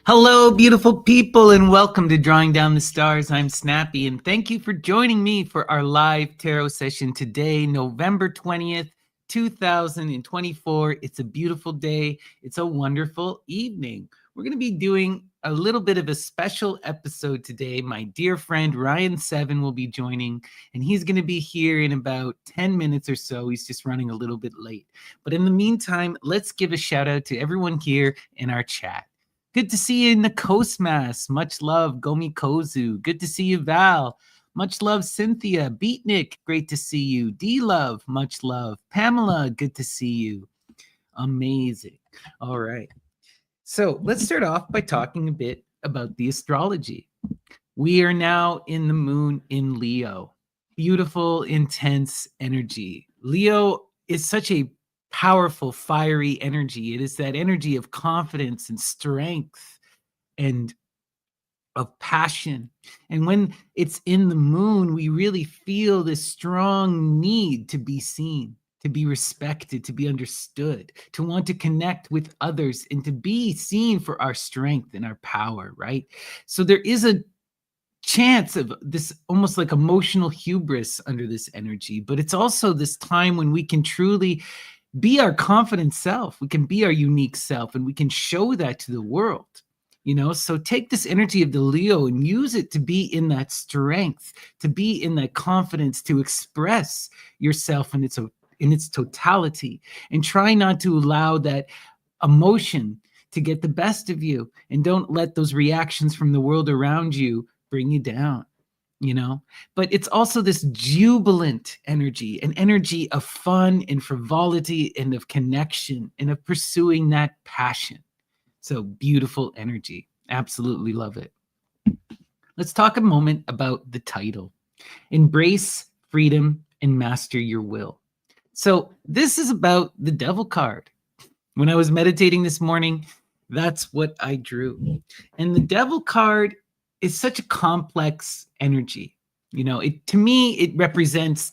Hello, beautiful people, and welcome to Drawing Down the Stars. I'm Snappy, and thank you for joining me for our live tarot session today, November 20th, 2024. It's a beautiful day. It's a wonderful evening. We're going to be doing a little bit of a special episode today. My dear friend Ryan Seven will be joining, and he's going to be here in about 10 minutes or so. He's just running a little bit late. But in the meantime, let's give a shout out to everyone here in our chat. Good to see you in the Coastmas. Much love, Gomi Kozu. Good to see you, Val. Much love, Cynthia. Beatnik, great to see you. D-Love, much love. Pamela, good to see you. Amazing. All right. So let's start off by talking a bit about the astrology. We are now in the moon in Leo. Beautiful, intense energy. Leo is such a powerful, fiery energy. It is that energy of confidence and strength and of passion. And when it's in the moon, we really feel this strong need to be seen, to be respected, to be understood, to want to connect with others, and to be seen for our strength and our power, right? So there is a chance of this almost like emotional hubris under this energy, but it's also this time when we can truly be our confident self. We can be our unique self, and we can show that to the world, so take this energy of the Leo and use it to be in that strength, to be in that confidence, to express yourself in its totality, and try not to allow that emotion to get the best of you, and don't let those reactions from the world around you bring you down. But it's also this jubilant energy, an energy of fun and frivolity and of connection and of pursuing that passion. So beautiful energy. Absolutely love it. Let's talk a moment about the title. Embrace freedom and master your will. So this is about the Devil card. When I was meditating this morning, that's what I drew. And the Devil card is such a complex energy. To me, it represents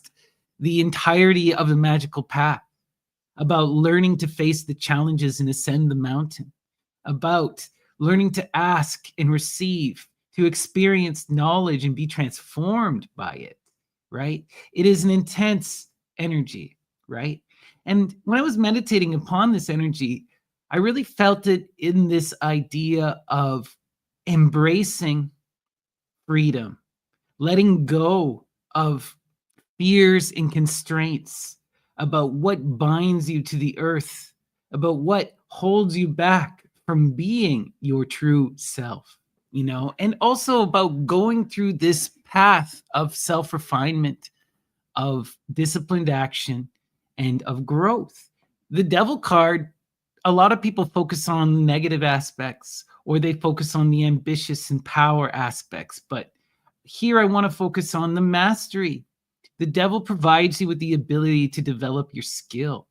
the entirety of the magical path, about learning to face the challenges and ascend the mountain, about learning to ask and receive, to experience knowledge and be transformed by it, right? It is an intense energy, right? And when I was meditating upon this energy, I really felt it in this idea of embracing freedom, letting go of fears and constraints about what binds you to the earth, about what holds you back from being your true self, and also about going through this path of self-refinement, of disciplined action, and of growth. The Devil card, a lot of people focus on negative aspects, or they focus on the ambitious and power aspects, but here I want to focus on the mastery. The Devil provides you with the ability to develop your skill.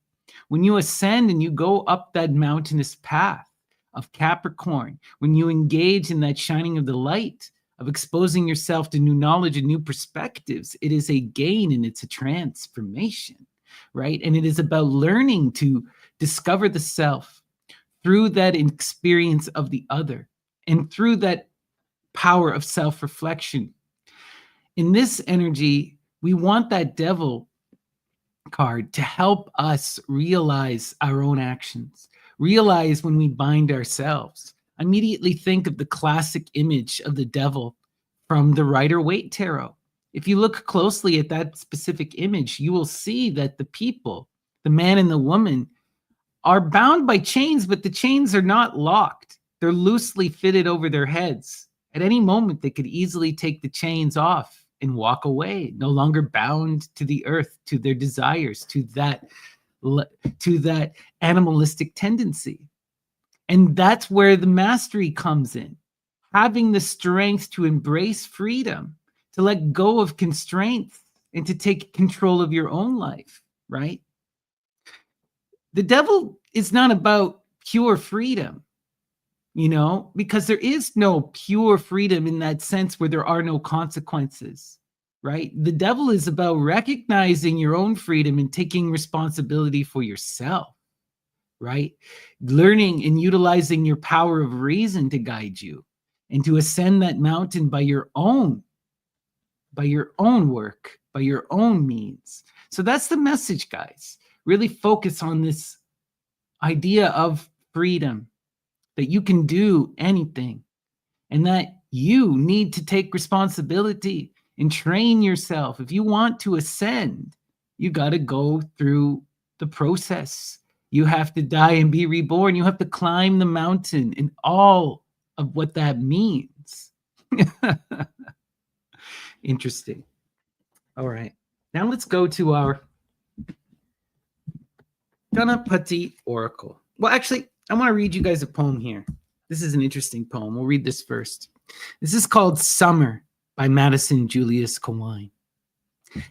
When you ascend and you go up that mountainous path of Capricorn, when you engage in that shining of the light, of exposing yourself to new knowledge and new perspectives, it is a gain and it's a transformation, right? And it is about learning to discover the self through that experience of the other and through that power of self-reflection. In this energy, we want that Devil card to help us realize our own actions, realize when we bind ourselves. Immediately think of the classic image of the Devil from the Rider-Waite Tarot. If you look closely at that specific image, you will see that the people, the man and the woman, are bound by chains, but the chains are not locked. They're loosely fitted over their heads. At any moment, they could easily take the chains off and walk away, no longer bound to the earth, to their desires, to that animalistic tendency. And that's where the mastery comes in. Having the strength to embrace freedom, to let go of constraints and to take control of your own life, right? The devil is not about pure freedom, because there is no pure freedom in that sense where there are no consequences, right? The devil is about recognizing your own freedom and taking responsibility for yourself, right? Learning and utilizing your power of reason to guide you and to ascend that mountain by your own work, by your own means. So that's the message, guys. Really focus on this idea of freedom, that you can do anything, and that you need to take responsibility and train yourself. If you want to ascend, you got to go through the process. You have to die and be reborn. You have to climb the mountain and all of what that means. Interesting. All right. Now let's go to our Ganapati Oracle. Well, actually, I want to read you guys a poem here. This is an interesting poem. We'll read this first. This is called Summer by Madison Julius Kawine.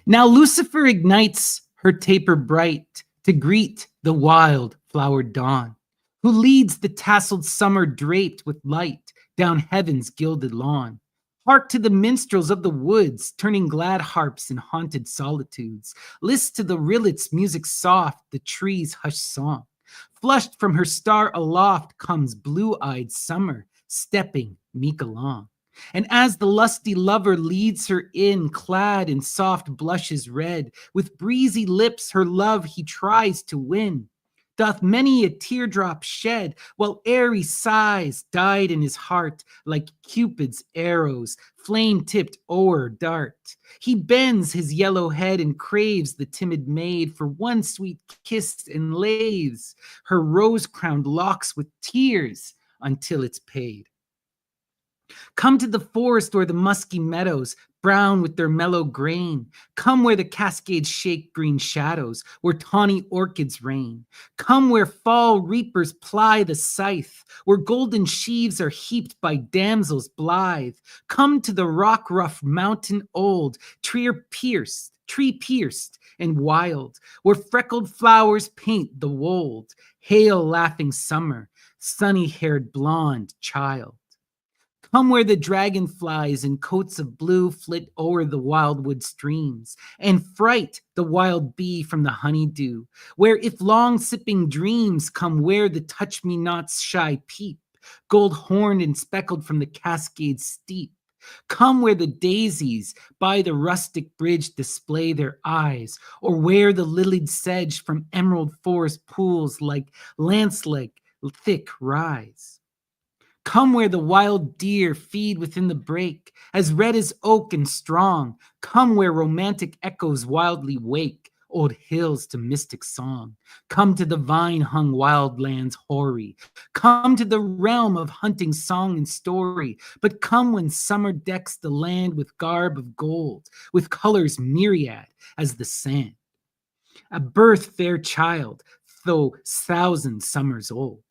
Now Lucifer ignites her taper bright to greet the wild flowered dawn, who leads the tasseled summer draped with light down heaven's gilded lawn. Hark to the minstrels of the woods, turning glad harps in haunted solitudes. List to the rillet's music soft, the trees' hushed song. Flushed from her star aloft comes blue-eyed summer, stepping meek along. And as the lusty lover leads her in, clad in soft blushes red, with breezy lips her love he tries to win, doth many a teardrop shed, while airy sighs died in his heart like Cupid's arrows, flame-tipped o'er dart. He bends his yellow head and craves the timid maid for one sweet kiss and laves her rose-crowned locks with tears until it's paid. Come to the forest or the musky meadows, brown with their mellow grain. Come where the cascades shake green shadows, where tawny orchids reign. Come where fall reapers ply the scythe, where golden sheaves are heaped by damsels blithe. Come to the rock-rough mountain old, tree-pierced and wild, where freckled flowers paint the wold. Hail laughing summer, sunny-haired blonde child. Come where the dragonflies in coats of blue flit o'er the wildwood streams, and fright the wild bee from the honeydew, where if long-sipping dreams come where the touch-me-nots shy peep, gold-horned and speckled from the cascades steep. Come where the daisies by the rustic bridge display their eyes, or where the lilied sedge from emerald forest pools like lance-like thick rise. Come where the wild deer feed within the brake, as red as oak and strong. Come where romantic echoes wildly wake old hills to mystic song. Come to the vine-hung wildlands hoary. Come to the realm of hunting song and story. But come when summer decks the land with garb of gold, with colors myriad as the sand. A birth fair child, though 1,000 summers old.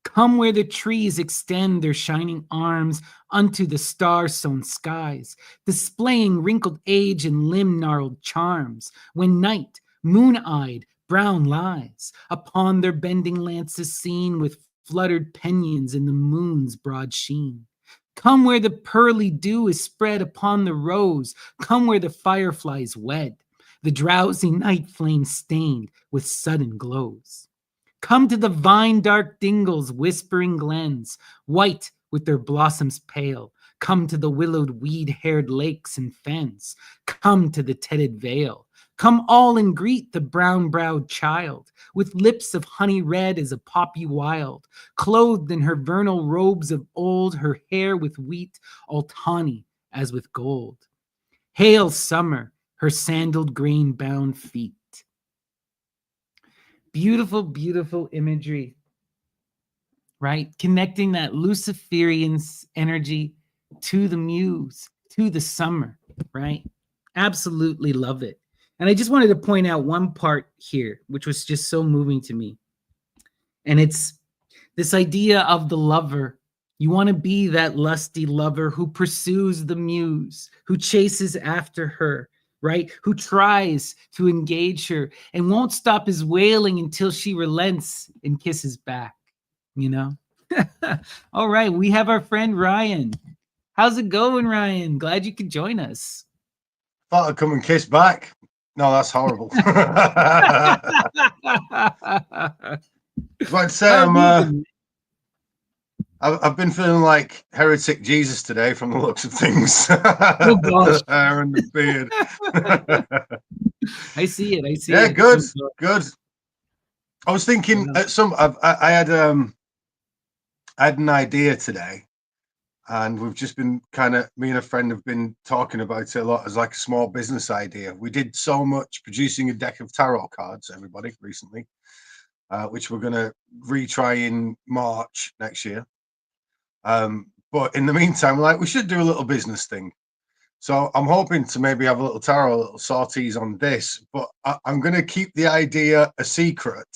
Come where the trees extend their shining arms unto the star-sown skies, displaying wrinkled age and limb-gnarled charms, when night, moon-eyed, brown lies, upon their bending lances seen with fluttered pinions in the moon's broad sheen. Come where the pearly dew is spread upon the rose, come where the fireflies wed, the drowsy night flame stained with sudden glows. Come to the vine-dark dingles, whispering glens, white with their blossoms pale. Come to the willowed, weed-haired lakes and fens. Come to the tedded vale. Come all and greet the brown-browed child, with lips of honey red as a poppy wild, clothed in her vernal robes of old, her hair with wheat, all tawny as with gold. Hail summer, her sandaled grain-bound feet. Beautiful, beautiful imagery, right? Connecting that Luciferian energy to the muse, to the summer, right? Absolutely love it. And I just wanted to point out one part here, which was just so moving to me. And it's this idea of the lover You want to be that lusty lover who pursues the muse, who chases after her, right? Who tries to engage her and won't stop his wailing until she relents and kisses back, you know? All right, we have our friend Ryan. How's it going, Ryan? Glad you could join us. Thought I'd come and kiss back. No, that's horrible. I was about to say How have you been? I've been feeling like heretic Jesus today from the looks of things. Oh gosh. The hair and the beard. I see it. I see Yeah, it. good, Oh, gosh. good. I was thinking Wow. at I had an idea today, and we've just been me and a friend have been talking about it a lot as like a small business idea. We did so much producing a deck of tarot cards, everybody, recently, which we're going to retry in March next year. But in the meantime, like, we should do a little business thing. So I'm hoping to maybe have a little tarot, a little sorties on this, but I'm going to keep the idea a secret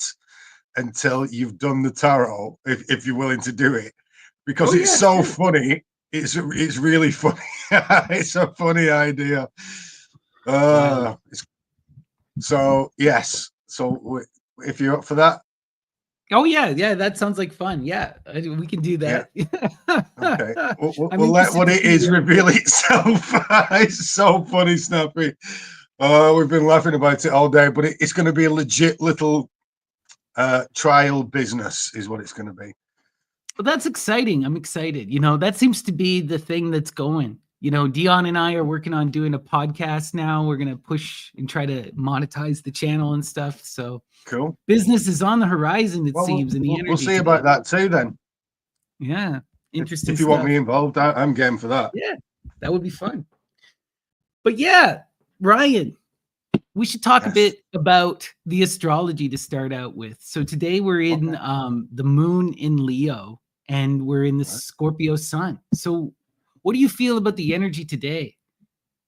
until you've done the tarot, if you're willing to do it, because Oh it's yeah, so sure. funny. It's really funny. It's a funny idea. Wow. So yes. So if you're up for that, Oh yeah, yeah. That sounds like fun. Yeah, we can do yeah. that. Okay, we'll, I'm we'll let interested what to it see is the reveal itself. It's so funny, Snappy. We've been laughing about it all day, but it's going to be a legit little trial business, is what it's going to be. Well, that's exciting. I'm excited. That seems to be the thing that's going. Dion and I are working on doing a podcast now. We're going to push and try to monetize the channel and stuff. So Cool. business is on the horizon, it Well, seems, in the we'll energy see about today. that too then. Yeah, interesting If you want me stuff. involved, I'm game for that. Yeah, that would be fun. But yeah, Ryan, we should talk a Yes. bit about the astrology to start out with. So today we're in Okay. the moon in Leo and we're in the Right. Scorpio sun. So what do you feel about the energy today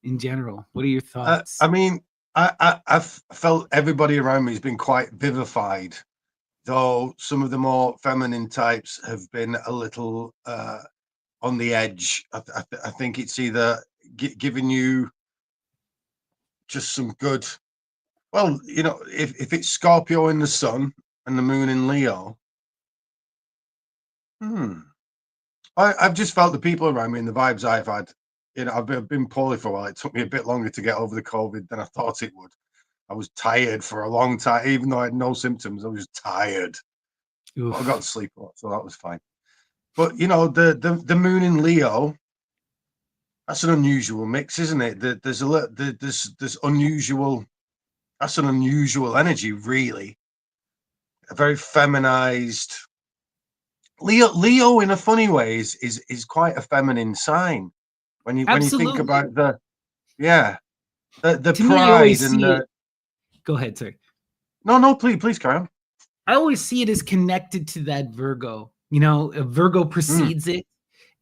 in general? What are your I thoughts? mean, I've felt everybody around me has been quite vivified, though some of the more feminine types have been a little on the edge. I think it's either giving you just some good. Well, if it's Scorpio in the sun and the moon in Leo, hmm, I've just felt the people around me and the vibes I've had. I've been poorly for a while. It took me a bit longer to get over the COVID than I thought it would. I was tired for a long time, even though I had no symptoms. I was tired, but I got to Oof. sleep a lot, so that was fine. But the moon in Leo, that's an unusual mix, isn't it? There's unusual. That's an unusual energy, really. A very feminized. Leo, in a funny way, is quite a feminine sign when you think Absolutely. about yeah the To me, I pride always and see it. the Go ahead, sir. no, please carry on. I always see it as connected to that Virgo. Virgo Mm, precedes it.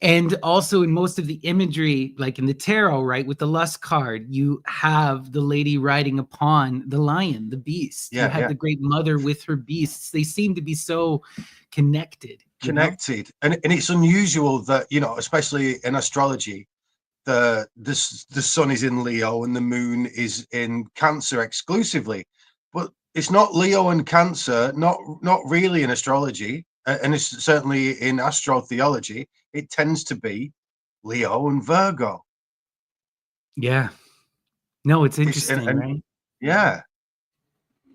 And also in most of the imagery, like in the tarot, right, with the lust card, you have the lady riding upon the lion, the beast. You have yeah. the great mother with her beasts. They seem to be so connected. Connected, and it's unusual that especially in astrology, the sun is in Leo and the moon is in Cancer exclusively, but it's not Leo and Cancer, not really in astrology, and it's certainly in astrotheology. It tends to be Leo and Virgo. Yeah. No, it's It's interesting, and right? yeah.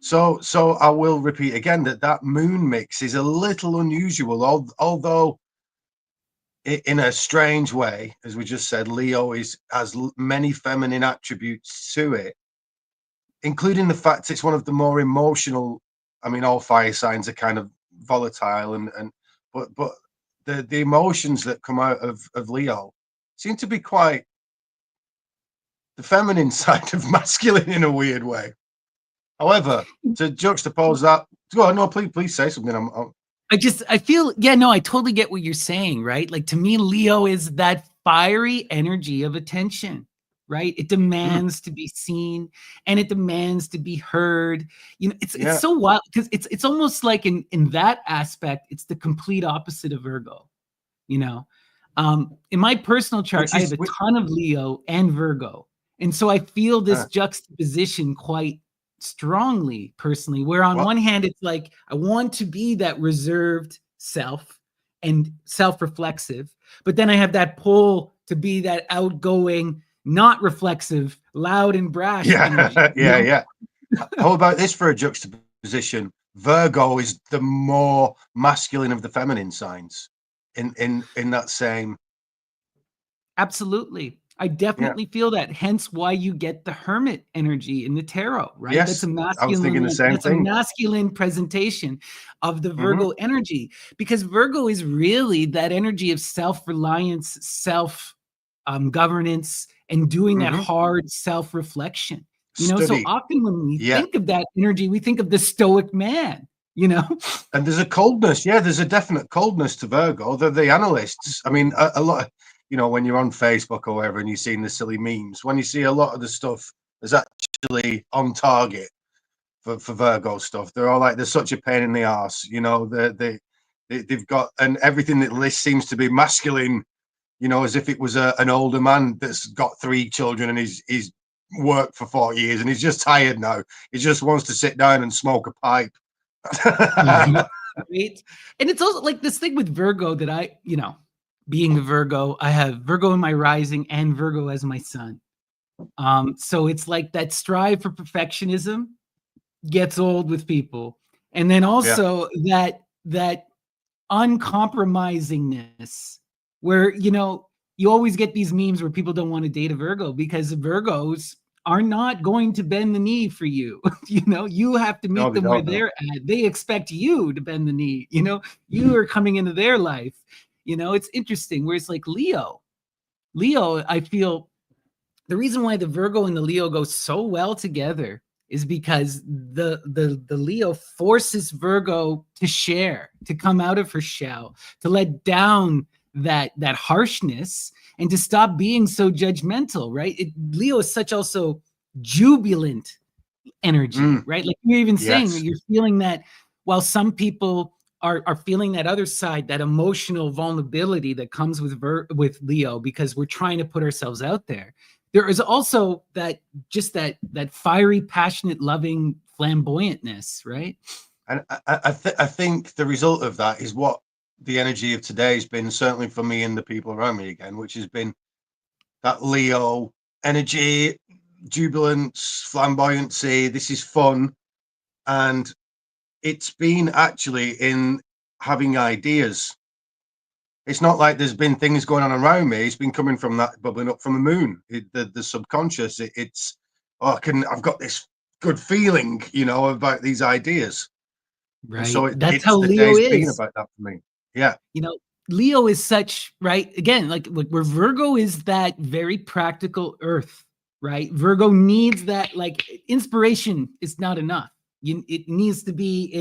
So I will repeat again that moon mix is a little unusual, although in a strange way, as we just said, Leo has many feminine attributes to it, including the fact it's one of the more emotional. I mean, all fire signs are kind of volatile, but the emotions that come out of Leo seem to be quite the feminine side of masculine in a weird way. However, to juxtapose that, go on, no, please say something. I feel, yeah, no, I totally get what you're saying, right? Like to me, Leo is that fiery energy of attention, right? It Mm, demands to be seen and it demands to be heard. It's yeah, so wild because it's almost like in that aspect, it's the complete opposite of Virgo, you know. In my personal chart, which I have is a ton of Leo and Virgo. And so I feel this uh, juxtaposition quite strongly personally, where on what? one hand, it's like I want to be that reserved self and self-reflexive, but then I have that pull to be that outgoing, not reflexive, loud and brash energy. Yeah, You yeah, know? yeah. How about this for a juxtaposition? Virgo is the more masculine of the feminine signs in that same. Absolutely. I Yeah. definitely feel that. Hence why you get the hermit energy in the tarot, right? Yes, I was thinking the same That's a thing. masculine presentation of the Hmm. Virgo energy, because Virgo is really that energy of self-reliance, self governance, and doing that Hmm. hard self-reflection. You know, so Study. often when we Yeah. think of that energy, we think of the stoic man, you know? And there's a coldness. Yeah, there's a definite coldness to Virgo. They're the analysts. I mean, a lot of, when you're on Facebook or whatever and you've seen the silly memes, when you see a lot of the stuff that's actually on target for Virgo stuff, they're all like, they're such a pain in the ass. They've got, and everything that list seems to be masculine, as if it was an older man that's got 3 children and he's worked for 40 years and he's just tired now. He just wants to sit down and smoke a pipe. Mhm. Right? And it's also like this thing with Virgo that being a Virgo, I have Virgo in my rising and Virgo as my sun. So it's like that strive for perfectionism gets old with people. And then Yeah. also that uncompromisingness where, you always get these memes where people don't want to date a Virgo because Virgos are not going to bend the knee for you. You have to No, meet they them where don't know. they're at. They expect you to bend the knee. You are coming into their life. It's interesting where it's like Leo, I feel the reason why the Virgo and the Leo go so well together is because the Leo forces Virgo to share, to come out of her shell, to let down that harshness and to stop being so judgmental, right? Leo is such also jubilant energy, Mm, right? Like you're even saying that yes. you're feeling that while some people are feeling that other side, that emotional vulnerability that comes with Leo because we're trying to put ourselves out there. There is also that fiery, passionate, loving flamboyantness, right? And I think the result of that is what the energy of today has been, certainly for me and the people around me again, which has been that Leo energy, jubilance, flamboyancy. This is fun. And it's been actually in having ideas. It's not like there's been things going on around me. It's been coming from that bubbling up from the moon, the subconscious. It's, oh, I've got this good feeling, about these ideas. And so Right. That's how it's the Leo day's been is. about that for me. Yeah. you know Leo is such, right, again, like where Virgo is that very practical earth, right? Virgo needs that, like, inspiration is not enough. It needs to be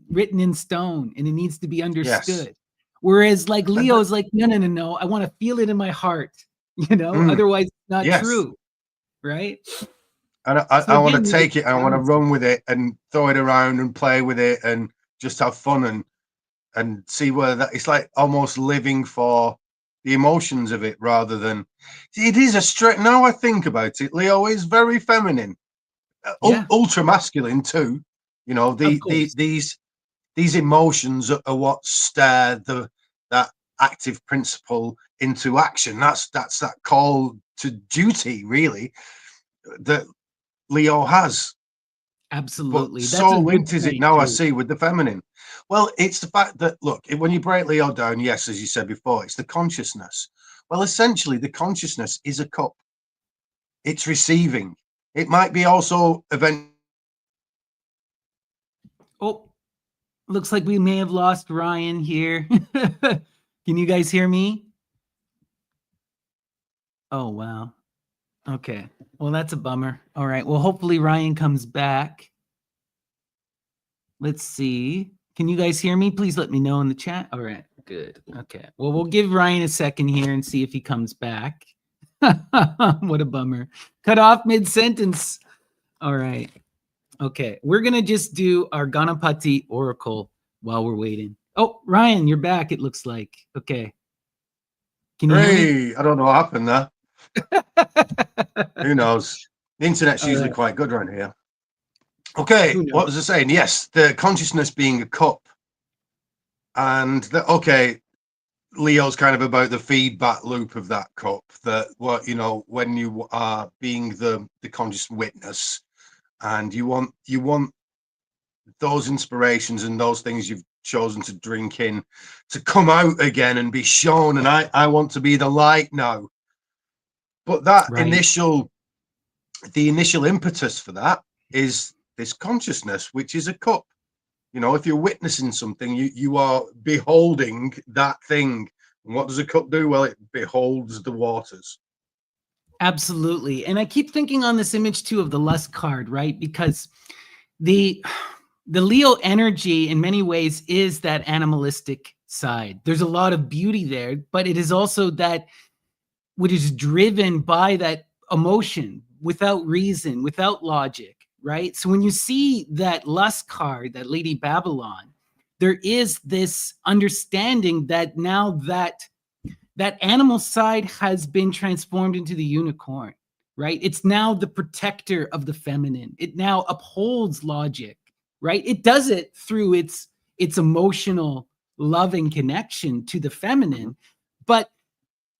written in stone, and it needs to be Yes. understood. Whereas like And Leo is like, no, no, no, no, I want to feel it in my heart. mm, Otherwise it's not yes. true, right? And I, So I want to again, it's take it and I want to balancing. run with it and throw it around and play with it and just have fun and see where that it's like almost living for the emotions of it rather than it is a straight. Now I think about it, Leo is very feminine, Yeah, ultra masculine too. of course. These emotions are what stir that active principle into action. That's that call to duty, really, that Leo has. But Absolutely, that's so a good linked is it point now, I too. see, with the feminine. Well, it's the fact that, look, when you break Leo down, yes, as you said before, it's the consciousness. Well, essentially, the consciousness is a cup. It's receiving. It might be also event. Oh, looks like we may have lost Ryan here. Can you guys hear me? Oh, wow. Okay. Well, that's a bummer. All right. Well, hopefully Ryan comes back. Let's see. Can you guys hear me? Please let me know in the chat. All right. Good. Okay. Well, we'll give Ryan a second here and see if he comes back. What a bummer. Cut off mid sentence. All right. Okay. We're going to just do our Ganapati Oracle while we're waiting. Oh, Ryan, you're back, it looks like. Okay. Can you hear me? Hey, I don't know what happened there. Who knows? The internet's All usually right. quite good around here. Okay, Who what knows? was I saying? Yes, the consciousness being a cup, and okay, Leo's kind of about the feedback loop of that cup. That what when you are being the conscious witness, and you want those inspirations and those things you've chosen to drink in to come out again and be shown. And I want to be the light now. But Right. the initial impetus for that is this consciousness, which is a cup. If you're witnessing something, you are beholding that thing. And what does a cup do? Well, it beholds the waters. Absolutely. And I keep thinking on this image too of the lust card, right? Because the the Leo energy in many ways is that animalistic side. There's a lot of beauty there, but it is also that what is driven by that emotion without reason, without logic, right? So when you see that lust card, that Lady Babylon, there is this understanding that now that animal side has been transformed into the unicorn, right? It's now the protector of the feminine. It now upholds logic, right? It does it through its emotional loving connection to the Mhm. feminine, but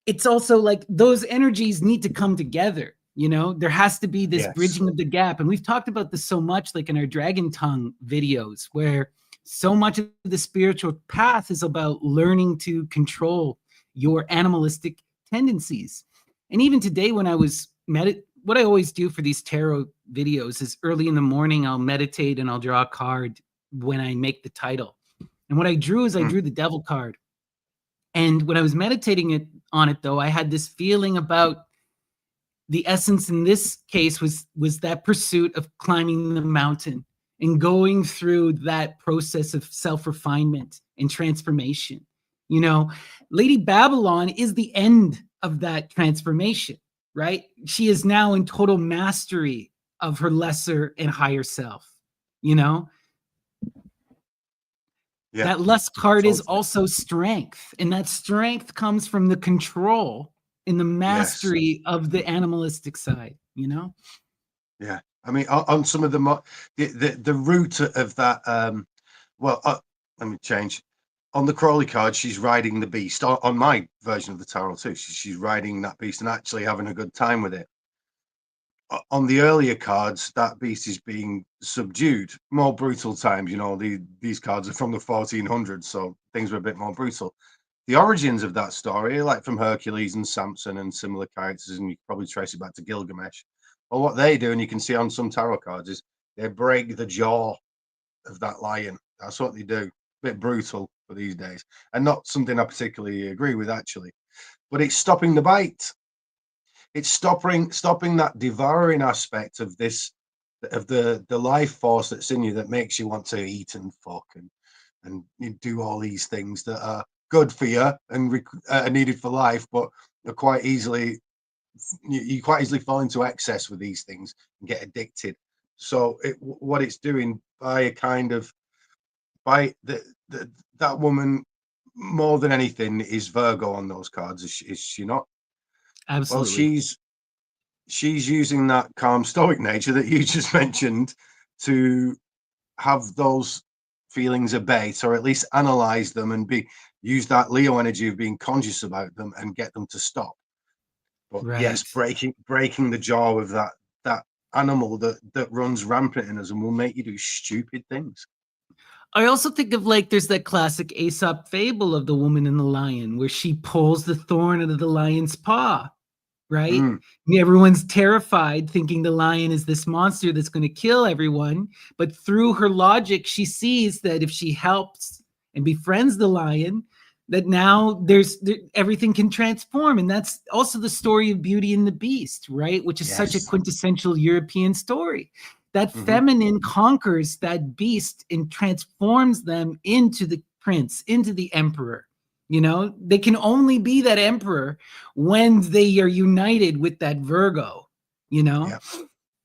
it's also like those energies need to come together. There has to be this Yes. bridging of the gap. And we've talked about this so much, like in our Dragon Tongue videos, where so much of the spiritual path is about learning to control your animalistic tendencies. And even today, when I was what I always do for these tarot videos is early in the morning, I'll meditate and I'll draw a card when I make the title. And what I drew is I Mm. drew the devil card. And when I was meditating on it, though, I had this feeling about the essence in this case was that pursuit of climbing the mountain and going through that process of self-refinement and transformation. You know, Lady Babylon is the end of that transformation, right? She is now in total mastery of her lesser and higher self, you know? Yeah. That lust card is Totally. also strength, and that strength comes from the control and the Yes. mastery of the animalistic side. Yeah. I mean, on some of the root of that. Well, let me change. On the Crawley card, she's riding the beast. On my version of the tarot too, she's riding that beast and actually having a good time with it. On the earlier cards, that beast is being subdued. More brutal times, these cards are from the 1400s, so things were a bit more brutal. The origins of that story, like from Hercules and Samson and similar characters, and you can probably trace it back to Gilgamesh. Well, what they do, and you can see on some tarot cards, is they break the jaw of that lion. That's what they do. A bit brutal for these days, and not something I particularly agree with, actually. But it's stopping the bite. It's stopping that devouring aspect of the life force that's in you that makes you want to eat and fuck and you do all these things that are good for you and are needed for life, but are quite easily you quite easily fall into excess with these things and get addicted. So what it's doing by a kind of by that woman more than anything is Virgo on those cards. Is she not? Well, Absolutely. she's using that calm stoic nature that you just mentioned to have those feelings abate or at least analyze them and be use that Leo energy of being conscious about them and get them to stop. But yes, Right. breaking the jaw of that animal that runs rampant in us and will make you do stupid things. I also think of like there's that classic Aesop fable of the woman and the lion where she pulls the thorn out of the lion's paw, right? Mm, And everyone's terrified, thinking the lion is this monster that's going to kill everyone. But through her logic, she sees that if she helps and befriends the lion, that now everything can transform. And that's also the story of Beauty and the Beast, right? Which is such a yes. quintessential European story. That Hmm. feminine conquers that beast and transforms them into the prince, into the emperor. They can only be that emperor when they are united with that Virgo, you know? Yeah.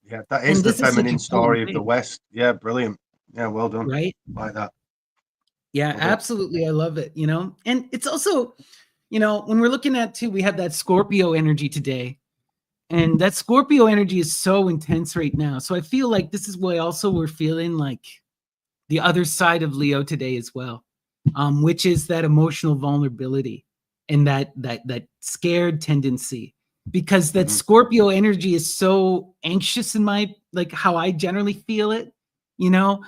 Yeah. That is And the this is such a feminine potent story of the thing, West. Yeah. Brilliant. Yeah. Well done. right? Like that. Yeah, Love it. absolutely. I love it. And it's also, when we're looking at too, we have that Scorpio energy today. And that Scorpio energy is so intense right now. So I feel like this is why also we're feeling like the other side of Leo today as well, which is that emotional vulnerability and that scared tendency, because that Mhm. Scorpio energy is so anxious in my, like, how I generally feel it. You know,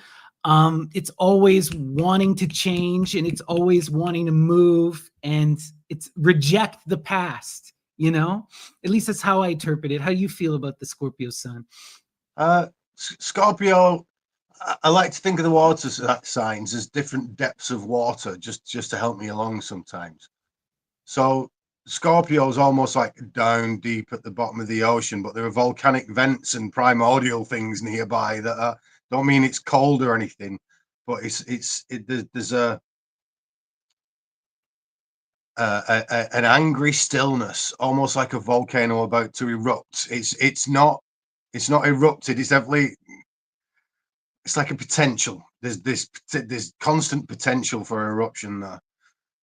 it's always wanting to change and it's always wanting to move and it's reject the past. At least that's how I interpret it. How do you feel about the Scorpio sun? Uh, Scorpio, I like to think of the water signs as different depths of water, just to help me along sometimes. So Scorpio is almost like down deep at the bottom of the ocean, but there are volcanic vents and primordial things nearby that don't mean it's cold or anything, but there's an angry stillness, almost like a volcano about to erupt. It's not erupted. It's definitely, it's like a potential. There's constant potential for eruption there.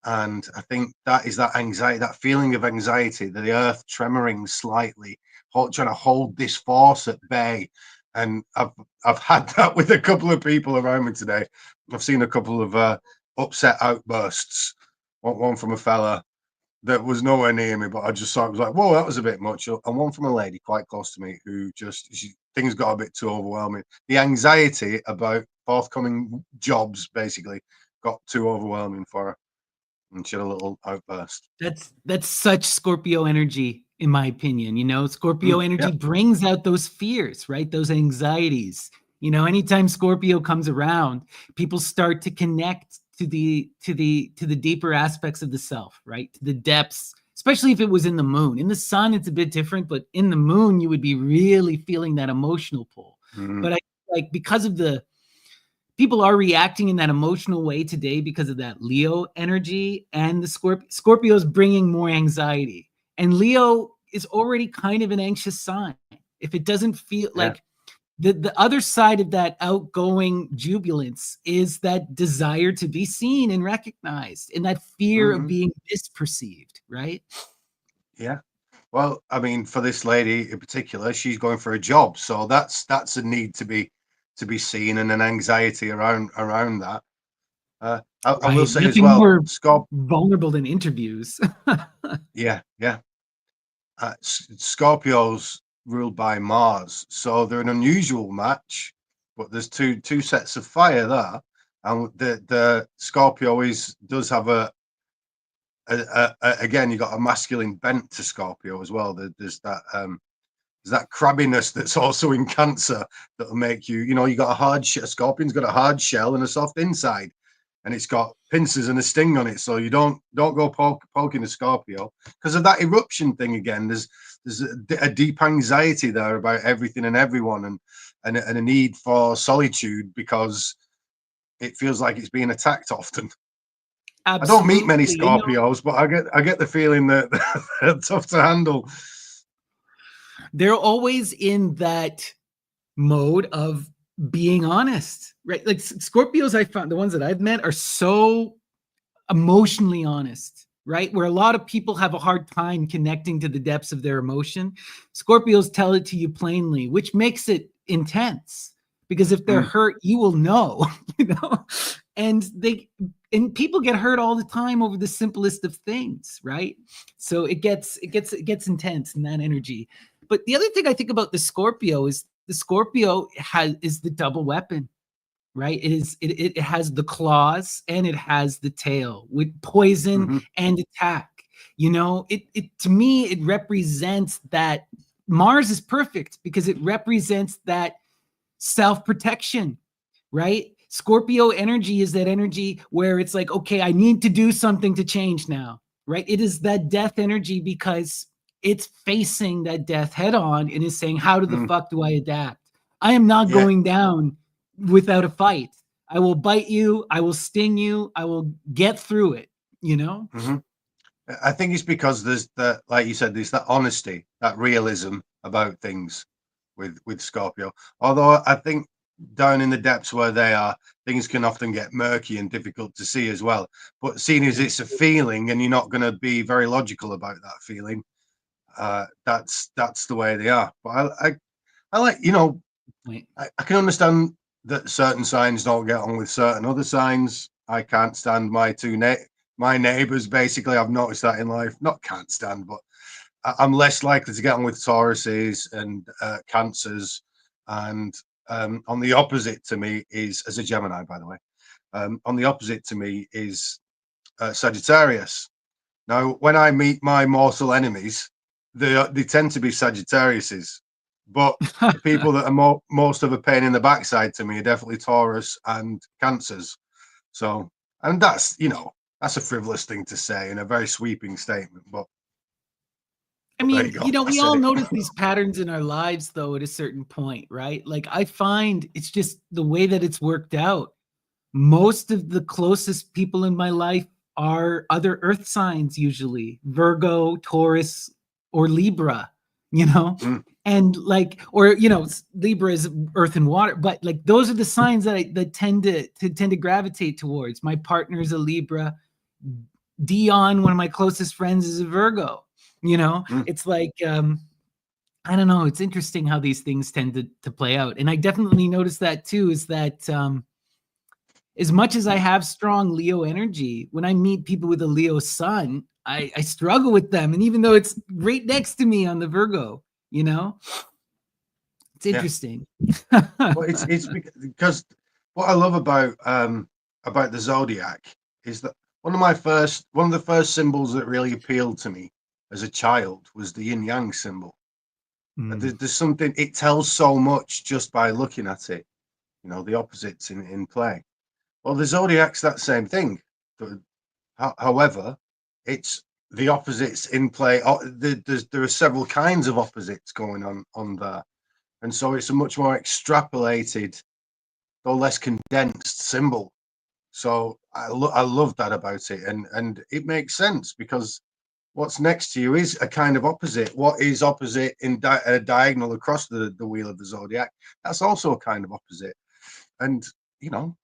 And I think that is that anxiety, that feeling of anxiety, the earth tremoring slightly, trying to hold this force at bay. And I've had that with a couple of people around me today. I've seen a couple of upset outbursts. One from a fella that was nowhere near me, but I just saw it, was like, whoa, that was a bit much. And one from a lady quite close to me who things got a bit too overwhelming. The anxiety about forthcoming jobs basically got too overwhelming for her, and she had a little outburst. That's such Scorpio energy, in my opinion. Scorpio Yeah. energy brings out those fears, right? Those anxieties. Anytime Scorpio comes around, people start to connect to the deeper aspects of the self, right? To the depths, especially if it was in the moon. In the sun, it's a bit different, but in the moon, you would be really feeling that emotional pull. Mm-hmm. But I like, because of the people are reacting in that emotional way today because of that Leo energy, and the Scorpio is bringing more anxiety. And Leo is already kind of an anxious sign. If it doesn't feel Yeah. like, the other side of that outgoing jubilance is that desire to be seen and recognized and that fear of Mm-hmm. being misperceived, right? Yeah. Well, I mean, for this lady in particular, she's going for a job, so that's a need to be seen, and an anxiety around that. I will Right. say as Nothing well, more Scott. vulnerable than interviews. Yeah, yeah. Scorpios ruled by Mars, so they're an unusual match. But there's two sets of fire there, and the Scorpio does have again, you got a masculine bent to Scorpio as well. There's that crabbiness that's also in Cancer that'll make you got a scorpion's got a hard shell and a soft inside, and it's got pincers and a sting on it. So you don't go poking a Scorpio because of that eruption thing again. There's a deep anxiety there about everything and everyone, and a need for solitude because it feels like it's being attacked often. I don't meet many Absolutely. Scorpios, but I get the feeling that they're tough to handle. They're always in that mode of being honest, right? Like Scorpios, I found the ones that I've met are so emotionally honest, right? Where a lot of people have a hard time connecting to the depths of their emotion. Scorpios tell it to you plainly, which makes it intense, because if they're Mm, hurt, you will know, you know? And people get hurt all the time over the simplest of things, right? So it gets intense in that energy. But the other thing I think about the Scorpio is the Scorpio is the double weapon, right? It has the claws and it has the tail with poison hmm and attack. It to me it represents that Mars is perfect because it represents that self-protection, right? Scorpio energy is that energy where it's like, okay, I need to do something to change now, right? It is that death energy because it's facing that death head on and is saying, how the mm, fuck do I adapt? I am not yeah. going down without a fight. I will bite you. I will sting you. I will get through it, you know? hmm I think it's because there's that, like you said, there's that honesty, that realism about things with Scorpio. Although I think down in the depths where they are, things can often get murky and difficult to see as well. But seeing as Yeah. it's a feeling and you're not going to be very logical about that feeling, that's the way they are. But I like, Wait. I can understand that certain signs don't get on with certain other signs. I can't stand my neighbors. Basically, I've noticed that in life. Not can't stand, but I'm less likely to get on with Tauruses and Cancers. And on the opposite to me is, as a Gemini, by the way, on the opposite to me is Sagittarius. Now, when I meet my mortal enemies, they tend to be Sagittariuses, but the people that are most of a pain in the backside to me are definitely Taurus and Cancers. So, and that's a frivolous thing to say and a very sweeping statement, I but there you mean, go. I we said all it. notice these patterns in our lives, though, at a certain point, right? Like, I find it's just the way that it's worked out. Most of the closest people in my life are other earth signs, usually Virgo, Taurus, or Libra, you know? Mm, And like, or Libra is earth and water, but like those are the signs that that tend to gravitate towards. My partner is a Libra. Dion, one of my closest friends, is a Virgo. mm, It's like I don't know. It's interesting how these things tend to play out. And I definitely noticed that too, is that as much as I have strong Leo energy, when I meet people with a Leo sun, I struggle with them. And even though it's right next to me on the Virgo, it's yeah. interesting. Well, it's because what I love about the zodiac is that one of the first symbols that really appealed to me as a child was the yin yang symbol. Mm, There's something, it tells so much just by looking at it. The opposites in play. Well, the zodiac's that same thing. However, it's the opposites in play. There are several kinds of opposites going on there, and so it's a much more extrapolated, though less condensed symbol. So I love that about it, and it makes sense because what's next to you is a kind of opposite. What is opposite in a diagonal across the wheel of the zodiac? That's also a kind of opposite, and you know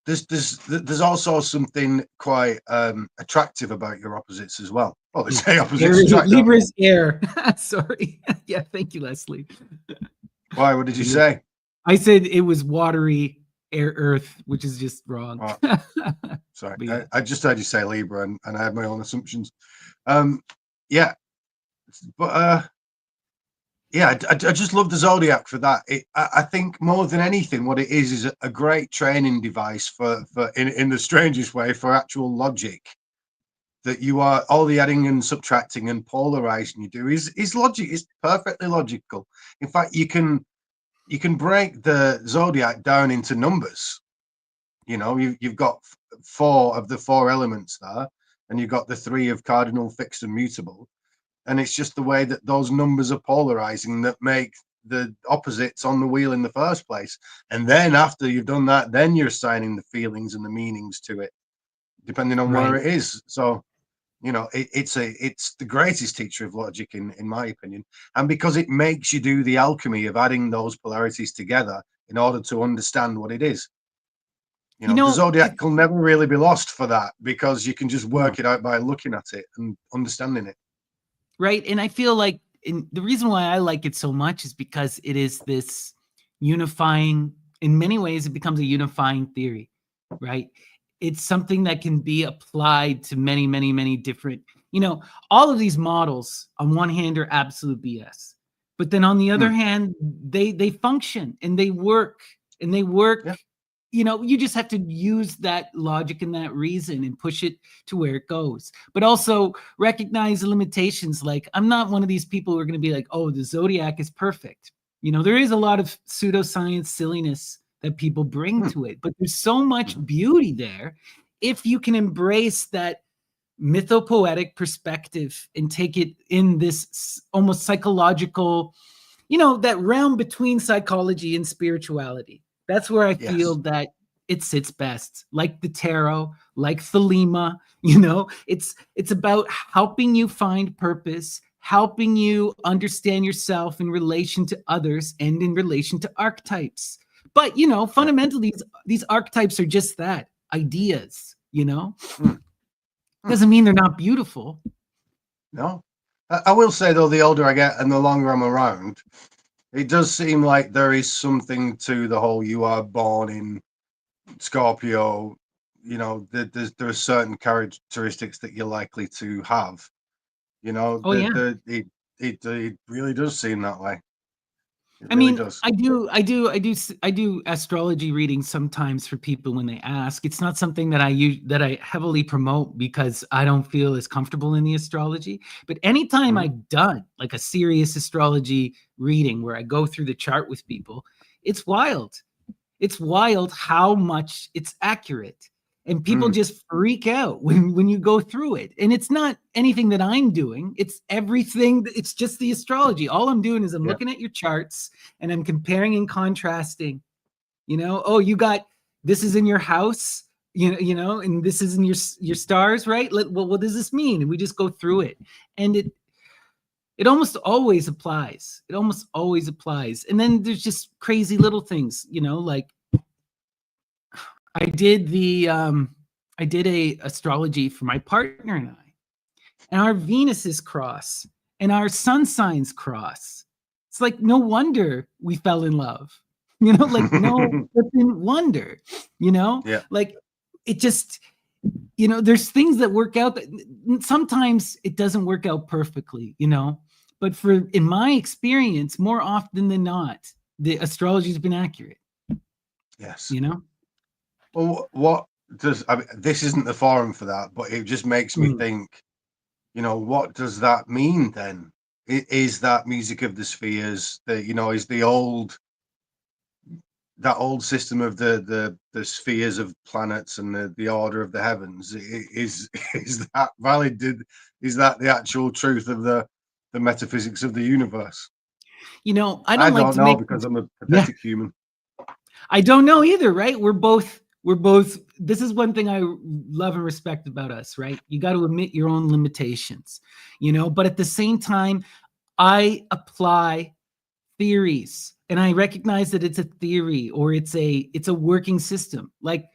there's also something quite attractive about your opposites as well. Well, they yeah. say opposites Air, attract, don't they? Libra's air. Sorry. Yeah, thank you, Leslie. Why? What did you Yeah. say? I said it was watery air earth, which is just wrong. Oh, sorry, But yeah. I just heard you say Libra, and I had my own assumptions. Yeah, but yeah, I just love the zodiac for that. I think more than anything, what it is a great training device for in the strangest way for actual logic. That you are all the adding and subtracting and polarizing you do is logic. Is perfectly logical. In fact, you can break the zodiac down into numbers. You've got four of the four elements there, and you've got the three of cardinal, fixed, and mutable. And it's just the way that those numbers are polarizing that make the opposites on the wheel in the first place. And then after you've done that, then you're assigning the feelings and the meanings to it, depending on where Right. it is. So it's the greatest teacher of logic in my opinion, and because it makes you do the alchemy of adding those polarities together in order to understand what it is. The zodiac It's will never really be lost for that because you can just no. work it out by looking at it and understanding it. Right. And I feel like the reason why I like it so much is because it is this unifying, in many ways, it becomes a unifying theory, right? It's something that can be applied to many, many, many different, all of these models on one hand are absolute BS. But then on the other Hmm. hand, they function and they work and they work. Yeah. You just have to use that logic and that reason and push it to where it goes. But also recognize the limitations. Like, I'm not one of these people who are going to be like, oh, the zodiac is perfect. There is a lot of pseudoscience silliness that people bring Hmm. to it, but there's so much Mhm. beauty there if you can embrace that mythopoetic perspective and take it in this almost psychological, that realm between psychology and spirituality. That's where I feel Yes. that it sits best. Like the tarot, like Thelema, it's about helping you find purpose, helping you understand yourself in relation to others and in relation to archetypes. But Yeah. fundamentally, these archetypes are just that, ideas. Mm, mm. Doesn't mean they're not beautiful. No, I will say though, the older I get and the longer I'm around, it does seem like there is something to the whole "you are born in Scorpio." There are certain characteristics that you're likely to have. Oh yeah. It really does seem that way. It I really mean, does. I do astrology readings sometimes for people when they ask. It's not something that I heavily promote because I don't feel as comfortable in the astrology. But anytime Mm, I've done like a serious astrology reading where I go through the chart with people, it's wild. It's wild how much it's accurate. And people mm, just freak out when you go through it. And it's not anything that I'm doing. It's everything. It's just the astrology. All I'm doing is I'm yeah, looking at your charts and I'm comparing and contrasting. Oh, you got this is in your house, and this is in your stars, right? Well, what does this mean? And we just go through it. And it almost always applies. It almost always applies. And then there's just crazy little things, like I did a astrology for my partner and I, and our Venuses cross and our sun signs cross. It's like no wonder we fell in love. Like no flipping wonder, yeah, like it just there's things that work out that sometimes it doesn't work out perfectly, but in my experience, more often than not, the astrology's been accurate, yes. you know. Well, what does I mean, this isn't the forum for that, but it just makes me Mm. think. What does that mean then? Is that music of the spheres that is that old system of the spheres of planets and the order of the heavens? Is is that valid? Is that the actual truth of the metaphysics of the universe? I I don't like don't to know make because I'm a yeah, pathetic human. I don't know either, right? We're both this is one thing I love and respect about us, right? You got to admit your own limitations, but at the same time, I apply theories and I recognize that it's a theory or it's a working system. Like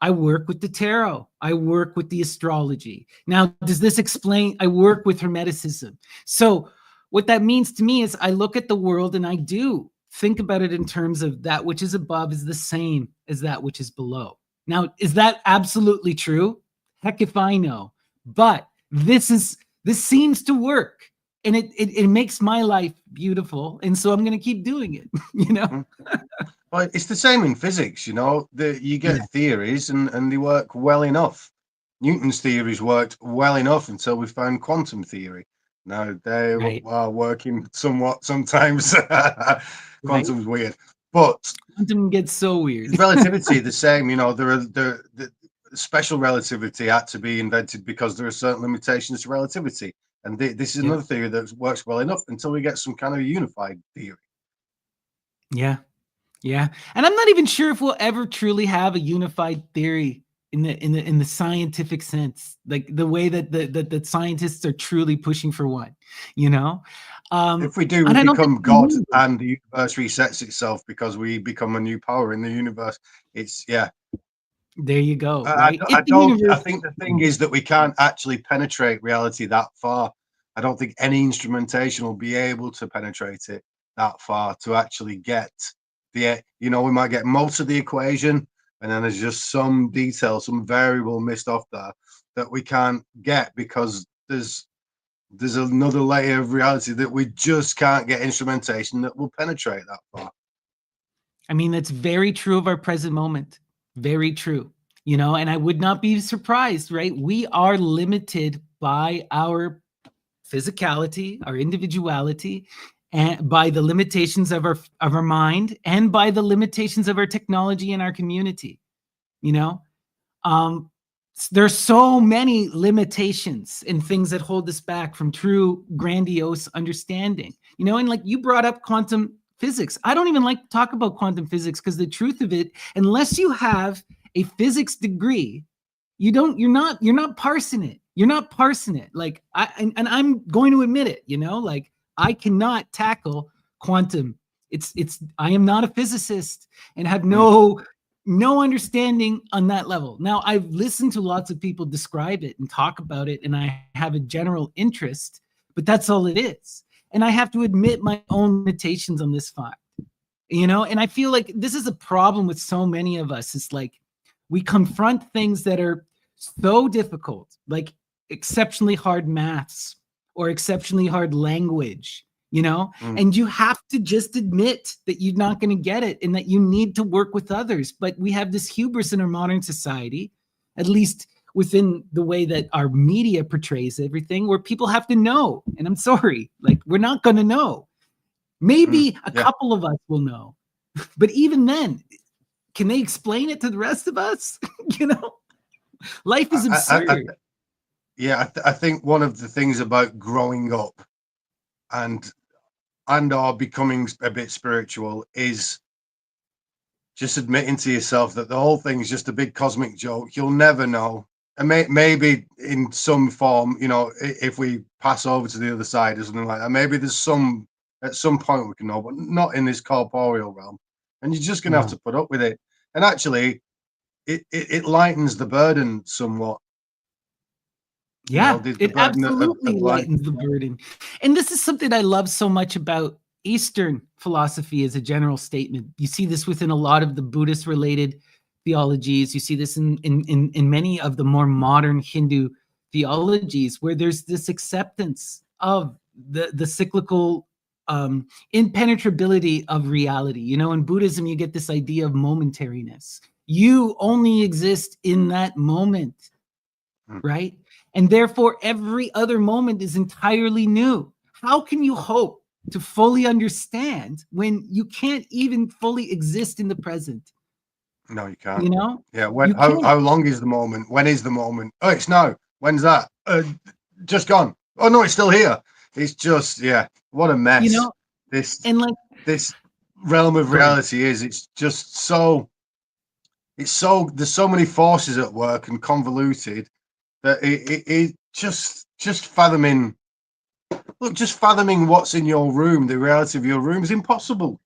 I work with the tarot, I work with the astrology. Now, does this explain? I work with hermeticism. So what that means to me is I look at the world and I do think about it in terms of that which is above is the same as that which is below. Now, is that absolutely true? Heck if I know. But this seems to work, and it makes my life beautiful, and so I'm going to keep doing it. Mm. Well, it's the same in physics, you get Yeah, theories and they work well enough. Newton's theories worked well enough until we found quantum theory. Now they right, are working somewhat sometimes. right. Quantum's weird, but Quantum gets so weird. relativity the same. The special relativity had to be invented because there are certain limitations to relativity, and this is Yeah, another theory that works well enough until we get some kind of unified theory. yeah, yeah. And I'm not even sure if we'll ever truly have a unified theory in the scientific sense, like the way that the scientists are truly pushing for one. You know, If we do, we and I don't think become we God, need it. and the universe resets itself because we become a new power in the universe. It's yeah. There you go. I, Right? I If the don't. I universe. think the thing is that we can't actually penetrate reality that far. I don't think any instrumentation will be able to penetrate it that far to actually get we might get most of the equation, and then there's just some detail, some variable missed off there that we can't get because there's another layer of reality that we just can't get instrumentation that will penetrate that far. I mean, that's very true of our present moment. Very true. And I would not be surprised, right? We are limited by our physicality, our individuality, and by the limitations of our mind and by the limitations of our technology and our community. You know, um, there's so many limitations and things that hold us back from true grandiose understanding. And like you brought up quantum physics. I don't even like to talk about quantum physics because the truth of it, unless you have a physics degree, you're not parsing it. You're not parsing it. Like and I'm going to admit it, like I cannot tackle quantum It's I am not a physicist and have Mm, no understanding on that level. Now, I've listened to lots of people describe it and talk about it, and I have a general interest, but that's all it is. And I have to admit my own limitations on this fact, and I feel like this is a problem with so many of us. It's like we confront things that are so difficult, like exceptionally hard maths or exceptionally hard language, mm, and you have to just admit that you're not going to get it and that you need to work with others. But we have this hubris in our modern society, at least within the way that our media portrays everything, where people have to know. And I'm sorry, like, we're not going to know. Maybe a yeah. couple of us will know. But even then, can they explain it to the rest of us? you know, Life is I absurd. yeah, I think one of the things about growing up and or becoming a bit spiritual is just admitting to yourself that the whole thing is just a big cosmic joke. You'll never know. And maybe in some form, if we pass over to the other side or something like that, maybe there's at some point we can know, but not in this corporeal realm. And you're just going to have No. to put up with it. And actually, it lightens the burden somewhat, Yeah, the it burden absolutely of life. lightens the burden. And this is something I love so much about Eastern philosophy as a general statement. You see this within a lot of the Buddhist related theologies. You see this in many of the more modern Hindu theologies, where there's this acceptance of the cyclical impenetrability of reality. In Buddhism, you get this idea of momentariness. You only exist in that moment, Mm. right? And therefore, every other moment is entirely new. How can you hope to fully understand when you can't even fully exist in the present? No, you can't. You know, Yeah. you How can't. long is the moment? When is the moment? Oh, it's now. When's that? Just gone. Oh no, it's still here. It's just, yeah. What a You mess. know, This and like, this realm of go ahead. reality is. It's just so. It's so. There's so many forces at work and convoluted that it just fathoming. Look, just fathoming what's in your room, the reality of your room, is impossible.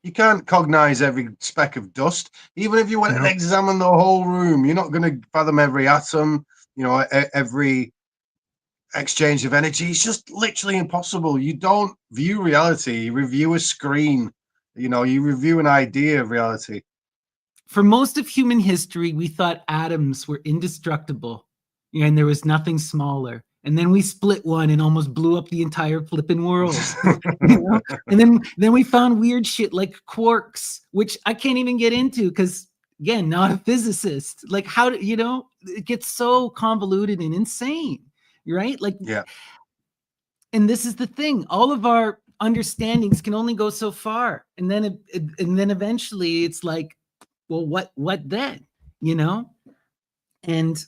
You can't cognize every speck of dust. Even if you went and No. examined the whole room, you're not going to fathom every atom, every exchange of energy. It's just literally impossible. You don't view reality, you review a screen, you review an idea of reality. For most of human history, we thought atoms were indestructible, and there was nothing smaller. And then we split one and almost blew up the entire flipping world. And then we found weird shit like quarks, which I can't even get into because, again, not a physicist. Like, how do it gets so convoluted and insane, right? Like, Yeah. and this is the thing: all of our understandings can only go so far, and then eventually it's like, well, what then? You know? And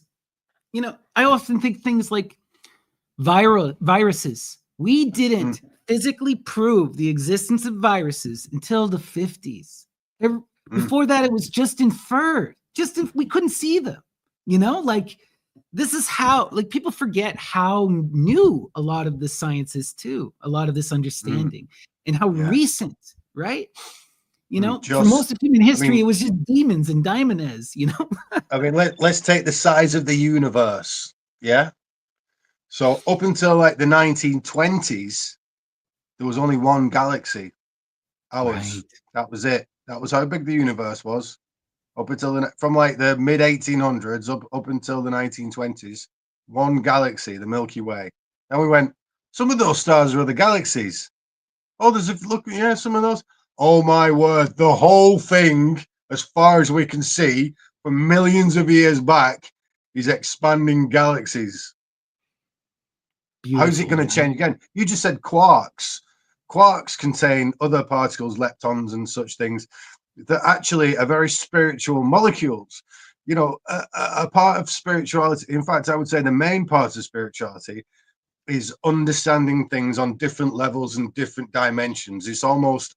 I often think things like viruses. We Mm, didn't physically prove the existence of viruses until the 50s. mm, Before that, it was just inferred. Just if we couldn't see them. Like, this is how, like, people forget how new a lot of this science is too, a lot of this mm, understanding, and how yeah. recent, right? For most Just, of human I history, mean, it was just demons and daimones. let's take the size of the universe. Yeah. So up until like the 1920s, there was only one galaxy, ours. Right. That was it. That was how big the universe was. Up until from like the mid 1800s up until the 1920s, one galaxy, the Milky Way. And we went, some of those stars are other galaxies. Oh, there's a look, yeah, some of those. Oh my word, the whole thing, as far as we can see, from millions of years back, is expanding galaxies. How's it Beautiful, going to man. change again? You just said quarks. Quarks contain other particles, leptons, and such things that actually are very spiritual molecules. A part of spirituality, in fact, I would say the main part of spirituality is understanding things on different levels and different dimensions. It's almost,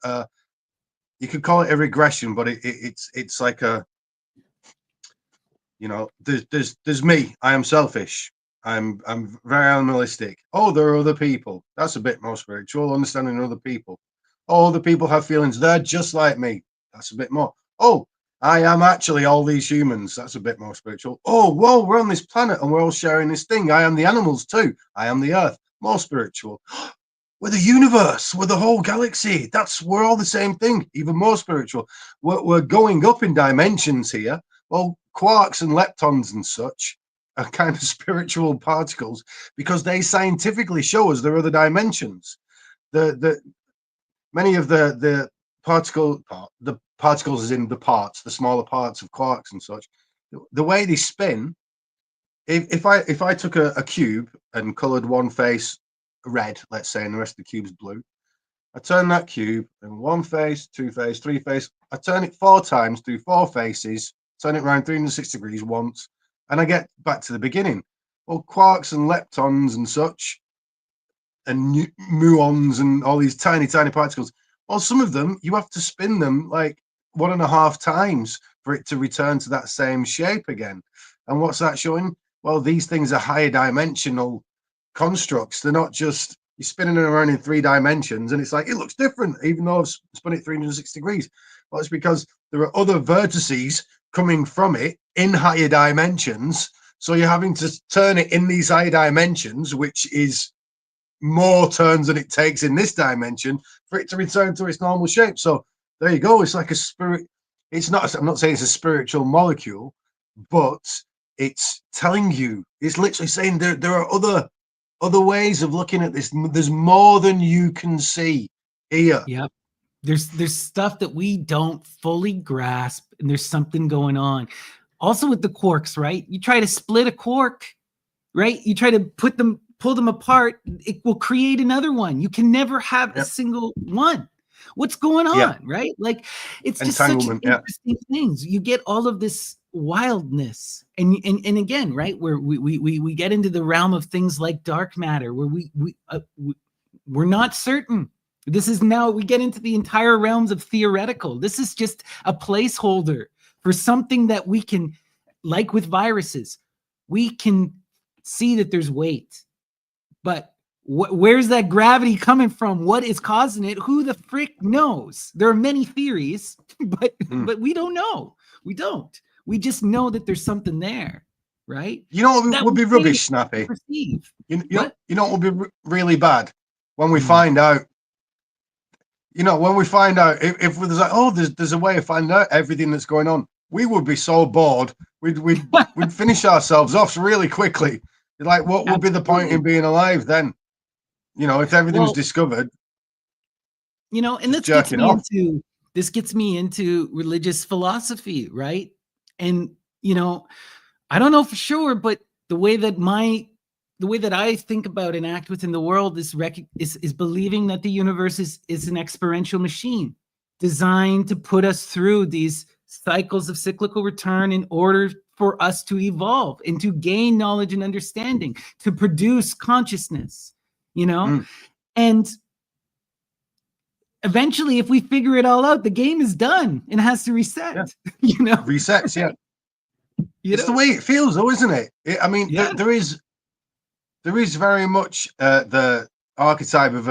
you could call it a regression, but it's like there's me. I am selfish. I'm very animalistic. Oh, there are other people. That's a bit more spiritual, understanding other people. Oh, the people have feelings. They're just like me. That's a bit more. Oh, I am actually all these humans. That's a bit more spiritual. Oh, whoa, we're on this planet and we're all sharing this thing. I am the animals too. I am the earth. More spiritual. We're the universe. We're the whole galaxy. We're all the same thing. Even more spiritual. We're going up in dimensions here. Well, quarks and leptons and such are kind of spiritual particles because they scientifically show us there are other dimensions. The many of the particles is in the parts, the smaller parts of quarks and such. The way they spin, if I took a cube and colored one face red, let's say, and the rest of the cube's blue, I turn that cube in one face, two face, three face. I turn it 4 times, do 4 faces, turn it around 360 degrees once, and I get back to the beginning. Well, quarks and leptons and such, and muons and all these tiny, tiny particles. Well, some of them you have to spin them like 1.5 times for it to return to that same shape again. And what's that showing? Well, these things are higher dimensional constructs. They're not just you're spinning it around in 3 dimensions and it's like it looks different, even though I've spun it 360 degrees. Well, it's because there are other vertices coming from it in higher dimensions. So you're having to turn it in these higher dimensions, which is more turns than it takes in this dimension for it to return to its normal shape. So there you go. It's like a spirit. It's not, I'm not saying it's a spiritual molecule, but it's telling you, it's literally saying there are other ways of looking at this. There's more than you can see here. Yep. There's stuff that we don't fully grasp, and there's something going on. Also with the quarks, right? You try to split a quark, right? You try to pull them apart, it will create another one. You can never have a single one. What's going on, right? Like, it's just such interesting things. You get all of this wildness, and again, right, where we get into the realm of things like dark matter, where we're not certain. This is now we get into the entire realms of theoretical. This is just a placeholder for something that we can, like with viruses, we can see that there's weight, but where's that gravity coming from? What is causing it? Who the frick knows? There are many theories, but we don't know. We don't. We just know that there's something there, right? You know what would be rubbish, Snappy? You know what would be really bad? When we find out, when we find out, if there's like, oh, there's a way of finding out everything that's going on, we would be so bored. We'd finish ourselves off really quickly. Like, what would be the point in being alive then? If everything's discovered. And this gets me into religious philosophy, right? And I don't know for sure, but the way that I think about and act within the world is believing that the universe is an experiential machine designed to put us through these cycles of cyclical return in order for us to evolve and to gain knowledge and understanding, to produce consciousness, and eventually, if we figure it all out, the game is done and has to reset. Resets, yeah. It's the way it feels, though, isn't it? There is very much the archetype of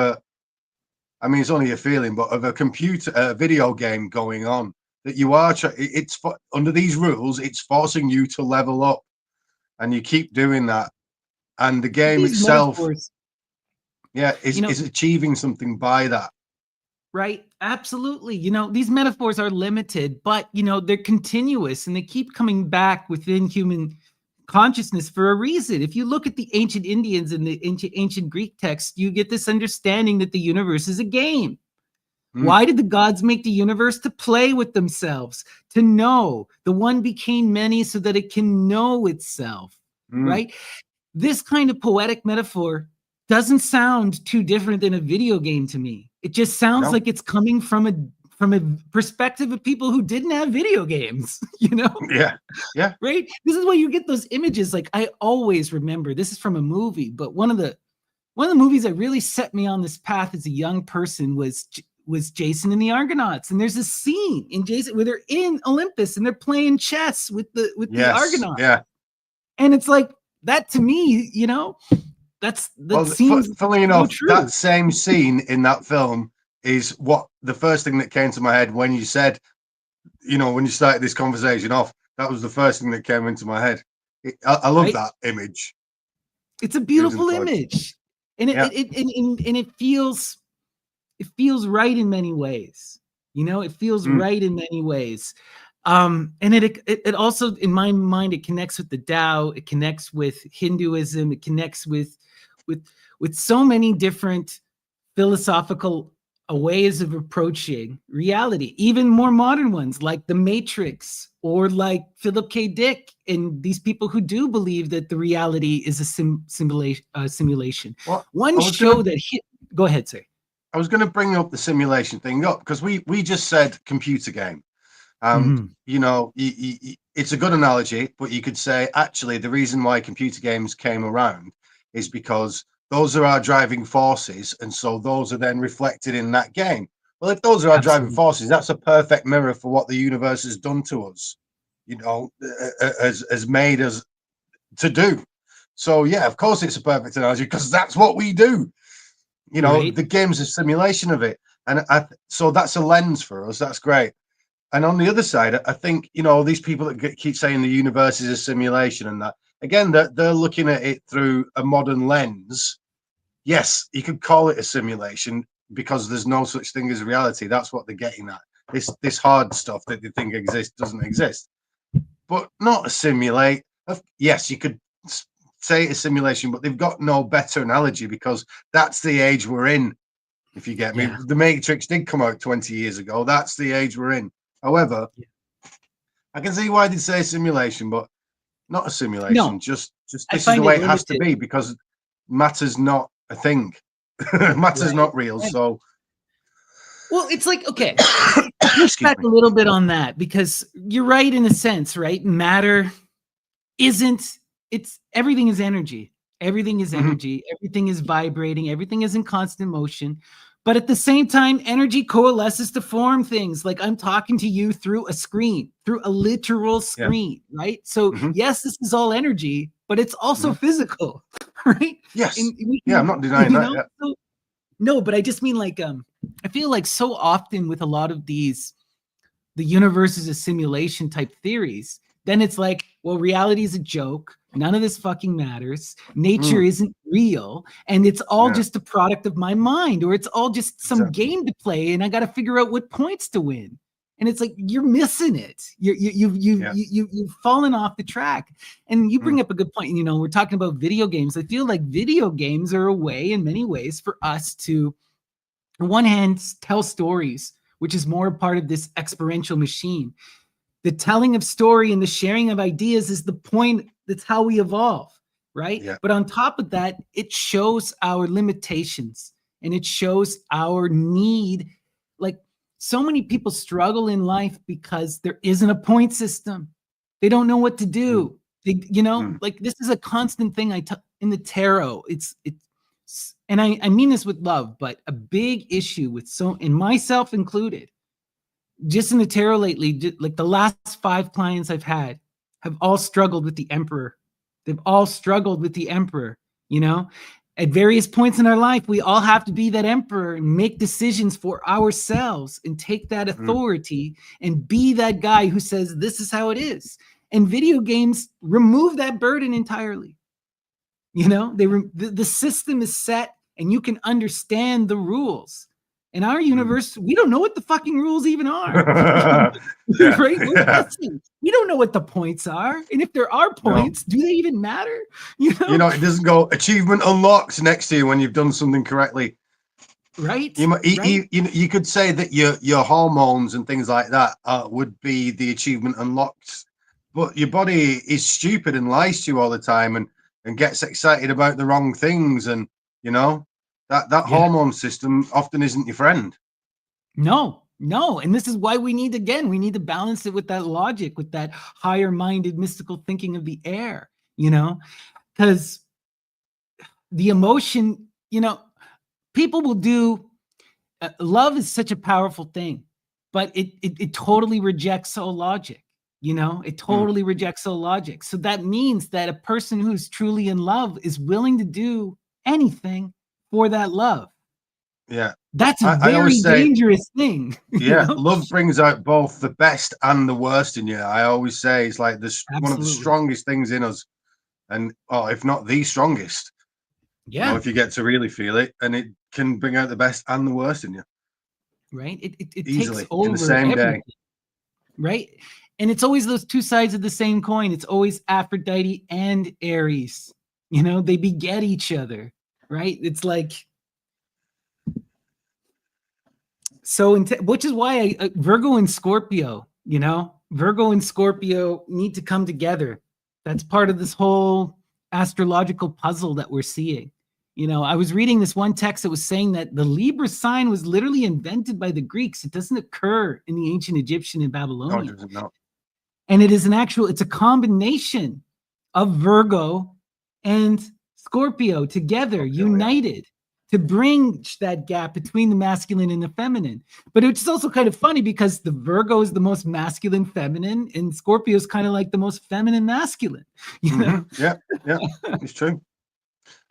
it's only a feeling, but of a video game going on that you are. It's under these rules, it's forcing you to level up, and you keep doing that, and the game itself, is achieving something by that. Right. Absolutely. These metaphors are limited, but, they're continuous and they keep coming back within human consciousness for a reason. If you look at the ancient Indians and the ancient Greek text, you get this understanding that the universe is a game. Why did the gods make the universe? To play with themselves, to know. The one became many so that it can know itself, right? This kind of poetic metaphor doesn't sound too different than a video game to me. It just sounds like it's coming from a perspective of people who didn't have video games, Yeah. Right? This is why you get those images. Like, I always remember, this is from a movie, but one of the movies that really set me on this path as a young person was Jason and the Argonauts. And there's a scene in Jason where they're in Olympus and they're playing chess with the Argonauts. Yeah. And it's like, that to me, seems funnily enough, that same scene in that film is what the first thing that came to my head when you said, when you started this conversation off. That was the first thing that came into my head. I love right? that image. It's a Using beautiful plugs. image, and Yeah. it feels right in many ways. It feels Mm. right in many ways. And it also, in my mind, it connects with the Tao. It connects with Hinduism. It connects with so many different philosophical ways of approaching reality, even more modern ones like the Matrix or like Philip K. Dick and these people who do believe that the reality is a simulation. Well, One I was gonna show that go ahead, sir. I was gonna bring up the simulation thing up because we just said computer game. And Mm-hmm. it's a good analogy, but you could say actually the reason why computer games came around is because those are our driving forces, and so those are then reflected in that game. Well, if those are our driving Absolutely. forces, that's a perfect mirror for what the universe has done to us, has made us to do. So yeah, of course it's a perfect analogy because that's what we do. Right. The game's a simulation of it, and so that's a lens for us. That's great. And on the other side, I think these people that keep saying the universe is a simulation and that again, they're looking at it through a modern lens. Yes, you could call it a simulation because there's no such thing as reality. That's what they're getting at. This hard stuff that they think exists doesn't exist, but not a simulate. Yes, you could say it's a simulation, but they've got no better analogy because that's the age we're in. If you get me, Yeah. the Matrix did come out 20 years ago. That's the age we're in. However, Yeah. I can see why they say simulation, but not a simulation. No, Just I this is the find it way it has to limited. be because matter's not a thing. Matter's Right. not real. Right. So Well, it's like, okay, I'll push excuse back me. a little bit on that because you're right in a sense, right? Matter isn't, it's everything is energy. Everything is Mhm. energy. Everything is vibrating. Everything is in constant motion. But at the same time, energy coalesces to form things. Like I'm talking to you through a screen, through a literal Yeah. screen, right? So, Hmm. yes, this is all energy, but it's also Hmm. physical, right? Yes. And we Yeah, I'm can, not denying that. Yeah. so no, but I just mean like I feel like so often with a lot of these the universe is a simulation type theories, then it's like, well, reality is a joke. None of this fucking matters. Nature Mm, isn't real. And it's all yeah. just a product of my mind, or it's all just some Exactly. game to play. And I got to figure out what points to win. And it's like, you're missing it. Yeah. You've fallen off the track. And you Mm, bring up a good point. We're talking about video games. I feel like video games are a way, in many ways, for us to, on one hand, tell stories, which is more part of this experiential machine. The telling of story and the sharing of ideas is the point. That's how we evolve, right? yeah. But on top of that, it shows our limitations and it shows our need. Like so many people struggle in life because there isn't a point system. They don't know what to Mm, do. mm, Like this is a constant thing in the tarot. And I mean this with love, but a big issue with and myself included, just in the tarot lately, like the last 5 clients I've had have all struggled with the emperor. They've all struggled with the emperor, you know? At various points in our life, we all have to be that emperor and make decisions for ourselves and take that mm, authority and be that guy who says, this is how it is. And video games remove that burden entirely. The system is set and you can understand the rules. In our mm. universe, we don't know what the fucking rules even are. Yeah. Right? We're Yeah. guessing. We don't know what the points are. And if there are No. points, do they even matter? You know? It doesn't go achievement unlocked next to you when you've done something correctly. Right? Right? You could say that your hormones and things like that would be the achievement unlocked, but your body is stupid and lies to you all the time and gets excited about the wrong things, and that Yeah. hormone system often isn't your friend. No, no. And this is why we need to balance it with that logic, with that higher minded mystical thinking of the air, because the emotion, people will do love is such a powerful thing, but it totally rejects all logic. It Mm, totally rejects all logic. So that means that a person who's truly in love is willing to do anything for that love. yeah. That's a I very always say, dangerous thing. You yeah, know? love brings out both the best and the worst in you. I always say it's like this one of the Absolutely. strongest things in us, and if not the strongest, Yeah. if you get to really feel it, and it can bring out the best and the worst in you Right. It takes easily in the over same day. everything. Right. And it's always those two sides of the same coin. It's always Aphrodite and Aries. You know, they beget each other. Right. It's like, so, which is why Virgo and Scorpio, Virgo and Scorpio need to come together. That's part of this whole astrological puzzle that we're seeing. I was reading this one text that was saying that the Libra sign was literally invented by the Greeks. It doesn't occur in the ancient Egyptian and No, it Babylonian. doesn't. No. And it's a combination of Virgo and Scorpio together, united, to bridge that gap between the masculine and the feminine. But it's also kind of funny because the Virgo is the most masculine feminine, and Scorpio is kind of like the most feminine masculine. Yeah, it's true.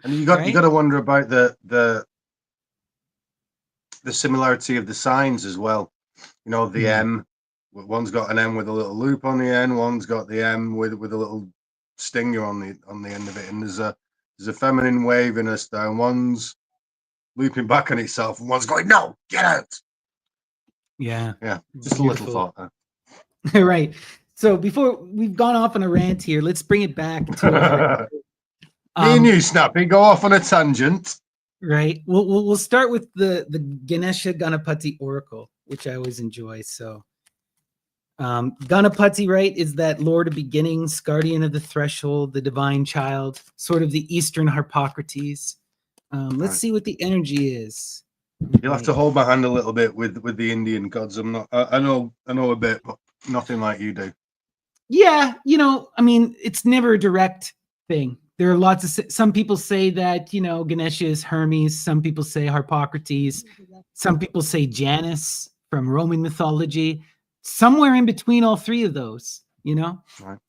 And you Right? got to wonder about the similarity of the signs as well. The M. One's got an M with a little loop on the end. One's got the M with a little stinger on the end of it. And there's a feminine waviness down. One's looping back on itself, and one's going, "No, get out." Yeah. Just a little thought there. Right. So before we've gone off on a rant here, let's bring it back to me and you, Snappy, go off on a tangent. Right. We'll start with the Ganesha Ganapati Oracle, which I always enjoy. So Ganapati, right, is that Lord of Beginnings, guardian of the threshold, the divine child, sort of the Eastern Harpocrates. Let's see what the energy is. You'll have to hold my hand a little bit with the Indian gods. I'm not. I know a bit, but nothing like you do. Yeah, I mean, it's never a direct thing. There are lots of, some people say that, Ganesha is Hermes. Some people say Harpocrates. Some people say Janus from Roman mythology. Somewhere in between all three of those, Right.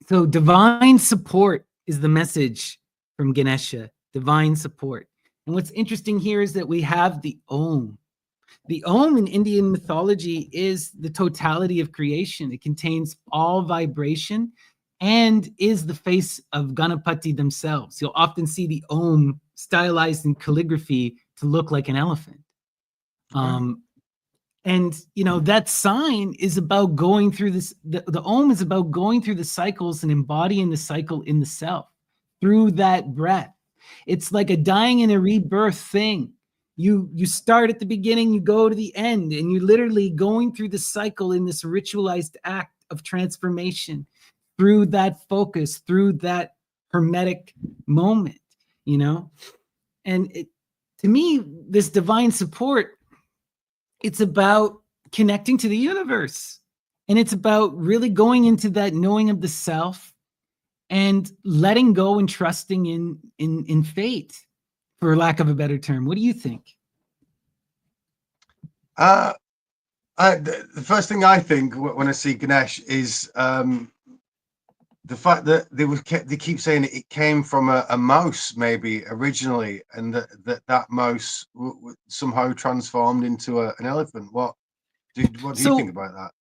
So divine support is the message from Ganesha, divine support. And what's interesting here is that we have the Om. The Om in Indian mythology is the totality of creation. It contains all vibration and is the face of Ganapati themselves. You'll often see the Om stylized in calligraphy to look like an elephant. And that sign is about going through this. The Om is about going through the cycles and embodying the cycle in the self through that breath. It's like a dying and a rebirth thing. You start at the beginning, you go to the end, and you're literally going through the cycle in this ritualized act of transformation through that focus, through that hermetic moment, And to me, this divine support, it's about connecting to the universe. And it's about really going into that knowing of the self and letting go and trusting in fate, for lack of a better term. What do you think? The first thing I think when I see Ganesh is the fact that they keep saying it came from a mouse maybe originally, and that mouse somehow transformed into an elephant. What do you think about that?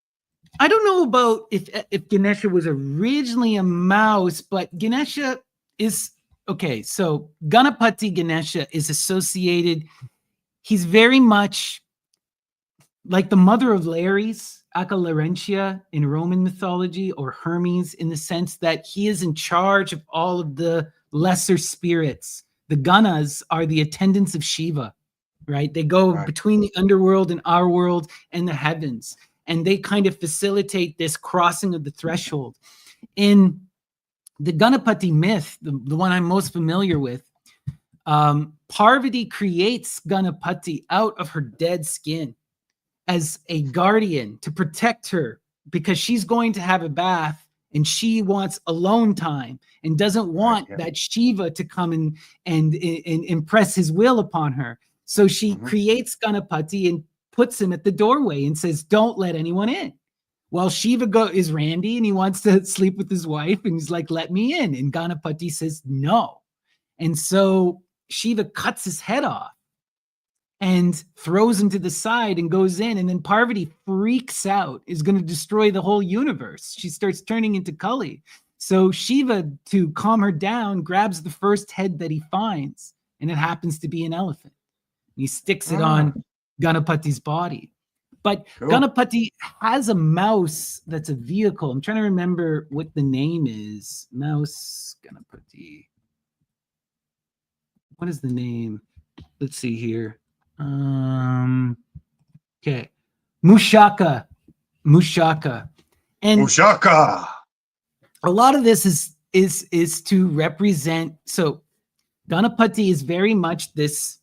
I don't know about if Ganesha was originally a mouse, but Ganesha is okay. So Ganapati Ganesha is associated. He's very much like the mother of Lares, Acca Larentia in Roman mythology, or Hermes, in the sense that he is in charge of all of the lesser spirits. The Ganas are the attendants of Shiva, right? They go between the underworld and our world and the heavens, and they kind of facilitate this crossing of the threshold. In the Ganapati myth, the one I'm most familiar with, Parvati creates Ganapati out of her dead skin as a guardian to protect her, because she's going to have a bath and she wants alone time and doesn't want that Shiva to come and impress his will upon her. So she creates Ganapati and puts him at the doorway and says, "Don't let anyone in." Well, Shiva is randy and he wants to sleep with his wife, and he's like, "Let me in." And Ganapati says no. And so Shiva cuts his head off. and throws him to the side and goes in. And then Parvati freaks out, is going to destroy the whole universe. She starts turning into Kali. So Shiva, to calm her down, grabs the first head that he finds, and it happens to be an elephant. He sticks it on Ganapati's body. But Ganapati has a mouse that's a vehicle. I'm trying to remember what the name is. Mouse, Ganapati. What is the name? Let's see here. Okay. Mushaka. And Mushaka. A lot of this is to represent. So Ganapati is very much this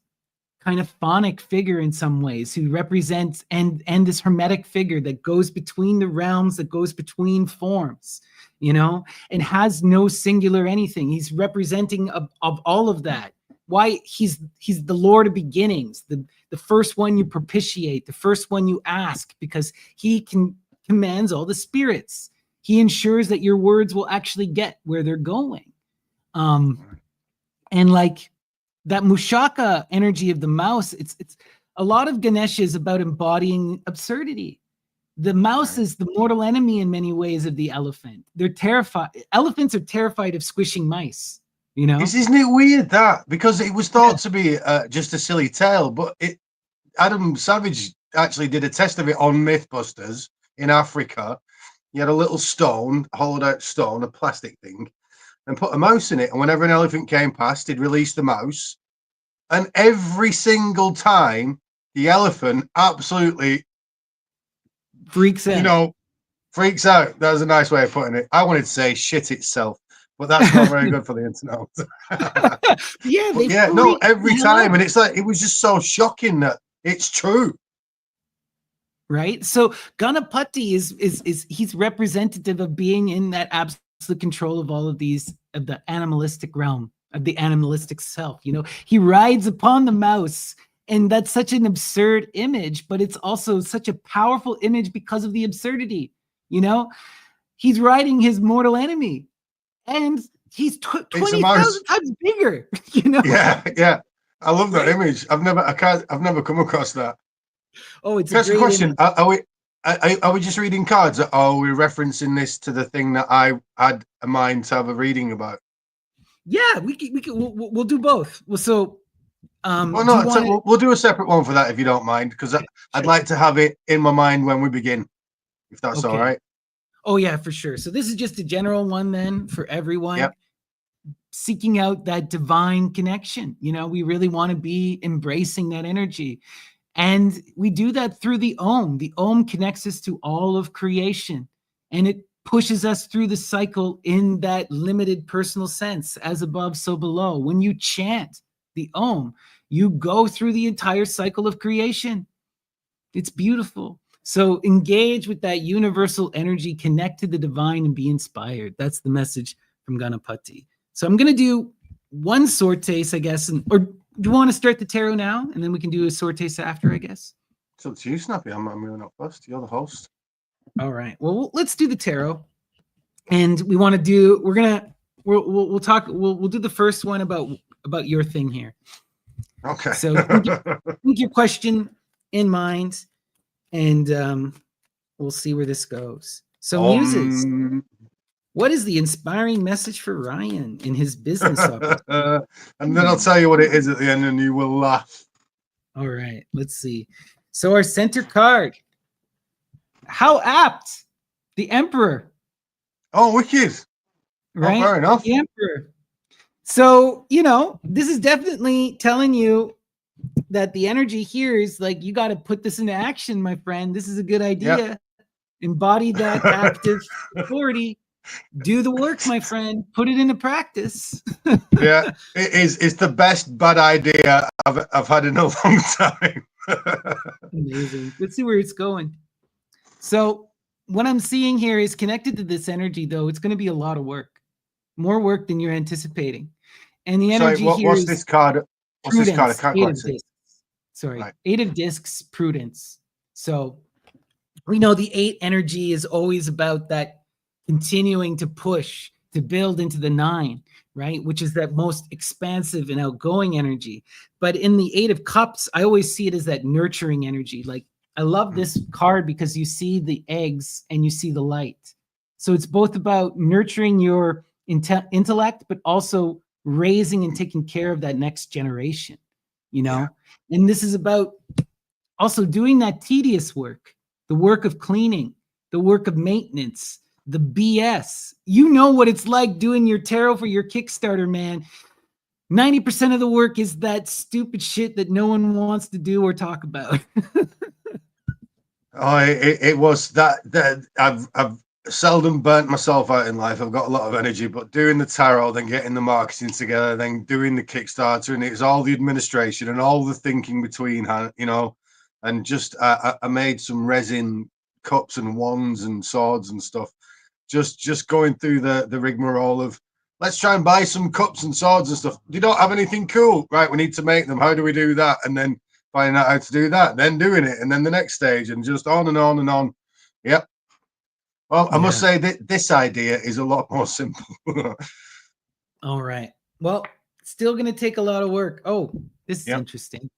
kind of phonic figure in some ways, who represents and this hermetic figure that goes between the realms, that goes between forms, and has no singular anything. He's representing of all of that. Why he's the Lord of beginnings, the first one you propitiate, the first one you ask, because he commands all the spirits. He ensures that your words will actually get where they're going. And like that Mushaka energy of the mouse, it's a lot of Ganesha is about embodying absurdity. The mouse is the mortal enemy in many ways of the elephant. They're terrified. Elephants are terrified of squishing mice. Isn't it weird that, because it was thought to be just a silly tale, but Adam Savage actually did a test of it on Mythbusters in Africa. He had a little stone, hollowed out stone, a plastic thing, and put a mouse in it. And whenever an elephant came past, he'd release the mouse. And every single time, the elephant absolutely freaks out. Freaks out. That's a nice way of putting it. I wanted to say shit itself, but that's not very good for the internet. Every time. And it's like, it was just so shocking that it's true. Right. So Ganapati is he's representative of being in that absolute control of all of these, of the animalistic realm, of the animalistic self. He rides upon the mouse, and that's such an absurd image, but it's also such a powerful image because of the absurdity. He's riding his mortal enemy, and he's 20,000 times bigger. Yeah. I love that image. I've never come across that. Oh, it's a question. Are we just reading cards? Or are we referencing this to the thing that I had a mind to have a reading about? Yeah, we'll do both. Well, so we'll do a separate one for that if you don't mind, because I'd like to have it in my mind when we begin, if that's all right. Oh yeah, for sure. So this is just a general one then for everyone. Yep. Seeking out that divine connection. We really want to be embracing that energy. And we do that through the Om. The Om connects us to all of creation, and it pushes us through the cycle in that limited personal sense, as above, so below. When you chant the Om, you go through the entire cycle of creation. It's beautiful. So engage with that universal energy, connect to the divine, and be inspired. That's the message from Ganapati. So I'm going to do one sortes, I guess, or do you want to start the tarot now, and then we can do a sortes after, I guess? It's up to you, Snappy. I'm moving up first. You're the host. All right. Well, let's do the tarot, and we want to do. We'll talk. We'll do the first one about your thing here. Okay. So think your question in mind, and we'll see where this goes. So muses. What is the inspiring message for Ryan in his business opportunity? And then I'll tell you what it is at the end, and you will laugh. All right, let's see. So our center card. How apt, the Emperor. Oh, wicked. Right? Oh, fair enough. The Emperor. So, this is definitely telling you that the energy here is like, you got to put this into action, my friend. This is a good idea. Yep. Embody that active authority. Do the work, my friend. Put it into practice. Yeah, it is. It's the best bad idea I've had in a long time. Amazing. Let's see where it's going. So what I'm seeing here is connected to this energy, though. It's going to be a lot of work, more work than you're anticipating. And the energy what's this card? What's this card? I can't quite see. Sorry, right. 8 of discs, prudence. So we know the 8 energy is always about that continuing to push to build into the 9, right? Which is that most expansive and outgoing energy. But in the 8 of Cups, I always see it as that nurturing energy. Like, I love this card because you see the eggs and you see the light. So it's both about nurturing your intellect, but also raising and taking care of that next generation, you know? Yeah. And this is about also doing that tedious work, the work of cleaning, the work of maintenance, the BS. You know what it's like doing your tarot for your Kickstarter, man. 90% of the work is that stupid shit that no one wants to do or talk about. Oh, it was that I've seldom burnt myself out in life. I've got a lot of energy, but doing the tarot, then getting the marketing together, then doing the Kickstarter, and it's all the administration and all the thinking between, you know, and just I made some resin cups and wands and swords and stuff. Just going through the rigmarole of, let's try and buy some cups and swords and stuff. You don't have anything cool, right? We need to make them. How do we do that? And then finding out how to do that, then doing it, and then the next stage, and just on and on and on. Yep. Well, I must say that this idea is a lot more simple. All right. Well, still going to take a lot of work. Oh, this is interesting.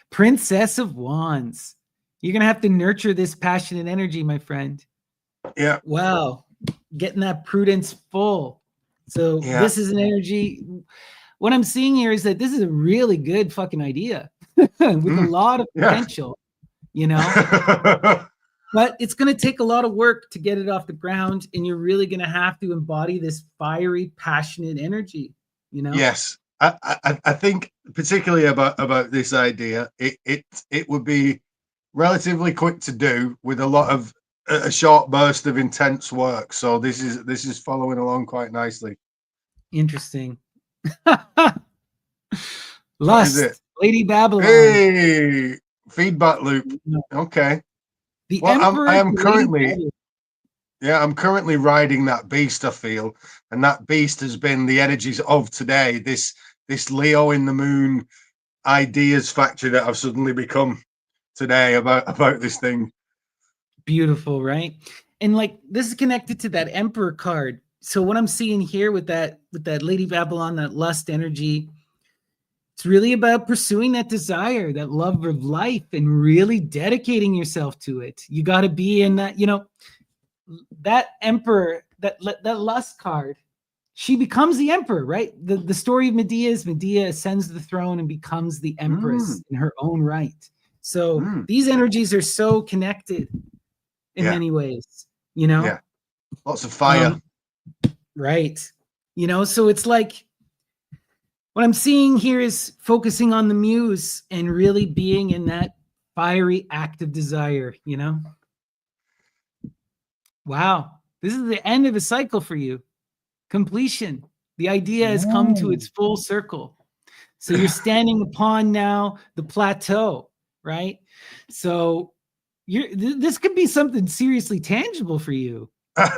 Princess of Wands. You're going to have to nurture this passionate energy, my friend. Yeah. Wow. Getting that prudence full. So this is an energy. What I'm seeing here is that this is a really good fucking idea with a lot of potential, you know, but it's going to take a lot of work to get it off the ground. And you're really going to have to embody this fiery, passionate energy, you know? Yes. I think particularly about this idea, it would be relatively quick to do with a lot of a short burst of intense work. So this is following along quite nicely. Interesting. Lust, Lady Babylon. Hey, feedback loop. Okay. The Emperor. I am currently, I'm currently riding that beast, I feel, and that beast has been the energies of today. This Leo in the moon ideas factory that I've suddenly become today about this thing. Beautiful, right? And like, this is connected to that Emperor card. So what I'm seeing here with that Lady Babylon, that lust energy, it's really about pursuing that desire, that love of life, and really dedicating yourself to it. You got to be in that, you know, that Emperor, that lust card, she becomes the Emperor, right? The story of Medea is Medea ascends the throne and becomes the Empress in her own right. So these energies are so connected in many ways, you know? Yeah. Lots of fire. Right. You know, so it's like, what I'm seeing here is focusing on the muse and really being in that fiery active desire, you know? Wow. This is the end of a cycle for you. Completion. The idea has come to its full circle. So you're standing upon now the plateau, right? So this could be something seriously tangible for you. Right,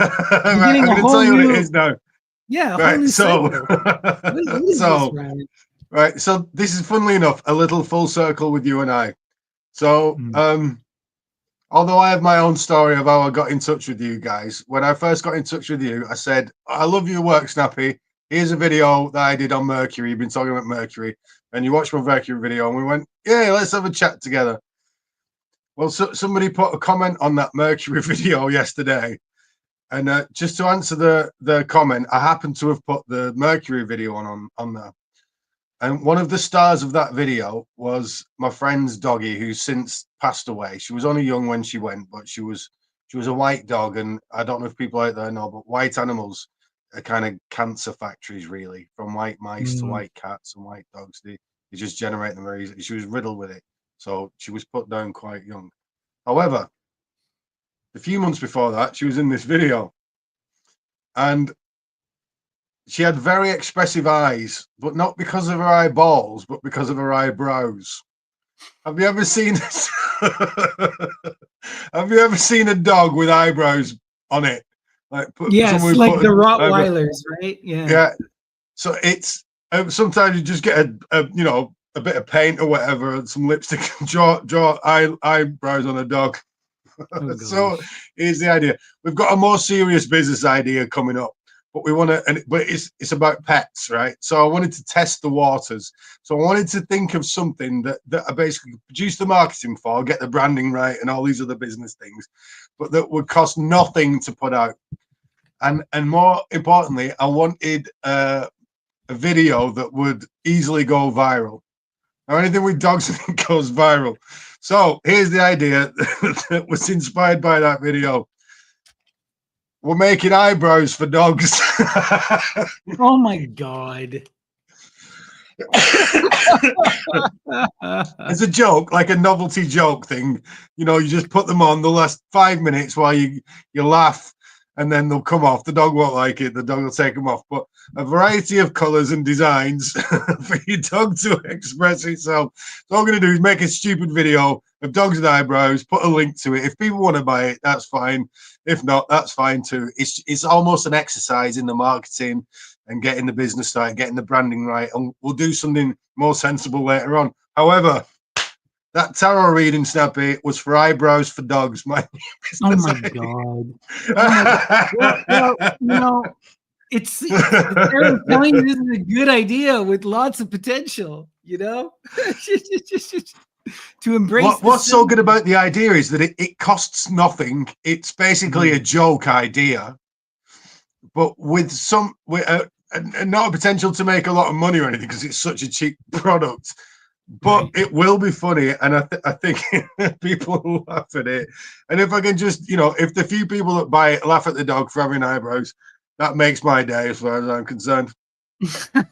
I'm going to tell you what it is now. Yeah, right. So, right. So this is, funnily enough, a little full circle with you and I. So, although I have my own story of how I got in touch with you guys, when I first got in touch with you, I said, I love your work, Snappy. Here's a video that I did on Mercury. You've been talking about Mercury, and you watched my Mercury video, and we went, yeah, let's have a chat together. Well, so somebody put a comment on that Mercury video yesterday. And just to answer the comment, I happen to have put the Mercury video on there. And one of the stars of that video was my friend's doggy, who's since passed away. She was only young when she went, but she was a white dog. And I don't know if people out there know, but white animals are kind of cancer factories, really, from white mice to white cats and white dogs. They just generate them very easily. She was riddled with it. So she was put down quite young. However, a few months before that, she was in this video. And she had very expressive eyes, but not because of her eyeballs, but because of her eyebrows. Have you ever seen this? Have you ever seen a dog with eyebrows on it? Like, yes, like the Rottweilers, right? Yeah. Yeah. So it's sometimes you just get a bit of paint or whatever, and some lipstick, and draw eyebrows on a dog. So here's the idea. We've got a more serious business idea coming up. but we want to, but it's about pets, right? So I wanted to test the waters. So I wanted to think of something that I basically produce the marketing for, get the branding right, and all these other business things, but that would cost nothing to put out. And more importantly, I wanted a video that would easily go viral. Or anything with dogs goes viral. So here's the idea that was inspired by that video. We're making eyebrows for dogs. Oh my God. It's a joke, like a novelty joke thing. You know, you just put them on, they'll last 5 minutes while you laugh, and then they'll come off. The dog won't like it, the dog will take them off. But a variety of colors and designs for your dog to express itself. So all I'm going to do is make a stupid video of dogs with eyebrows, put a link to it. If people want to buy it, that's fine. If not, that's fine too. It's almost an exercise in the marketing and getting the business started, getting the branding right, and we'll do something more sensible later on. However, that tarot reading, Snappy, was for eyebrows for dogs. My Oh my God. Oh my God. Well, it's the tarot telling you this is a good idea with lots of potential, to embrace. What's so good about the idea is that it costs nothing. It's basically a joke idea, but with not a potential to make a lot of money or anything because it's such a cheap product. But it will be funny, and I think people will laugh at it. And if I can just, if the few people that buy it laugh at the dog for having eyebrows, that makes my day as far as I'm concerned. So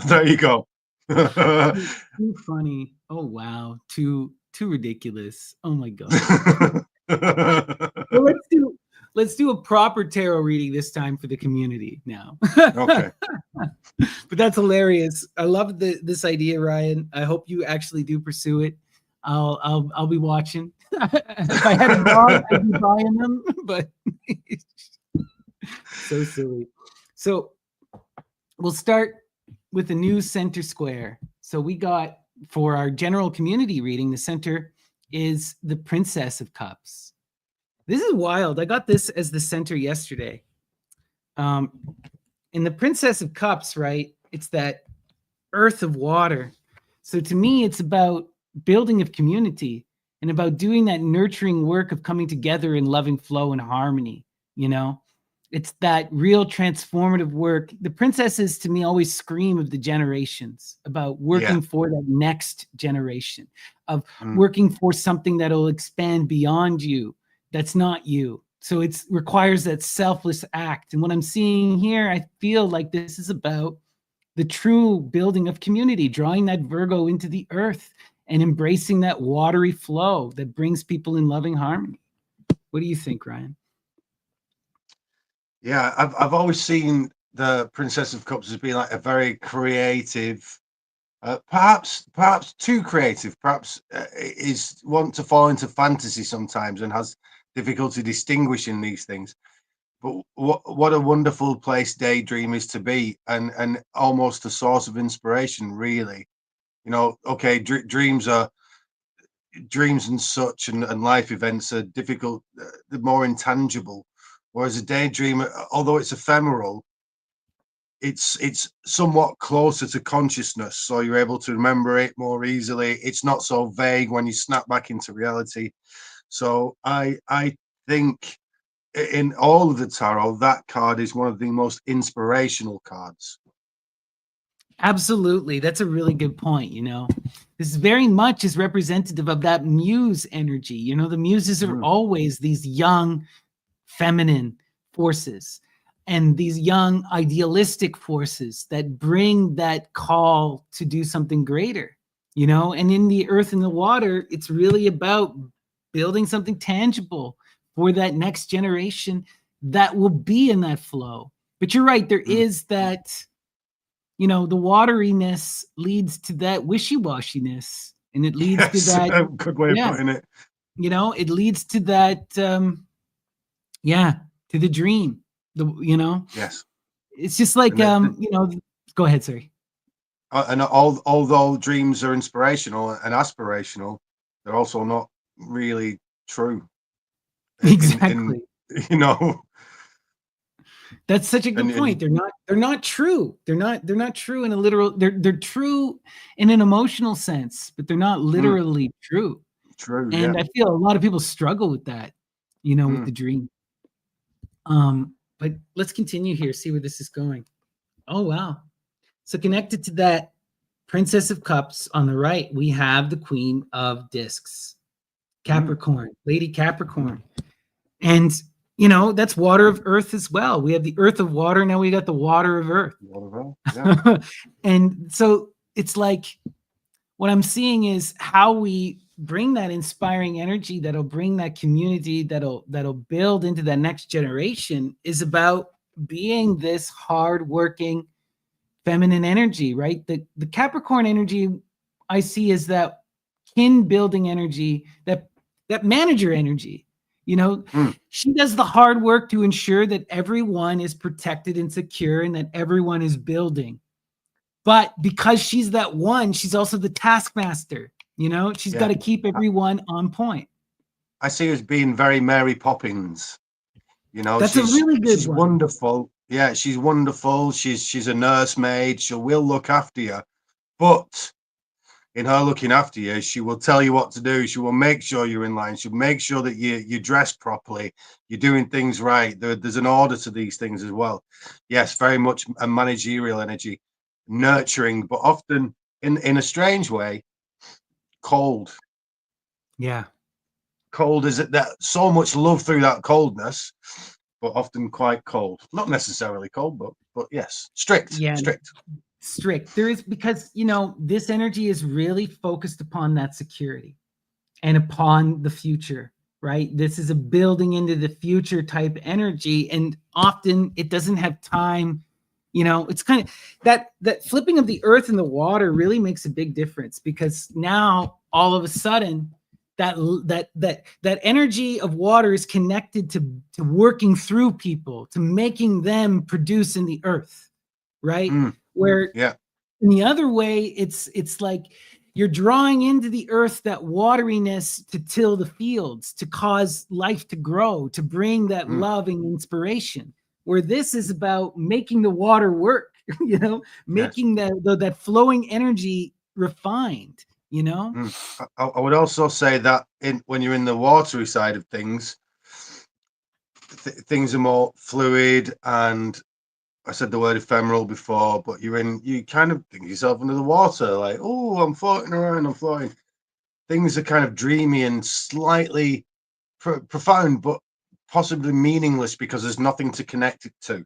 there you go. Too funny. Oh wow. Too ridiculous. Oh my God. Well, let's do a proper tarot reading this time for the community now. Okay. But that's hilarious. I love this idea, Ryan. I hope you actually do pursue it. I'll be watching. If I had a dog, I'd be buying them, but so silly. So we'll start with the new center square. So we got, for our general community reading, the center is the Princess of Cups. This is wild. I got this as the center yesterday. In the Princess of Cups, right, it's that earth of water. So to me, it's about building of community and about doing that nurturing work of coming together in loving flow and harmony. It's that real transformative work. The princesses, to me, always scream of the generations, about working for that next generation, of working for something that'll expand beyond you, that's not you. So it requires that selfless act. And what I'm seeing here, I feel like this is about the true building of community, drawing that Virgo into the earth and embracing that watery flow that brings people in loving harmony. What do you think, Ryan? Yeah, I've always seen the Princess of Cups as being like a very creative, perhaps too creative, perhaps is want to fall into fantasy sometimes and has difficulty distinguishing these things. But what a wonderful place daydream is to be, and almost a source of inspiration, really. Okay, dreams and such, and life events are difficult, they're more intangible. Whereas a daydream, although it's ephemeral, it's somewhat closer to consciousness, so you're able to remember it more easily. It's not so vague when you snap back into reality. So I think in all of the tarot, that card is one of the most inspirational cards. Absolutely. That's a really good point. This very much is representative of that muse energy. The muses are always these young feminine forces and these young idealistic forces that bring that call to do something greater, and in the earth and the water, it's really about building something tangible for that next generation that will be in that flow. But you're right, there is that, the wateriness leads to that wishy-washiness, and it leads to that. A good way of putting it. It leads to that, to the dream. Yes. It's just like, go ahead, sorry. And although dreams are inspirational and aspirational, they're also not really true. Exactly. That's such a good And point. They're not true. They're not true in a literal, they're true in an emotional sense, but they're not mm, literally true. true, yeah. And I feel a lot of people struggle with that, with Mm, the dream. But let's continue here, see where this is going. Oh wow. So connected to that Princess of Cups on the right, we have the Queen of Discs, mm, Capricorn, Lady Capricorn. And that's water of earth as well. We have the earth of water, now we got the water of earth. whatever, yeah. And so it's like what I'm seeing is how we bring that inspiring energy that'll bring that community, that'll build into that next generation, is about being this hardworking feminine energy, right? The Capricorn energy I see is that kin building energy, that manager energy. Mm, She does the hard work to ensure that everyone is protected and secure and that everyone is building. But because she's that one, she's also the taskmaster. She's got yeah. to keep I, everyone on point. I see her as being very Mary Poppins. That's a really good She's one. wonderful. Yeah, she's wonderful. She's a nursemaid. She will look after you. But in her looking after you, she will tell you what to do. She will make sure you're in line. She'll make sure that you're dressed properly. You're doing things right. There's an order to these things as well. Yes, very much a managerial energy, nurturing, but often in a strange way, cold. Yeah. Cold is that so much love through that coldness, but often quite cold. Not necessarily cold, but yes, strict, Yeah. strict. Strict. There is, because, this energy is really focused upon that security and upon the future, right? This is a building into the future type energy. And often it doesn't have time. It's kind of that flipping of the earth and the water really makes a big difference, because now all of a sudden that energy of water is connected to working through people, to making them produce in the earth, right? Mm, Where yeah. in the other way, it's like you're drawing into the earth that wateriness to till the fields, to cause life to grow, to bring that Mm, love and inspiration. Where this is about making the water work, yes. making that flowing energy refined, Mm. I would also say that when you're in the watery side of things, things are more fluid, and I said the word ephemeral before, but you kind of think yourself under the water, like, oh, I'm floating around, I'm floating. Things are kind of dreamy and slightly profound, but possibly meaningless because there's nothing to connect it to.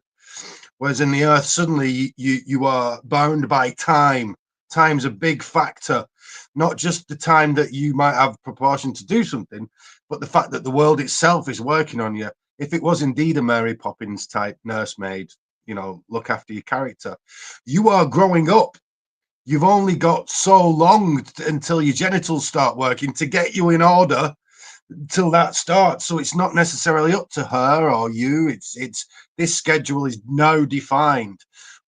Whereas in the earth, suddenly you are bound by time. Time's a big factor, not just the time that you might have proportion to do something, but the fact that the world itself is working on you. If it was indeed a Mary Poppins type nursemaid, look after your character, you are growing up. You've only got so long until your genitals start working to get you in order till that starts. So it's not necessarily up to her or you. It's this schedule is now defined.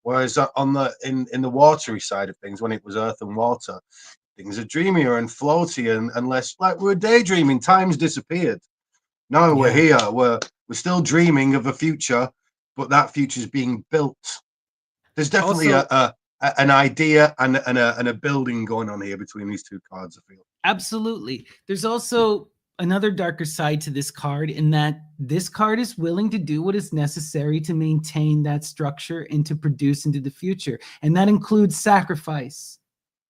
Whereas on in the watery side of things, when it was earth and water, things are dreamier and floaty and less like we're daydreaming. Time's disappeared. Now we're Yeah. here. We're still dreaming of a future, but that future is being built. There's definitely Also, an idea and a building going on here between these two cards, I feel. absolutely. There's also another darker side to this card, in that this card is willing to do what is necessary to maintain that structure and to produce into the future. And that includes sacrifice,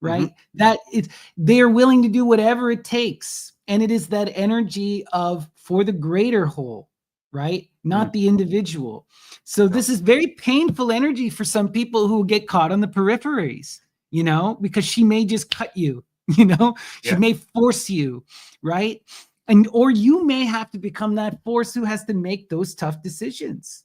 Mm-hmm. right? That it's they are willing to do whatever it takes. And it is that energy of for the greater whole, right? Mm, Not the individual. So no. this is very painful energy for some people who get caught on the peripheries, because she may just cut you, she Yeah. may force you, right? And or you may have to become that force who has to make those tough decisions.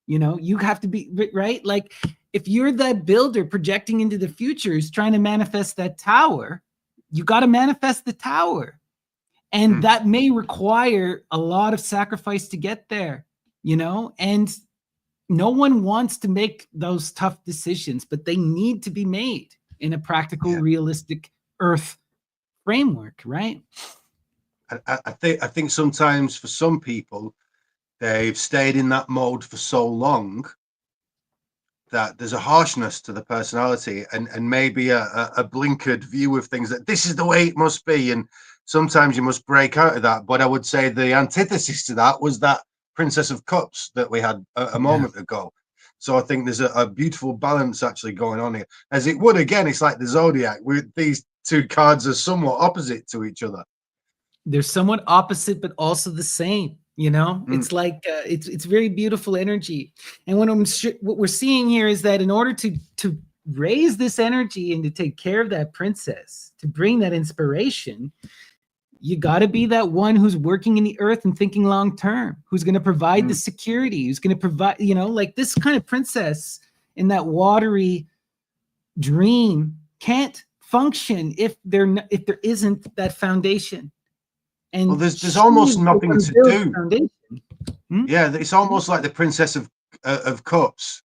You have to be right. Like if you're that builder projecting into the future who's trying to manifest that tower, you got to manifest the tower. And Mm, that may require a lot of sacrifice to get there, and no one wants to make those tough decisions, but they need to be made in a practical, yeah. realistic earth framework, right? I think sometimes for some people they've stayed in that mode for so long that there's a harshness to the personality, and maybe a blinkered view of things, that this is the way it must be. And sometimes you must break out of that. But I would say the antithesis to that was that Princess of Cups that we had a Yeah. moment ago. So I think there's a beautiful balance actually going on here. As it would, again, it's like the Zodiac. These two cards are somewhat opposite to each other. They're somewhat opposite, but also the same. You know, Mm, it's like it's very beautiful energy. And what we're seeing here is that in order to raise this energy and to take care of that princess, to bring that inspiration, you got to be that one who's working in the earth and thinking long term, who's going to provide the mm. security, who's going to provide, you know, like this kind of princess in that watery dream can't function if there isn't that foundation. Well, And there's she's almost the nothing one who to builds the do. foundation. Hmm? Yeah, it's almost like the Princess of Cups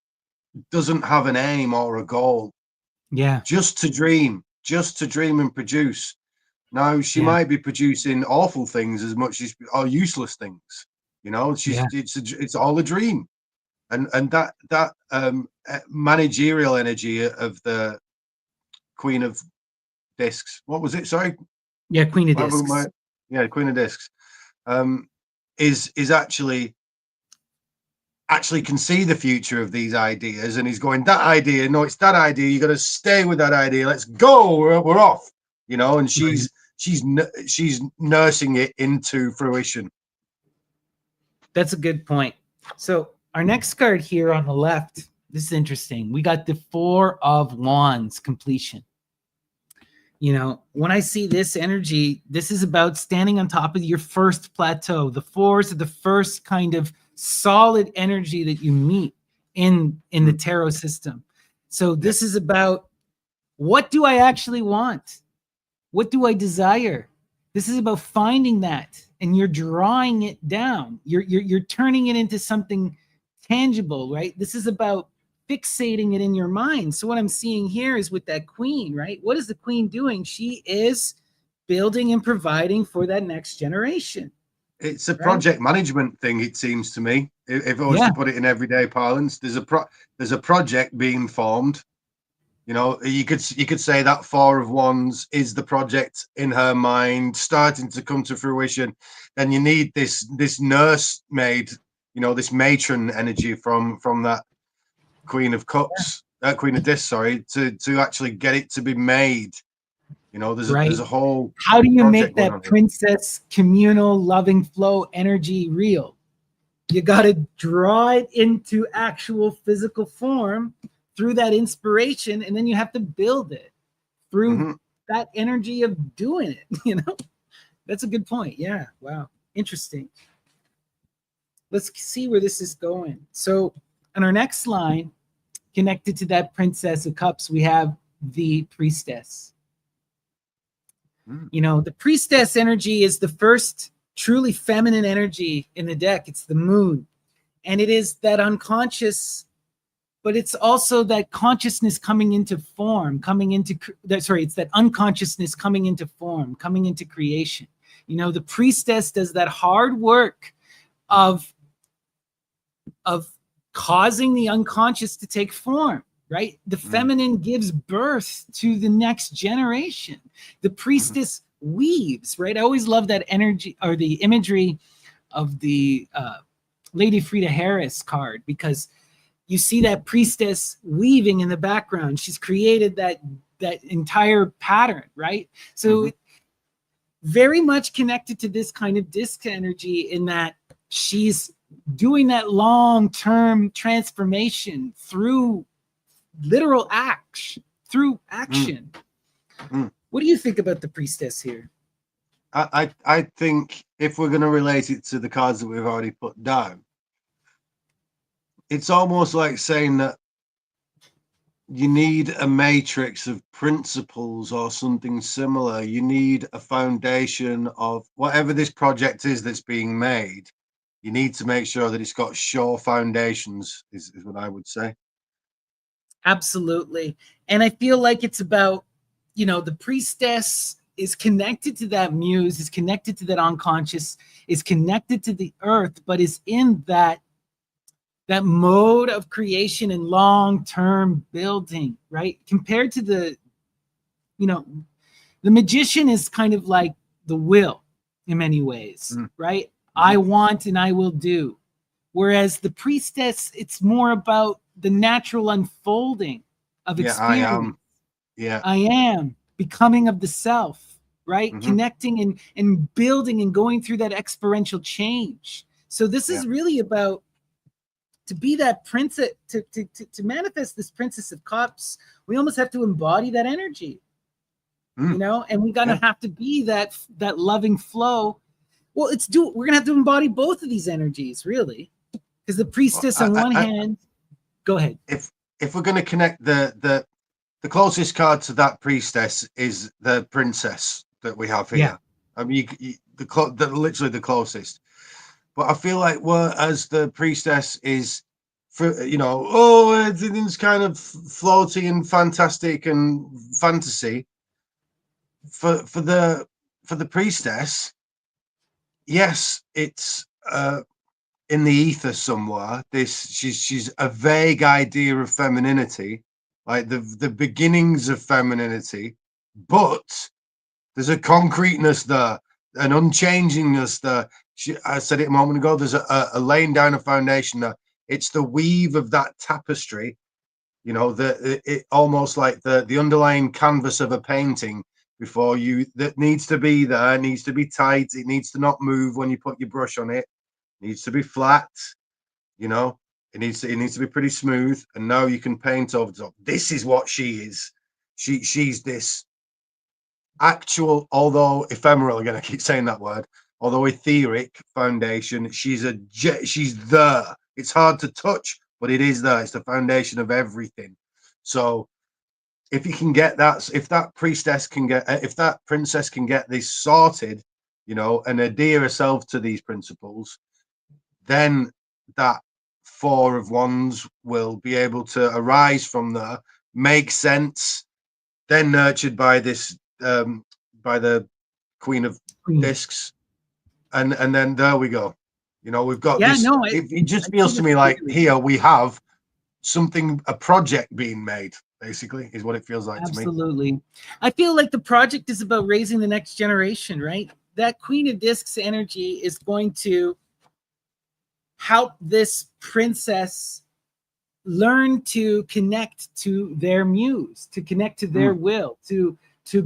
doesn't have an aim or a goal, Yeah, just to dream and produce. Now she yeah, might be producing awful things as much as or useless things. You know, yeah, it's all a dream, and that managerial energy of the Queen of Discs. What was it? Sorry, yeah. Queen of my Discs. yeah, Queen of Discs. Um, is actually can see the future of these ideas, and he's going, that idea, no, it's that idea, you got to stay with that idea, let's go, we're off, you know. And Right. she's nursing it into fruition. That's a good point. So our next card here on the left, this is interesting. We got the Four of Wands completion. You know, when I see this energy, this is about standing on top of your first plateau. The fours are the first kind of solid energy that you meet in the tarot system. So Yeah. this is about, what do I actually want? What do I desire? This is about finding that, and you're drawing it down. You're turning it into something tangible, right? This is about fixating it in your mind. So what I'm seeing here is with that queen, right? What is the queen doing? She is building and providing for that next generation, It's a right? project management thing, it seems to me. If I was Yeah, to put it in everyday parlance, there's a project being formed. You know, you could say that Four of Wands is the project in her mind starting to come to fruition. Then you need this nursemaid, you know, this matron energy from that Queen of Cups, Queen of Discs, sorry, to actually get it to be made. You know, there's right. a whole How do you project make going that on here. princess communal loving flow energy real? You got to draw it into actual physical form through that inspiration, and then you have to build it through Mm-hmm. that energy of doing it. You know, that's a good point. Yeah, wow, interesting. Let's see where this is going. So on our next line, connected to that Princess of Cups, we have the Priestess. Mm. You know, the Priestess energy is the first truly feminine energy in the deck. It's the moon, and it is that unconscious, but it's also that consciousness coming into form, coming into that. Sorry, it's that unconsciousness coming into form, coming into creation. You know, the priestess does that hard work of of causing the unconscious to take form, right? The Mm. feminine gives birth to the next generation. The Mm-hmm. priestess weaves, right? I always love that energy or the imagery of the Lady Frida Harris card, because you see that priestess weaving in the background. She's created that entire pattern, right? Mm-hmm. So very much connected to this kind of disc energy, in that she's doing that long-term transformation through literal action, through Mm. action. Mm. What do you think about the priestess here? I think if we're going to relate it to the cards that we've already put down, it's almost like saying that you need a matrix of principles or something similar. You need a foundation of whatever this project is that's being made. You need to make sure that it's got sure foundations, is what I would say. Absolutely. And I feel like it's about, you know, the priestess is connected to that muse, is connected to that unconscious, is connected to the earth, but is in that mode of creation and long-term building, right? Compared to you know, the magician is kind of like the will in many ways, right? Mm-hmm. I want and I will do. Whereas the priestess, it's more about the natural unfolding of Yeah, I experience. am. Yeah. I am becoming of the self, right? Mm-hmm. Connecting and building and going through that experiential change. So this Yeah. is really about to be that princess, to manifest this princess of cups. We almost have to embody that energy, you know, and we're gonna have to be that loving flow. Well, we're gonna have to embody both of these energies, really, because the priestess on one hand. Go ahead. If we're going to connect the closest card to that priestess is the princess that we have here. Yeah. I mean, literally the closest. But I feel like whereas the priestess is, for everything's kind of floaty and fantastic and fantasy. For the priestess, yes, it's in the ether somewhere. She's a vague idea of femininity, like the beginnings of femininity, but there's a concreteness there, an unchangingness there. I said it a moment ago. There's a laying down a foundation there. It's the weave of that tapestry, it almost like the underlying canvas of a painting before you that needs to be there, needs to be tight. It needs to not move when you put your brush on it. Needs to be flat, it needs to be pretty smooth, and now you can paint over the top. This is what she is. She's this actual, although ephemeral, again I keep saying that word, although etheric foundation. She's there. It's hard to touch, but it is there. It's the foundation of everything. So if you can get that, if that princess can get this sorted, and adhere herself to these principles, then that Four of Wands will be able to arise from there, make sense, then nurtured by this, by the Queen of Discs, and then there we go. We've got this. No, It just feels to me like here we have something, a project being made. Basically, is what it feels like to me. Absolutely. I feel like the project is about raising the next generation, right? That Queen of Discs energy is going to help this princess learn to connect to their muse, to connect to their will, to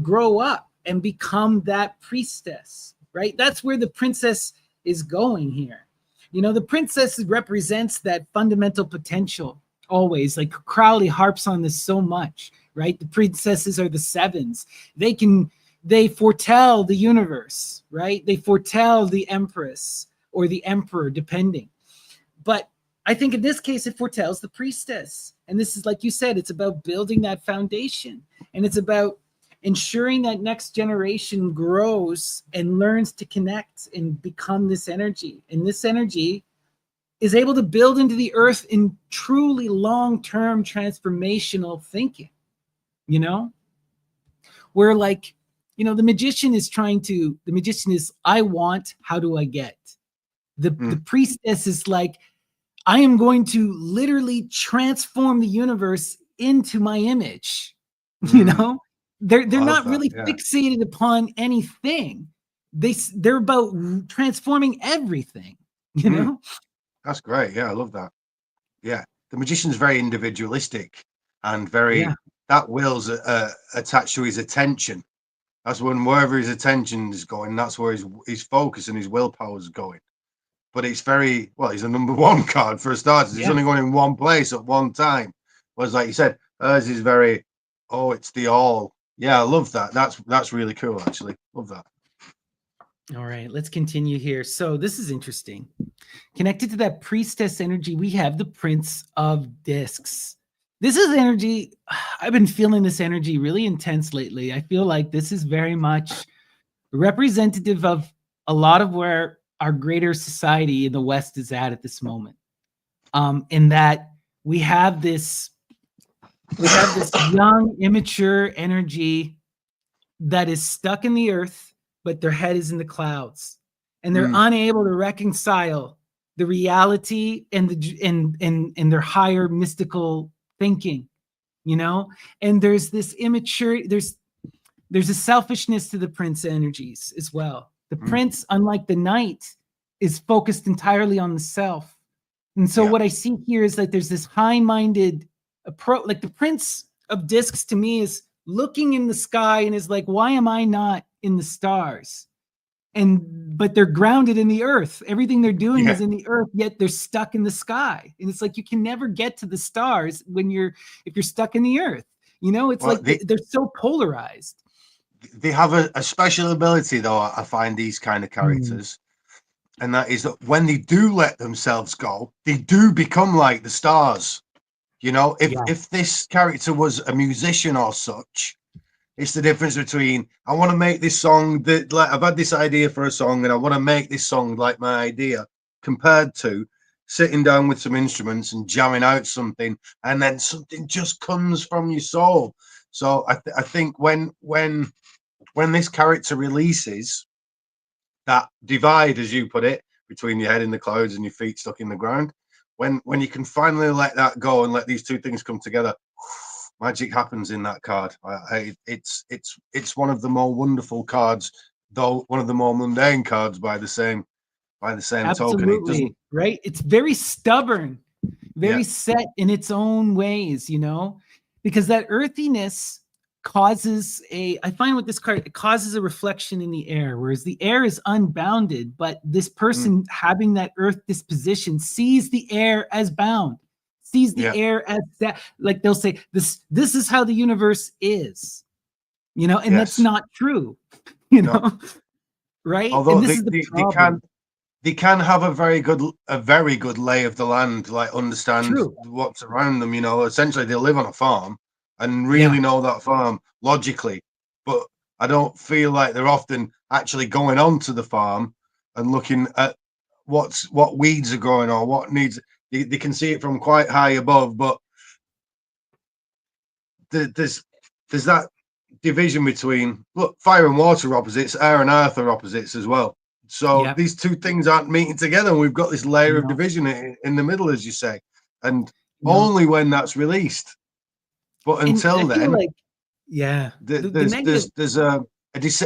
grow up and become that priestess, right? That's where the princess is going here. The princess represents that fundamental potential always. Like Crowley harps on this so much, right? The princesses are the sevens. They foretell the universe, right? They foretell the empress or the emperor, depending. But I think in this case, it foretells the priestess. And this is, like you said, it's about building that foundation. And it's about ensuring that next generation grows and learns to connect and become this energy. And this energy is able to build into the earth in truly long-term transformational thinking, where the magician is I want, how do I get? The priestess is like, I am going to literally transform the universe into my image. They're not really fixated upon anything. They're about transforming everything. That's great. Yeah, I love that. Yeah, the magician's very individualistic and very that will's attached to his attention. That's when wherever his attention is going, that's where his focus and his willpower is going. But it's very well. He's a number one card for a starter. He's only going in one place at one time. Whereas, like you said, hers is very. Oh, it's the all. Yeah, I love that. That's really cool. Actually, love that. All right, let's continue here. So this is interesting. Connected to that priestess energy, we have the Prince of Discs. This is energy. I've been feeling this energy really intense lately. I feel like this is very much representative of a lot of where our greater society in the West is at this moment. In that we have this young, immature energy that is stuck in the earth, but their head is in the clouds, and they're Mm, unable to reconcile the reality and and their higher mystical thinking, you know. And there's this immaturity, there's a selfishness to the prince energies as well. The mm, prince, unlike the knight, is focused entirely on the self. And so yeah. what I see here is that there's this high-minded approach. Like the prince of discs to me is looking in the sky and is like, why am I not in the stars? And but they're grounded in the earth. Everything they're doing Yeah. is in the earth, yet they're stuck in the sky. And it's like you can never get to the stars when you're if you're stuck in the earth. You know, it's Well, like they're so polarized. they have a special ability, though. I find these kind of Mm, characters, and that is that when they do let themselves go, they do become like the stars. You know, yeah, if this character was a musician or such, it's the difference between I want to make this song that like I've had this idea for a song and I want to make this song like my idea, compared to sitting down with some instruments and jamming out something, and then something just comes from your soul. So I think when this character releases that divide, as you put it, between your head in the clouds and your feet stuck in the ground, when you can finally let that go and let these two things come together, magic happens in that card. It's one of the more wonderful cards, though one of the more mundane cards by the same token. It doesn't. absolutely. Right. It's very stubborn, Yeah. very set in its own ways, you know, because that earthiness causes I find with this card, it causes a reflection in the air, whereas the air is unbounded, but this Mm, person having that earth disposition sees the air as bound, sees the yeah. air as that, like they'll say, this is how the universe is, you know, and that's Yes. not true, you No. know, right? Although And this is the problem. they can have a very good lay of the land, like understand True. what's around them. You know, essentially they live on a farm and Yeah. really know that farm logically. But I don't feel like they're often actually going onto the farm and looking at what weeds are growing or what needs. They can see it from quite high above, but there's that division between, look, fire and water are opposites, air and earth are opposites as well. So Yep. these two things aren't meeting together, and we've got this layer of No. division in the middle, as you say, and No. only when that's released. But And I until feel then, like, yeah, the negative, there's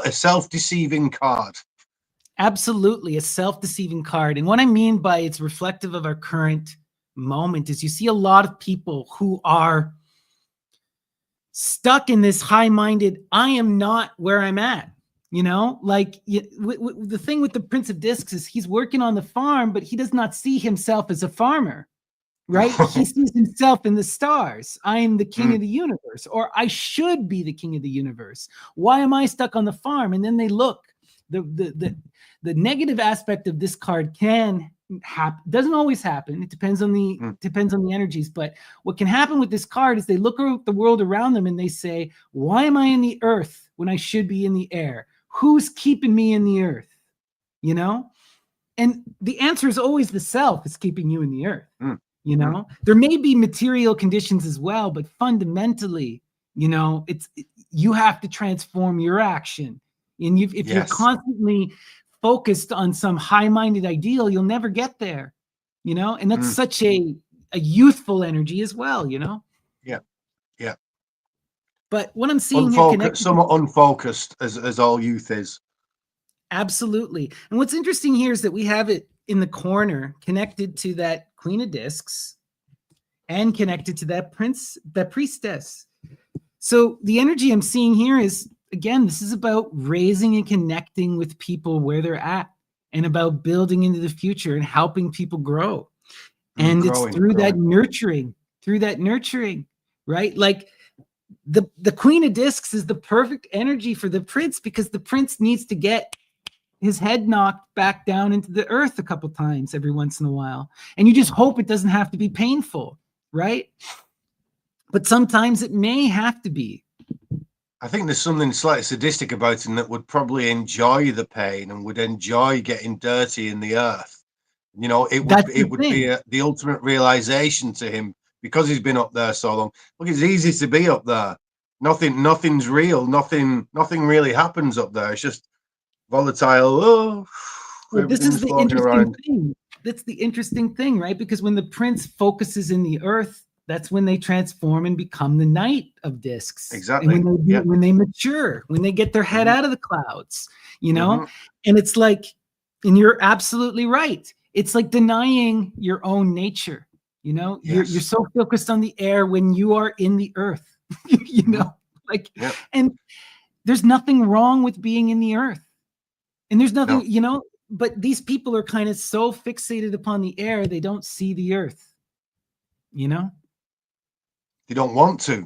a self deceiving card. absolutely a self-deceiving card. And what I mean by it's reflective of our current moment is you see a lot of people who are stuck in this high-minded, I am not where I'm at. You know, like the thing with the Prince of Discs is he's working on the farm, but he does not see himself as a farmer, right? He sees himself in the stars. I am the king Mm, of the universe, or I should be the king of the universe. Why am I stuck on the farm? And then they look. The negative aspect of this card can happen. Doesn't always happen. It depends on mm, the energies. But what can happen with this card is they look at the world around them and they say, "Why am I in the earth when I should be in the air? Who's keeping me in the earth?" You know. And the answer is always the self is keeping you in the earth. mm, You mm. know, there may be material conditions as well, but fundamentally, you know, you have to transform your action. And if you're Yes. constantly focused on some high-minded ideal, you'll never get there. You know, and that's Mm, such a youthful energy as well. You know, yeah. Yeah. but what I'm seeing here Unfocused, connected to, somewhat unfocused, as all youth is. absolutely. And what's interesting here is that we have it in the corner connected to that Queen of Discs and connected to that priestess. So the energy I'm seeing here is, again, this is about raising and connecting with people where they're at and about building into the future and helping people grow. Mm, And it's growing, growing. through that nurturing, right? Like the Queen of Discs is the perfect energy for the prince because the prince needs to get his head knocked back down into the earth a couple times every once in a while. And you just hope it doesn't have to be painful, right? But sometimes it may have to be. I think there's something slightly sadistic about him that would probably enjoy the pain and would enjoy getting dirty in the earth. You know, That's the it would be thing. the ultimate realization to him because he's been up there so long. Look, it's easy to be up there. Nothing's real. Nothing really happens up there. It's just volatile. Oh, Well, this is everything's the floating interesting around. thing. That's the interesting thing, right? Because when the prince focuses in the earth, that's when they transform and become the knight of discs. And Exactly. Yeah. when they mature, when they get their head Mhm. out of the clouds, you know? Mhm. And it's like, and you're absolutely right. It's like denying your own nature. You know, you're Yes. so focused on the air when you are in the earth. You Mhm. know, like, Yeah. and there's nothing wrong with being in the earth. And there's nothing, No, you know, but these people are kind of so fixated upon the air, they don't see the earth, you know? they don't want to.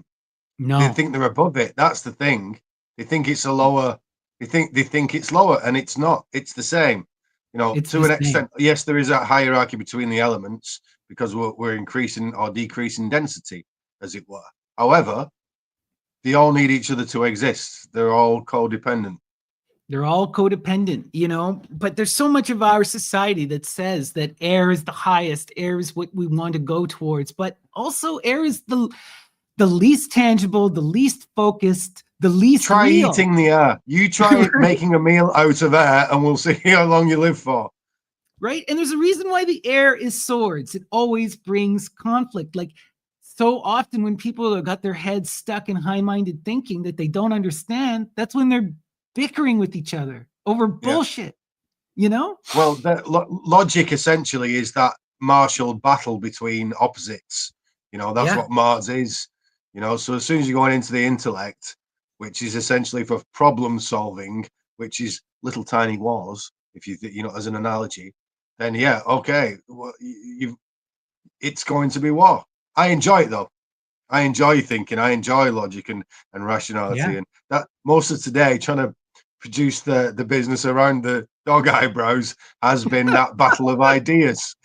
They No, think they're above it. That's the thing. They think it's a lower. They think it's lower, and it's not. It's the same. it's To the an same. extent, yes, there is a hierarchy between the elements because we're increasing or decreasing density, as it were. However, they all need each other to exist. They're all codependent. They're all codependent, you know, but there's so much of our society that says that air is the highest, air is what we want to go towards, but also air is the least tangible, the least focused, the least Try real. eating the air. You try Right? making a meal out of air, and we'll see how long you live for. Right? And there's a reason why the air is swords. It always brings conflict. Like so often when people have got their heads stuck in high-minded thinking that they don't understand, that's when they're bickering with each other over Yeah. bullshit, you know? Well, the logic essentially is that martial battle between opposites. That's Yeah. what Mars is. So as soon as you're going into the intellect, which is essentially for problem solving, which is little tiny wars, if as an analogy, then yeah, okay, well, it's going to be war. I enjoy it though. I enjoy thinking. I enjoy logic and Yeah. rationality, and that most of today trying to produce the business around the dog eyebrows has been that battle of ideas.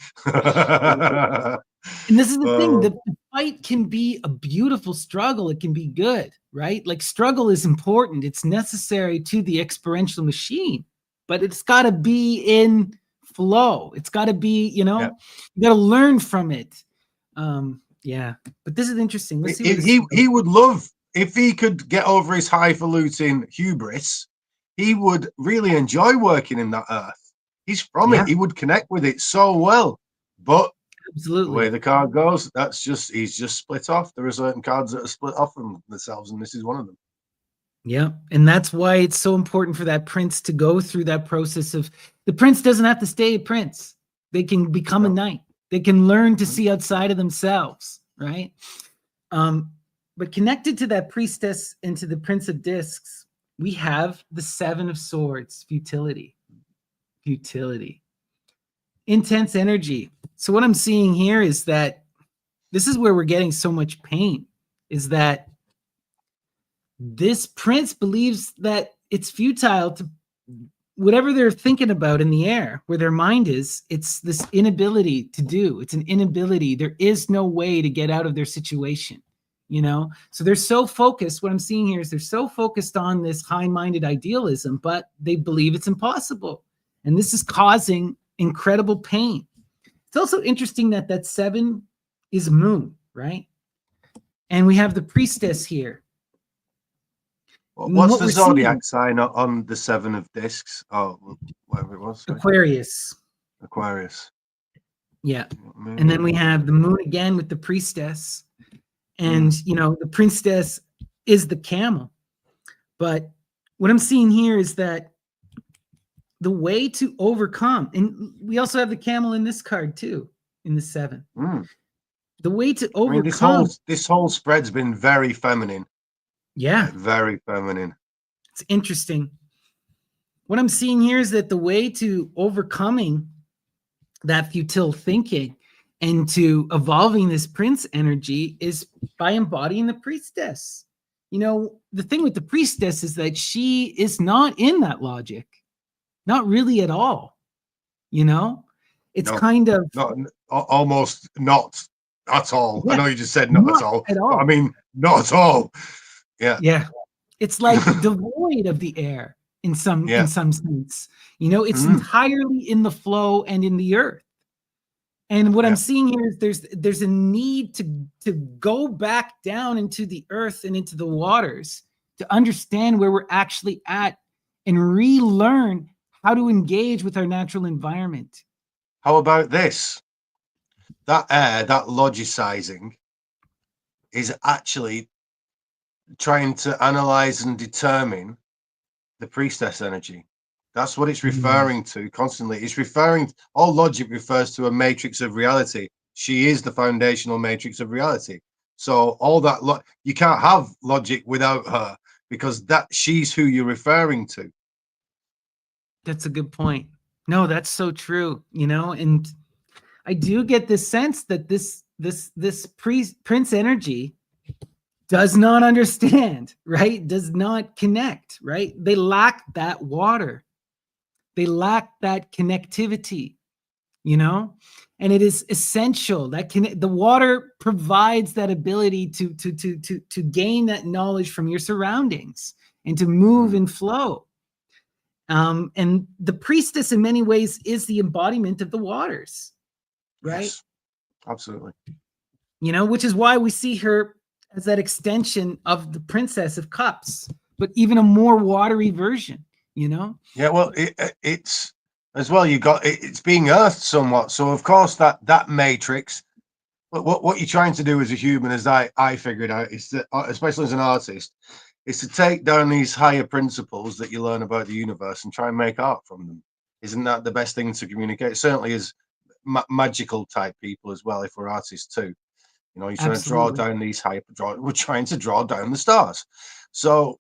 And this is the thing, Oh, the fight can be a beautiful struggle. It can be good, right? Like struggle is important. It's necessary to the experiential machine, but it's got to be in flow. It's got to be, you yeah. know, you got to learn from it. Yeah, but this is interesting. Let's see where this He goes. would love if he could get over his highfalutin hubris. He would really enjoy working in that earth. He's from it. Yeah, He would connect with it so well. But the way absolutely. the card goes, he's just split off. There are certain cards that are split off from themselves, and this is one of them. Yeah. And that's why it's so important for that prince to go through that process of the prince doesn't have to stay a prince. They can become a No. knight. They can learn to Mhm. see outside of themselves, right? Um, but connected to that priestess and to the prince of discs, we have the seven of swords, futility, futility, intense energy. So what I'm seeing here is that this is where we're getting so much pain, is that this prince believes that it's futile to whatever they're thinking about in the air, where their mind is, it's this inability to do. It's an inability. There is no way to get out of their situation, you know? So they're so focused. What I'm seeing here is they're so focused on this high-minded idealism, but they believe it's impossible. And this is causing incredible pain. It's also interesting that that seven is moon, right? And we have the priestess here. And What's what the we're seeing, zodiac sign on the seven of discs? Oh, whatever it was. Sorry. Aquarius. Aquarius. Yeah. And then we Moon. have the moon again with the priestess. And, Mm. you know, the priestess is the camel. But what I'm seeing here is that the way to overcome, and we also have the camel in this card too, in the seven. Mm. The way to I mean, overcome, this whole spread's been very feminine, yeah, like very feminine. it's interesting. What I'm seeing here is that the way to overcoming that futile thinking and to evolving this prince energy is by embodying the priestess. You know, the thing with the priestess is that she is not in that logic, not really at all. You know, it's No, kind of, not almost not at all. I yeah, know you just said not at not all, at but I all. mean not at all. Yeah, Yeah. It's like devoid of the air in yeah. some sense. You know, it's Mm. entirely in the flow and in the earth. And what I'm Yeah. seeing here is there's a need to go back down into the earth and into the waters to understand where we're actually at and relearn how to engage with our natural environment. How about this? That air, that logicizing, is actually trying to analyze and determine the priestess energy. That's what it's Mm. referring to constantly. It's referring, all logic refers to a matrix of reality. She is the foundational matrix of reality. So all that you can't have logic without her, because that she's who you're referring to. That's a good point. No, that's so true. And I do get this sense that this prince energy does not understand, right? Does not connect, right? They lack that water. They lack that connectivity, you know? And it is essential that the water provides that ability to gain that knowledge from your surroundings and to move and flow. And the priestess, in many ways, is the embodiment of the waters, right? Yes, absolutely. Which is why we see her as that extension of the Princess of Cups, but even a more watery version, Yeah, well, it's as well. You got it's being earthed somewhat. So of course that matrix. What you're trying to do as a human, as I figured out, is that, especially as an artist, is to take down these higher principles that you learn about the universe and try and make art from them. Isn't that the best thing to communicate? Certainly, as magical type people as well. If we're artists too, you're trying to draw absolutely. down these higher. We're trying to draw down the stars. So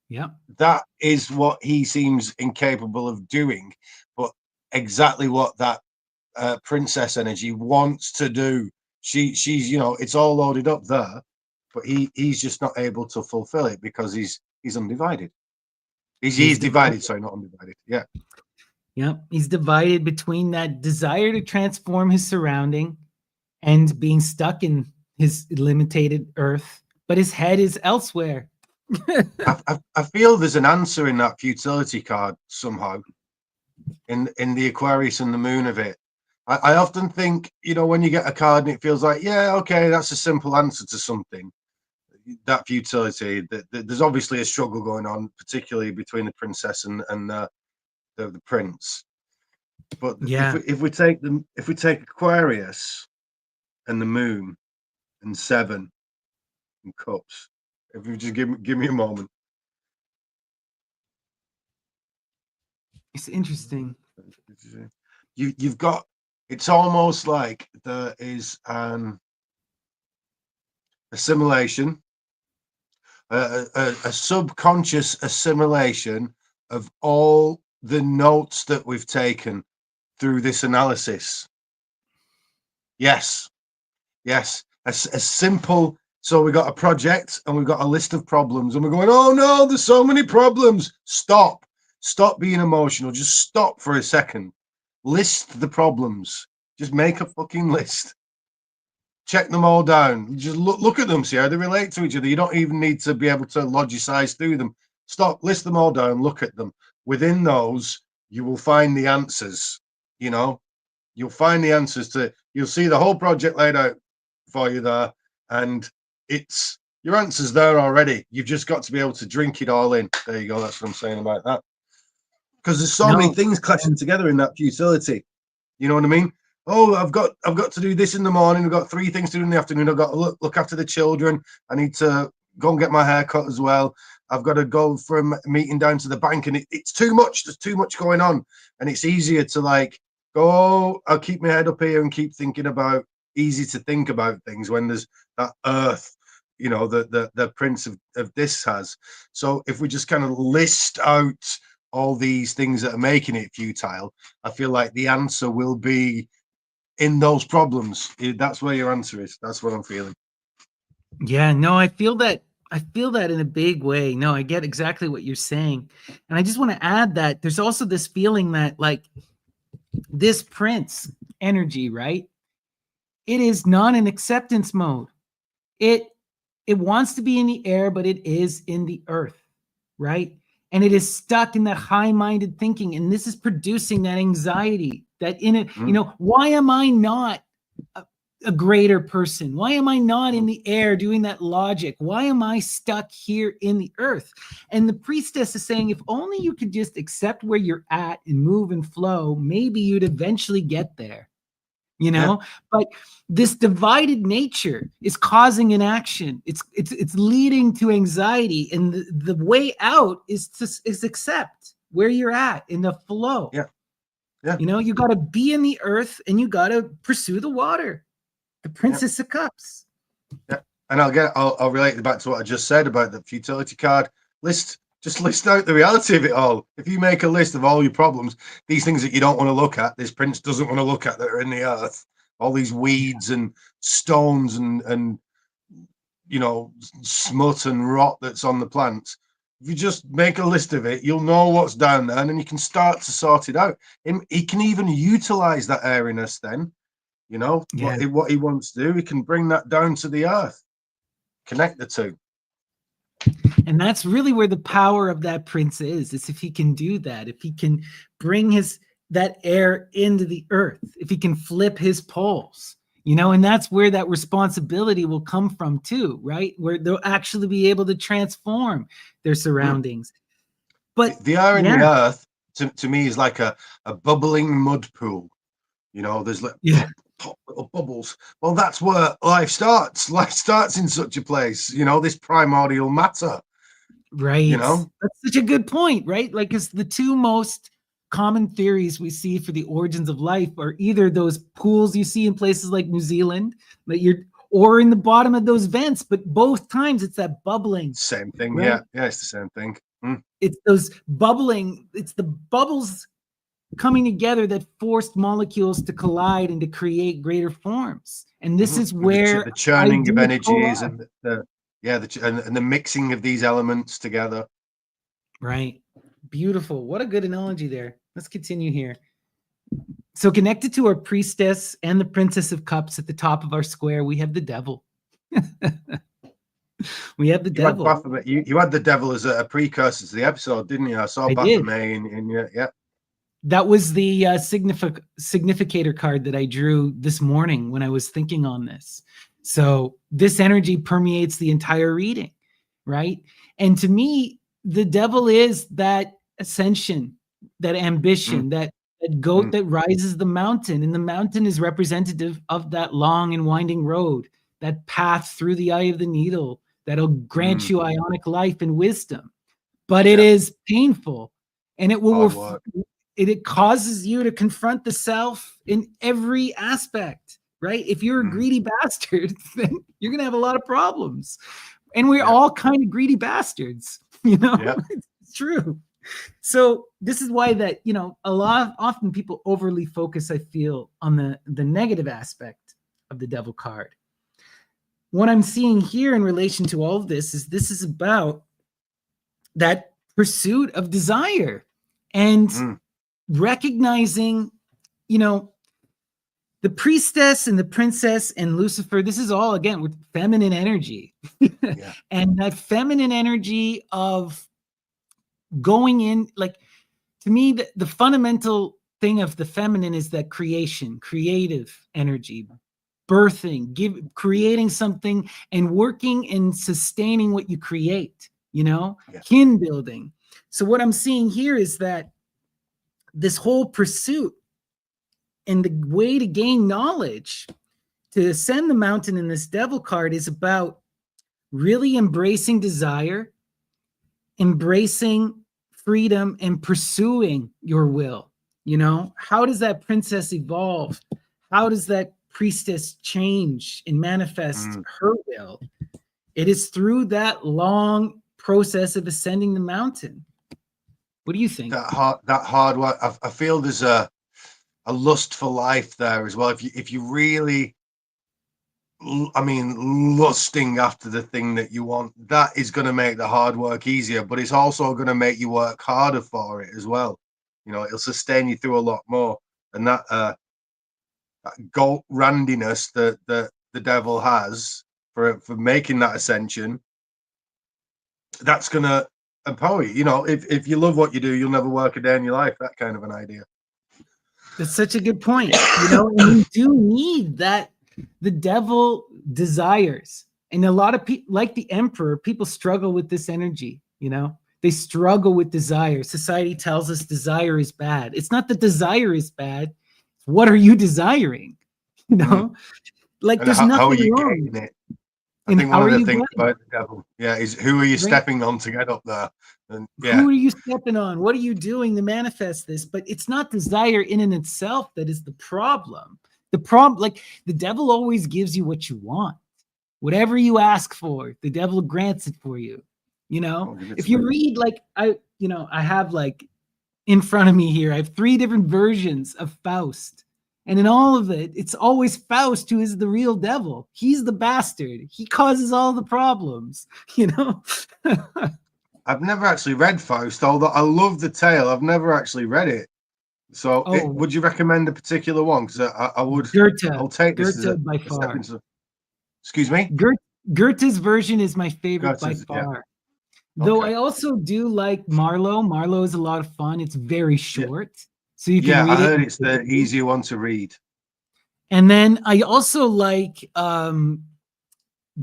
Yeah. that is what he seems incapable of doing, but exactly what that princess energy wants to do. She's it's all loaded up there, but he's just not able to fulfill it because he's undivided. He's He's divided, divided. sorry, not undivided. Yeah. Yeah. He's divided between that desire to transform his surrounding and being stuck in his limited earth, but his head is elsewhere. I feel there's an answer in that futility card somehow, in the Aquarius and the moon of it. I often think, when you get a card and it feels like, yeah, okay, that's a simple answer to something. That futility, that there's obviously a struggle going on, particularly between the princess and the prince. But Yeah. if we take Aquarius and the moon and seven and cups, if you just give me a moment. It's interesting. You've got, it's almost like there is an assimilation, a subconscious assimilation of all the notes that we've taken through this analysis. Yes, yes, a simple. So we got a project and we've got a list of problems, and we're going, oh no, there's so many problems. Stop being emotional. Just stop for a second. List the problems. Just make a fucking list. Check them all down. Just look at them, see how they relate to each other. You don't even need to be able to logicize through them. Stop, list them all down, look at them. Within those, you will find the answers. You'll find the answers you'll see the whole project laid out for you there, and it's your answers there already. You've just got to be able to drink it all in. There you go. That's what I'm saying about that. Because there's so many No. things clashing together in that futility. You know what I mean? Oh, I've got to do this in the morning. I've got 3 things to do in the afternoon. I've got to look after the children. I need to go and get my hair cut as well. I've got to go from a meeting down to the bank, and it's too much. There's too much going on, and it's easier to go, oh, I'll keep my head up here and keep thinking about, easy to think about things when there's that earth, the prince of this has. So if we just kind of list out all these things that are making it futile, I feel like the answer will be in those problems. That's where your answer is. That's what I'm feeling. Yeah, no, I feel that. I feel that in a big way. No, I get exactly what you're saying. And I just want to add that there's also this feeling that this Prince energy, right? It is not in acceptance mode. It it wants to be in the air, but it is in the earth, right? And it is stuck in that high-minded thinking. And this is producing that anxiety that in it, why am I not a greater person? Why am I not in the air doing that logic? Why am I stuck here in the earth? And the priestess is saying, if only you could just accept where you're at and move and flow, maybe you'd eventually get there, you Yeah. know? But this divided nature is causing inaction. It's leading to anxiety. And the way out is accept where you're at in the flow. Yeah. Yeah. You know, you got to be in the earth and you got to pursue the water. The Yeah. Princess of Cups. Yeah. And I'll relate it back to what I just said about the futility card. Just list out the reality of it all. If you make a list of all your problems, these things that you don't want to look at, this prince doesn't want to look at that are in the earth, all these weeds and stones and smut and rot that's on the plants. If you just make a list of it, you'll know what's down there, and then you can start to sort it out. He can even utilize that airiness then. Yeah. What he wants to do, he can bring that down to the earth, connect the two. And that's really where the power of that prince is if he can do that, if he can bring that air into the earth, if he can flip his poles, and that's where that responsibility will come from too, right? Where they'll actually be able to transform their surroundings. But the air in the earth to me is like a bubbling mud pool. There's like top little bubbles. Well, that's where life starts. Life starts in such a place, this primordial matter. Right. That's such a good point, right? Like, it's the two most common theories we see for the origins of life are either those pools you see in places like New Zealand, or in the bottom of those vents, but both times it's that bubbling. Same thing, right? Yeah, it's the same thing. It's those bubbling, it's the bubbles coming together that forced molecules to collide and to create greater forms. And this is where the churning of energies and the mixing of these elements together. Right. Beautiful. What a good analogy there. Let's continue here. So connected to our priestess and the Princess of Cups at the top of our square, we have the devil. We have the devil. You had the devil as a precursor to the episode, didn't you? I saw Baphomet in yeah. That was the significator card that I drew this morning when I was thinking on this. So this energy permeates the entire reading, right? And to me, the devil is that ascension, that ambition, that goat that rises the mountain. And the mountain is representative of that long and winding road, that path through the eye of the needle that'll grant you ionic life and wisdom. But it is painful, and it will it causes you to confront the self in every aspect, right? If you're a greedy bastard, then you're going to have a lot of problems. And we're all kind of greedy bastards, It's true. So this is why that, often people overly focus, I feel, on the negative aspect of the devil card. What I'm seeing here in relation to all of this is about that pursuit of desire and recognizing, the priestess and the princess and Lucifer. This is all, again, with feminine energy. And that feminine energy of going in, like, to me, the fundamental thing of the feminine is that creative energy, birthing, creating something and working and sustaining what you create, kin building. So what I'm seeing here is that this whole pursuit and the way to gain knowledge, to ascend the mountain in this devil card, is about really embracing desire, embracing freedom, and pursuing your will. How does that princess evolve? How does that priestess change and manifest her will? It is through that long process of ascending the mountain. What do you think? That hard work. I feel there's a lust for life there as well. If you really, lusting after the thing that you want, that is going to make the hard work easier, but it's also going to make you work harder for it as well. It'll sustain you through a lot more. And that goat randiness that the devil has for making that ascension, that's going to empower you. If you love what you do, you'll never work a day in your life. That kind of an idea. That's such a good point. You know, and we do need that. The devil desires. And a lot of people, like the emperor, people struggle with this energy, you know? They struggle with desire. Society tells us desire is bad. It's not that desire is bad. What are you desiring? You Mm. know? Like And there's how are nothing you wrong. getting it? I And think how one are of the you things getting about the devil, yeah, is who are you it, right? stepping on to get up there? And yeah, Who are you stepping on? What are you doing to manifest this? But it's not desire in and itself that is the problem. The problem, like the devil always gives you what you want. Whatever you ask for, the devil grants it for you. You know, I'll give it if to me. you read like I have like in front of me here, I have 3 different versions of Faust. And in all of it, it's always Faust who is the real devil. He's the bastard. He causes all the problems, you know? I've never actually read Faust, although I love the tale. I've never actually read it. So, Oh, would you recommend a particular one? Because I would, Goethe, I'll take this as Goethe by a step far. into. Excuse me, Goethe's version is my favorite by Goethe's, yeah, far. Though okay, I also do like Marlowe. Marlowe is a lot of fun. It's very yeah, short, so you can yeah. I read it heard in it's a the day. easier one to read. And then I also like Don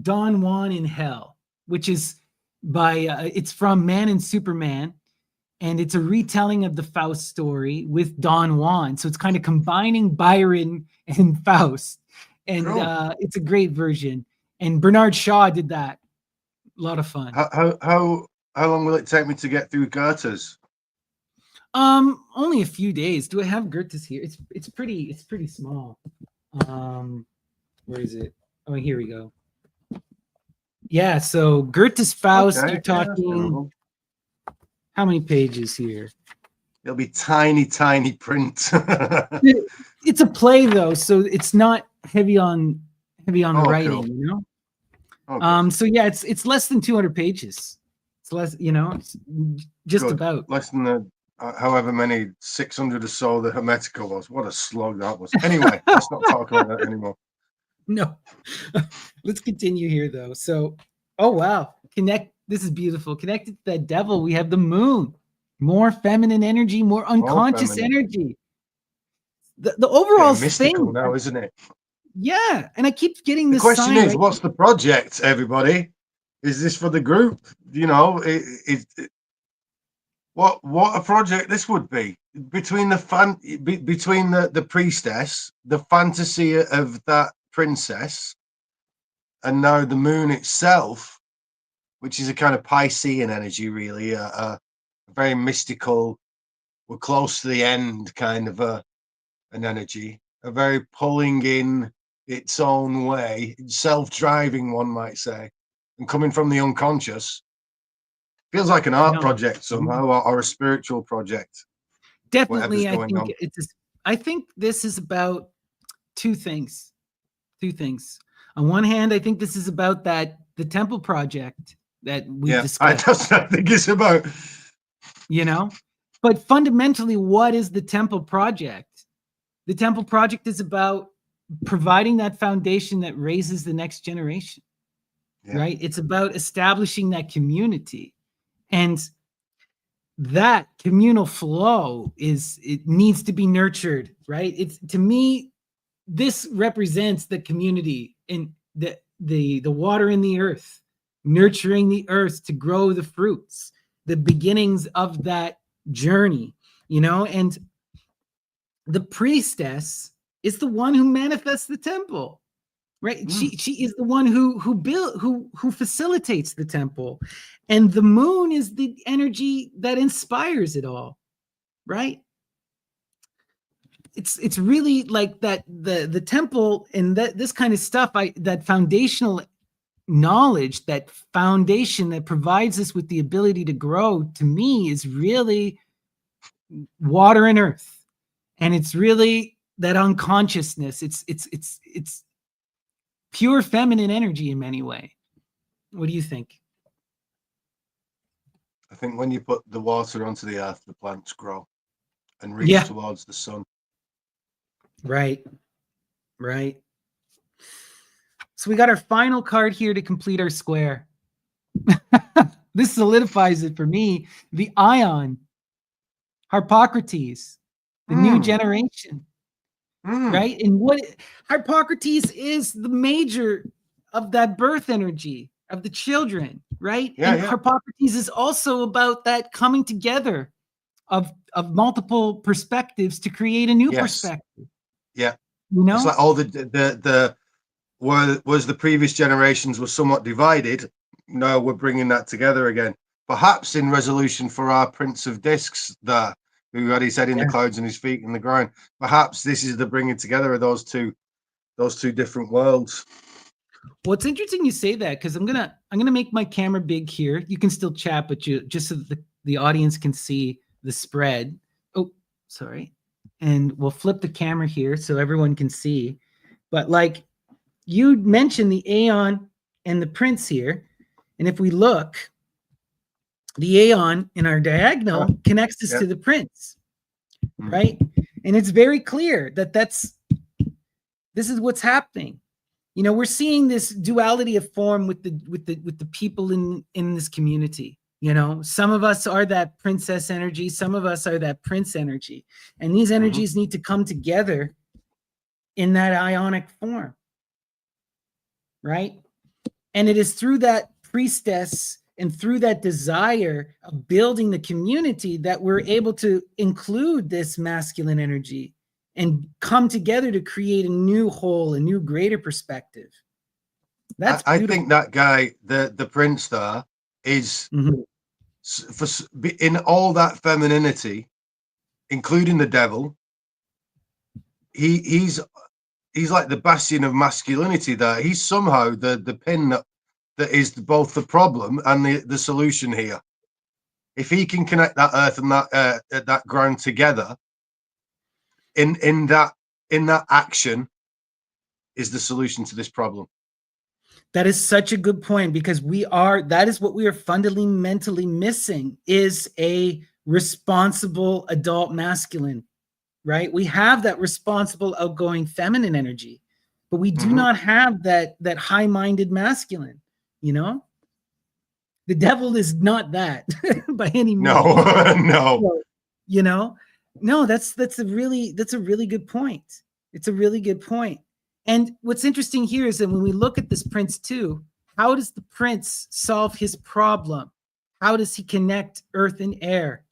Juan in Hell, which is by it's from Man and Superman, and it's a retelling of the Faust story with Don Juan. So it's kind of combining Byron and Faust, and Cool. it's a great version. And Bernard Shaw did that. A lot of fun. How long will it take me to get through Goethe's? Only a few days. Do I have Goethe's here? It's pretty small. Where is it? Oh, here we go. Yeah, so Goethe's Faust, Okay, you're yeah, that's talking doable. how many pages here? It'll be tiny, tiny print. It's a play though, so it's not heavy on the Oh, writing, cool. you know? Oh, good. So yeah, it's less than 200 pages. It's less, you know, it's just Good. about. Less than the however many 600 or so the Hermetica was. What a slog that was. Anyway, let's not talk about that anymore. No. Let's continue here though. So, oh wow, this is beautiful. Connected to the devil, we have the moon. More feminine energy, more More unconscious feminine. energy. The overall Getting mystical thing, now, isn't it? yeah. And I keep getting The this question sign, is, right? what's the project, everybody? Is this for the group? You know, what a project this would be between between the priestess, the fantasy of that princess, and now the moon itself, which is a kind of Piscean energy, really, a very mystical. We're close to the end, kind of an energy, a very pulling in its own way, self-driving, one might say, and coming from the unconscious. Feels like an art No, project somehow, or a spiritual project, whatever's definitely. going on. I think this is about two things. Two things. On one hand, I think this is about the temple project that we've Yeah, discussed. that's what I think it's about. You know, but fundamentally, what is the temple project? The temple project is about providing that foundation that raises the next generation, Yeah. right? It's about establishing that community, and that communal flow it needs to be nurtured, right? It's, to me, this represents the community and the water in the earth, nurturing the earth to grow the fruits, the beginnings of that journey, you know. And the priestess is the one who manifests the temple, right? She is the one who facilitates the temple, and the moon is the energy that inspires it all, right? It's really like that, the temple and that this kind of stuff, that foundational knowledge, that foundation that provides us with the ability to grow, to me is really water and earth. And it's really that unconsciousness. It's pure feminine energy in many ways. What do you think? I think when you put the water onto the earth, the plants grow and reach Yeah, towards the sun. right, right. So we got our final card here to complete our square. This solidifies it for me. The Ion, Harpocrates. the new Mm, generation, mm. right? And what Hippocrates is the major of that birth energy of the children, right? Yeah, And yeah. Hippocrates is also about that coming together of multiple perspectives to create a new Yes. perspective, Yeah. you It's know? like all the was the previous generations were somewhat divided. No, we're bringing that together again. Perhaps in resolution for our Prince of Discs there, who had his head in the Yeah. clouds and his feet in the ground. Perhaps this is the bringing together of those two different worlds. Well, it's interesting you say that because I'm gonna make my camera big here. You can still chat, but you just so that the audience can see the spread. Oh, sorry. And we'll flip the camera here so everyone can see. But like you mentioned the Aeon and the Prince here. And if we look, the Aeon in our Uh, diagonal connects us yeah. to the Prince, Mm. right? And it's very clear that this is what's happening. You know, we're seeing this duality of form with the people in this community. You know, some of us are that princess energy, some of us are that prince energy, and these Mhm. energies need to come together in that ionic form, right? And it is through that priestess and through that desire of building the community that we're able to include this masculine energy and come together to create a new whole, a new greater perspective. That's I beautiful. think that guy, the prince there, is Mhm. in all that femininity, including the devil. He's like the bastion of masculinity there. He's somehow the pin that is both the problem and the solution here. If he can connect that earth and that ground together in that action is the solution to this problem. That is such a good point because that is what we are fundamentally missing is a responsible adult masculine, right? We have that responsible outgoing feminine energy, but we do Mm-hmm. not have that high-minded masculine, you know? The devil is not that by any No, means. no. So, you know, no, that's a really good point. It's a really good point. And what's interesting here is that when we look at this prince too, how does the prince solve his problem? How does he connect earth and air?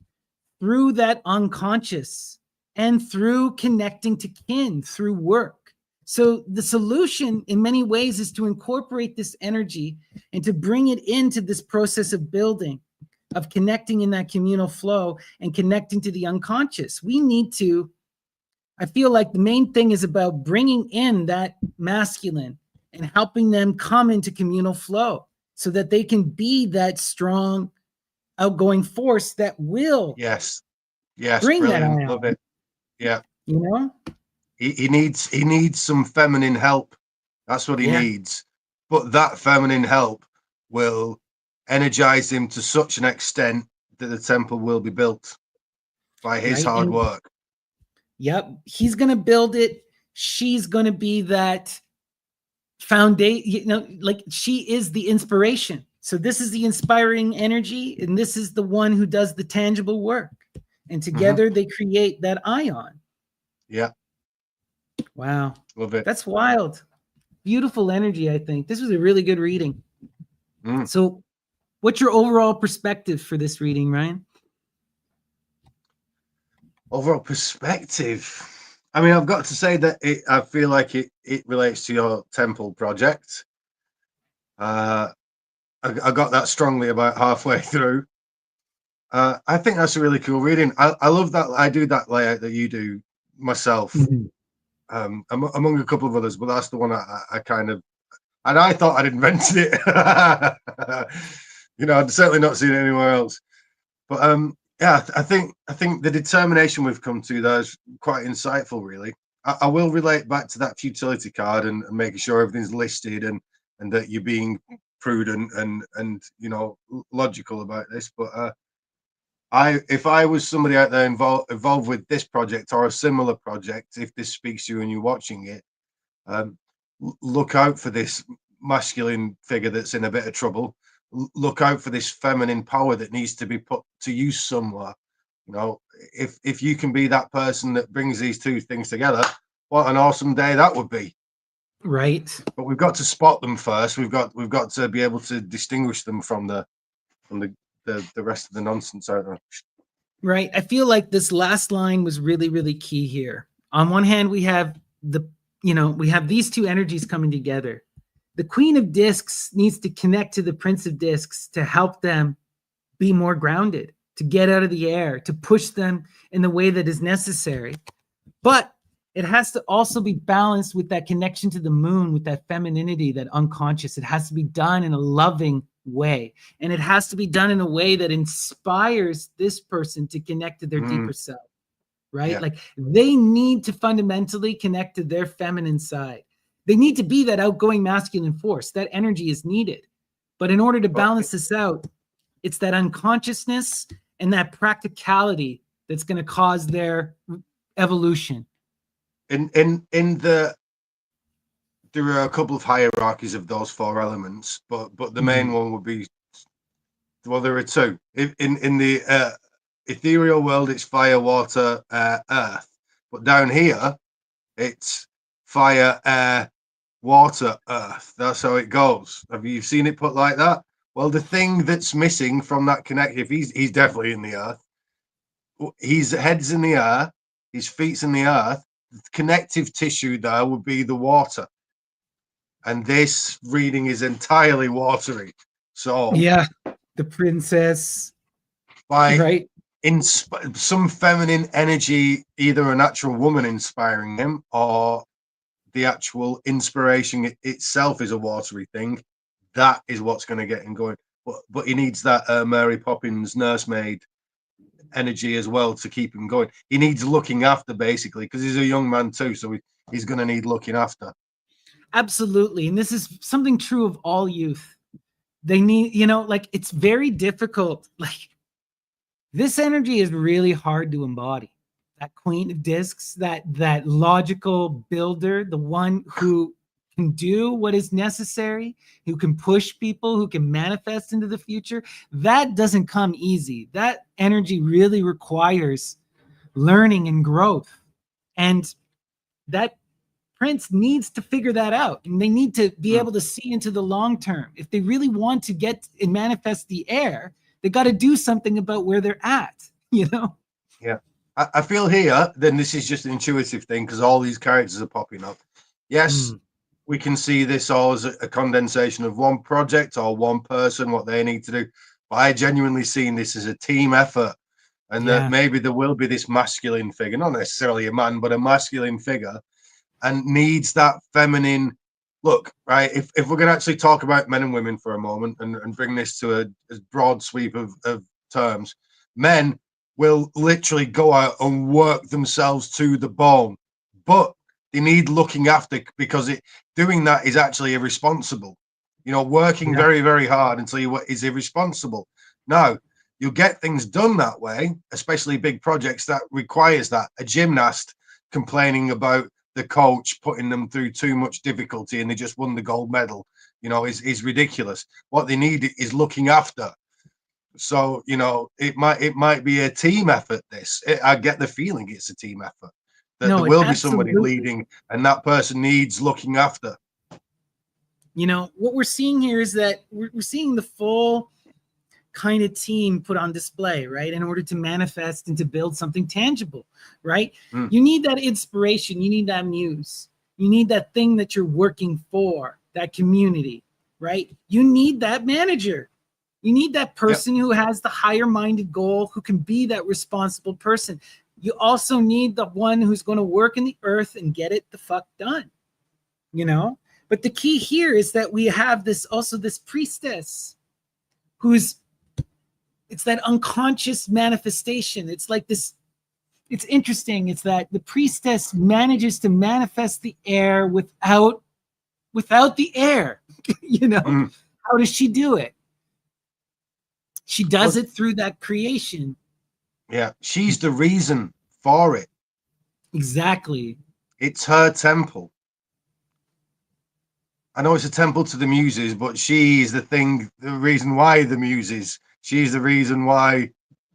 Through that unconscious and through connecting to kin through work. So the solution in many ways is to incorporate this energy and to bring it into this process of building, of connecting in that communal flow and connecting to the unconscious. We need to, I feel like the main thing is about bringing in that masculine and helping them come into communal flow so that they can be that strong, outgoing force that will Yes, yes, bring that brilliant. Love ion, it. Yeah. you know? He needs some feminine help. That's what he Yeah, needs. But that feminine help will energize him to such an extent that the temple will be built by his right. hard And work. yep, he's going to build it. She's going to be that foundation, like she is the inspiration. So this is the inspiring energy, and this is the one who does the tangible work. And Mhm. together they create that ion. Yeah, Wow. love it. That's wild. Beautiful energy, I think. This was a really good reading. Mm. So, what's your overall perspective for this reading, Ryan? Overall perspective. I mean, I've got to say that I feel like it relates to your temple project. Uh, I got that strongly about halfway through. I think that's a really cool reading. I love that. I do that layout that you do myself, Mhm. among a couple of others, but that's the one I kind of, and I thought I'd invented it. I'd certainly not seen it anywhere else. But yeah, I think the determination we've come to there is quite insightful. Really, I will relate back to that futility card and making sure everything's listed and that you're being prudent and logical about this. But if I was somebody out there involved with this project or a similar project, if this speaks to you and you're watching it, um, look out for this masculine figure that's in a bit of trouble. Look out for this feminine power that needs to be put to use somewhere. You know, if you can be that person that brings these two things together, what an awesome day that would be. Right. But we've got to spot them first. We've got to be able to distinguish them from the rest of the nonsense out there. Right. I feel like this last line was really, really key here. On one hand, we have we have these two energies coming together. The Queen of Discs needs to connect to the Prince of Discs to help them be more grounded, to get out of the air, to push them in the way that is necessary. But it has to also be balanced with that connection to the moon, with that femininity, that unconscious. It has to be done in a loving way. And it has to be done in a way that inspires this person to connect to their deeper self, right? Yeah. Like they need to fundamentally connect to their feminine side. They need to be that outgoing masculine force. That energy is needed. But in order to balance this out, it's that unconsciousness and that practicality that's going to cause their evolution. There are a couple of hierarchies of those four elements, but the main one would be, well, there are two. In the ethereal world, it's fire, water, earth. But down here, it's fire, air, water, earth. That's how it goes. Have you seen it put like that? Well, the thing that's missing from that connect, if he's definitely in the earth, his head's in the air, his feet's in the earth. The connective tissue there would be the water. And this reading is entirely watery. So yeah, the princess, by right? some feminine energy, either a natural woman inspiring him or the actual inspiration itself is a watery thing. That is what's going to get him going. But he needs that Mary Poppins nursemaid energy as well to keep him going. He needs looking after, basically, because he's a young man too, so he's going to need looking after. Absolutely. And this is something true of all youth. They need, like it's very difficult. Like this energy is really hard to embody. That Queen of Discs, that logical builder, the one who can do what is necessary, who can push people, who can manifest into the future, that doesn't come easy. That energy really requires learning and growth. And that Prince needs to figure that out. And they need to be able to see into the long term. If they really want to get and manifest the air, they got to do something about where they're at, Yeah. I feel here, then this is just an intuitive thing because all these characters are popping up. Yes, we can see this all as a condensation of one project or one person, what they need to do. But I genuinely seen this as a team effort, and that maybe there will be this masculine figure, not necessarily a man, but a masculine figure, and needs that feminine look, right? If we're going to actually talk about men and women for a moment and bring this to a broad sweep of terms, men will literally go out and work themselves to the bone, but they need looking after because doing that is actually irresponsible. Working very, very hard until you is irresponsible. Now, you'll get things done that way, especially big projects that requires that. A gymnast complaining about the coach putting them through too much difficulty and they just won the gold medal, is ridiculous. What they need is looking after. So, it might be a team effort. I get the feeling it's a team effort, that there will be somebody leading and that person needs looking after. What we're seeing here is that we're seeing the full kind of team put on display, right? In order to manifest and to build something tangible, right? You need that inspiration. You need that muse. You need that thing that you're working for, that community, right? You need that manager. You need that person who has the higher minded goal, who can be that responsible person. You also need the one who's going to work in the earth and get it the fuck done, But the key here is that we have this priestess it's that unconscious manifestation. It's like this, it's interesting. It's that the priestess manages to manifest the air without the air, How does she do it? She does it through that creation. Yeah, she's the reason for it. Exactly. It's her temple. I know it's a temple to the muses, but she is the reason why the muses. She's the reason why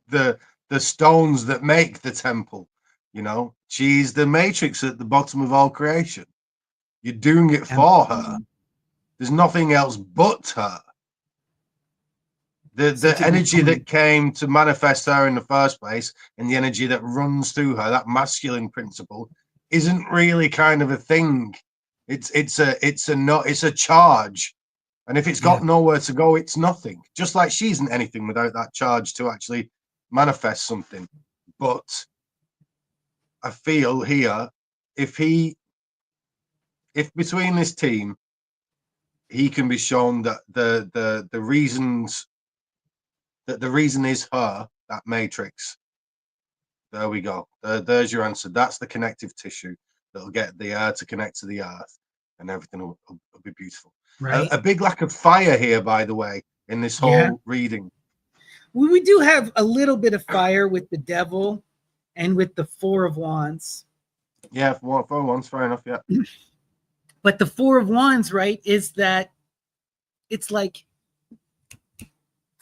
the the stones that make the temple. You know, she's the matrix at the bottom of all creation. You're doing it for her. Absolutely. There's nothing else but her. The Such a good energy that point. came to manifest her in the first place, and the energy that runs through her, that masculine principle, isn't really kind of a thing. It's a charge. And if it's Yeah. got nowhere to go, it's nothing. Just like she isn't anything without that charge to actually manifest something. But I feel here, if he, if between this team, he can be shown that the reasons that the reason is her, that matrix. There we go. There's your answer. That's the connective tissue that'll get the air to connect to the earth, and everything will be beautiful. Right. A big lack of fire here, by the way, in this Yeah. whole reading. We do have a little bit of fire with the devil and with the Four of Wands. Yeah, for once, fair enough. Yeah. But the Four of Wands, right, is that it's like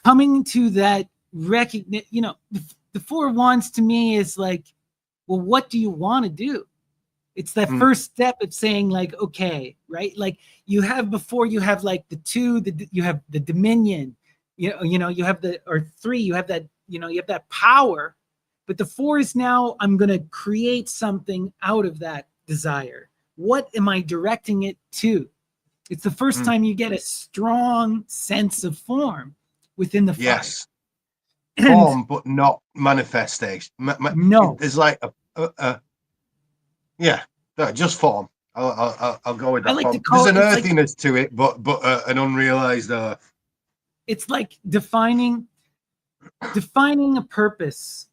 coming to that recognition. You know, the Four of Wands to me is like, well, what do you want to do? It's that first step of saying, like, okay, right? Like you have before, you have like the two, you have the dominion, you know, you have the, or three, you have that, you know, you have that power. But the four is now, I'm going to create something out of that desire. What am I directing it to? It's the first time you get a strong sense of form within the fire. Yes. Form, but not manifestation. No. There's like yeah, just form. I'll go with I that like to form. call There's an it, it's like, earthiness to it, but an unrealized earth. it's like defining a purpose.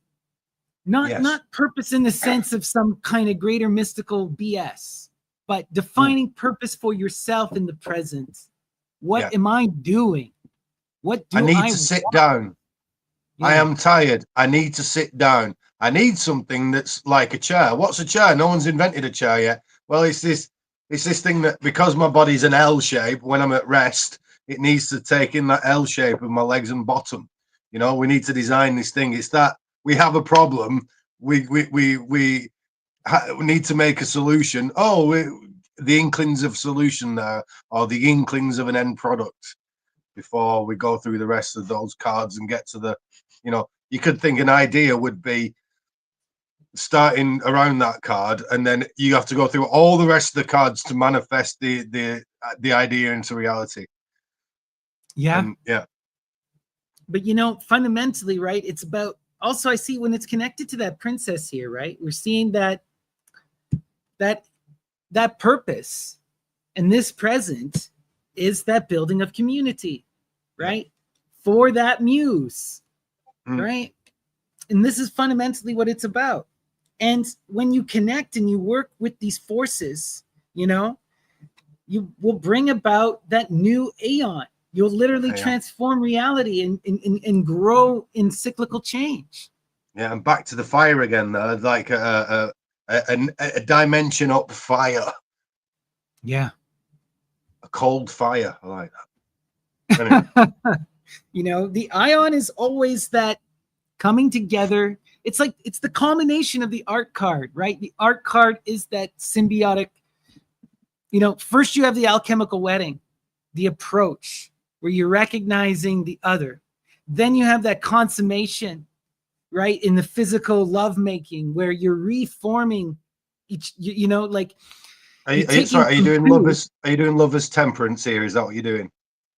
Not Yes. purpose in the sense of some kind of greater mystical BS, but defining purpose for yourself in the present. What am I doing? What do I need I to sit want? down. Yeah. I am tired. I need to sit down. I need something that's like a chair. What's a chair? No one's invented a chair yet. Well, it's this thing that, because my body's an L shape, when I'm at rest, it needs to take in that L shape of my legs and bottom. You know, we need to design this thing. It's that we have a problem. We need to make a solution. Oh, the inklings of solution there, or the inklings of an end product, before we go through the rest of those cards and get to the, you know, you could think an idea would be starting around that card, and then you have to go through all the rest of the cards to manifest the idea into reality. Yeah. And yeah. But you know, fundamentally, right, it's about, also I see when it's connected to that princess here, right? We're seeing that purpose and this present is that building of community, right? For that muse, right? And this is fundamentally what it's about. And when you connect and you work with these forces, you know, you will bring about that new aeon. You'll literally transform reality and grow in cyclical change. Yeah, and back to the fire again, though, like a dimension up fire. Yeah. A cold fire. I like that. Anyway. You know, the ion is always that coming together. It's like, it's the culmination of the art card, right? The art card is that symbiotic, you know, first you have the alchemical wedding, the approach where you're recognizing the other. Then you have that consummation, right? In the physical lovemaking where you're reforming each, you know, like. Are you doing lovers temperance here? Is that what you're doing?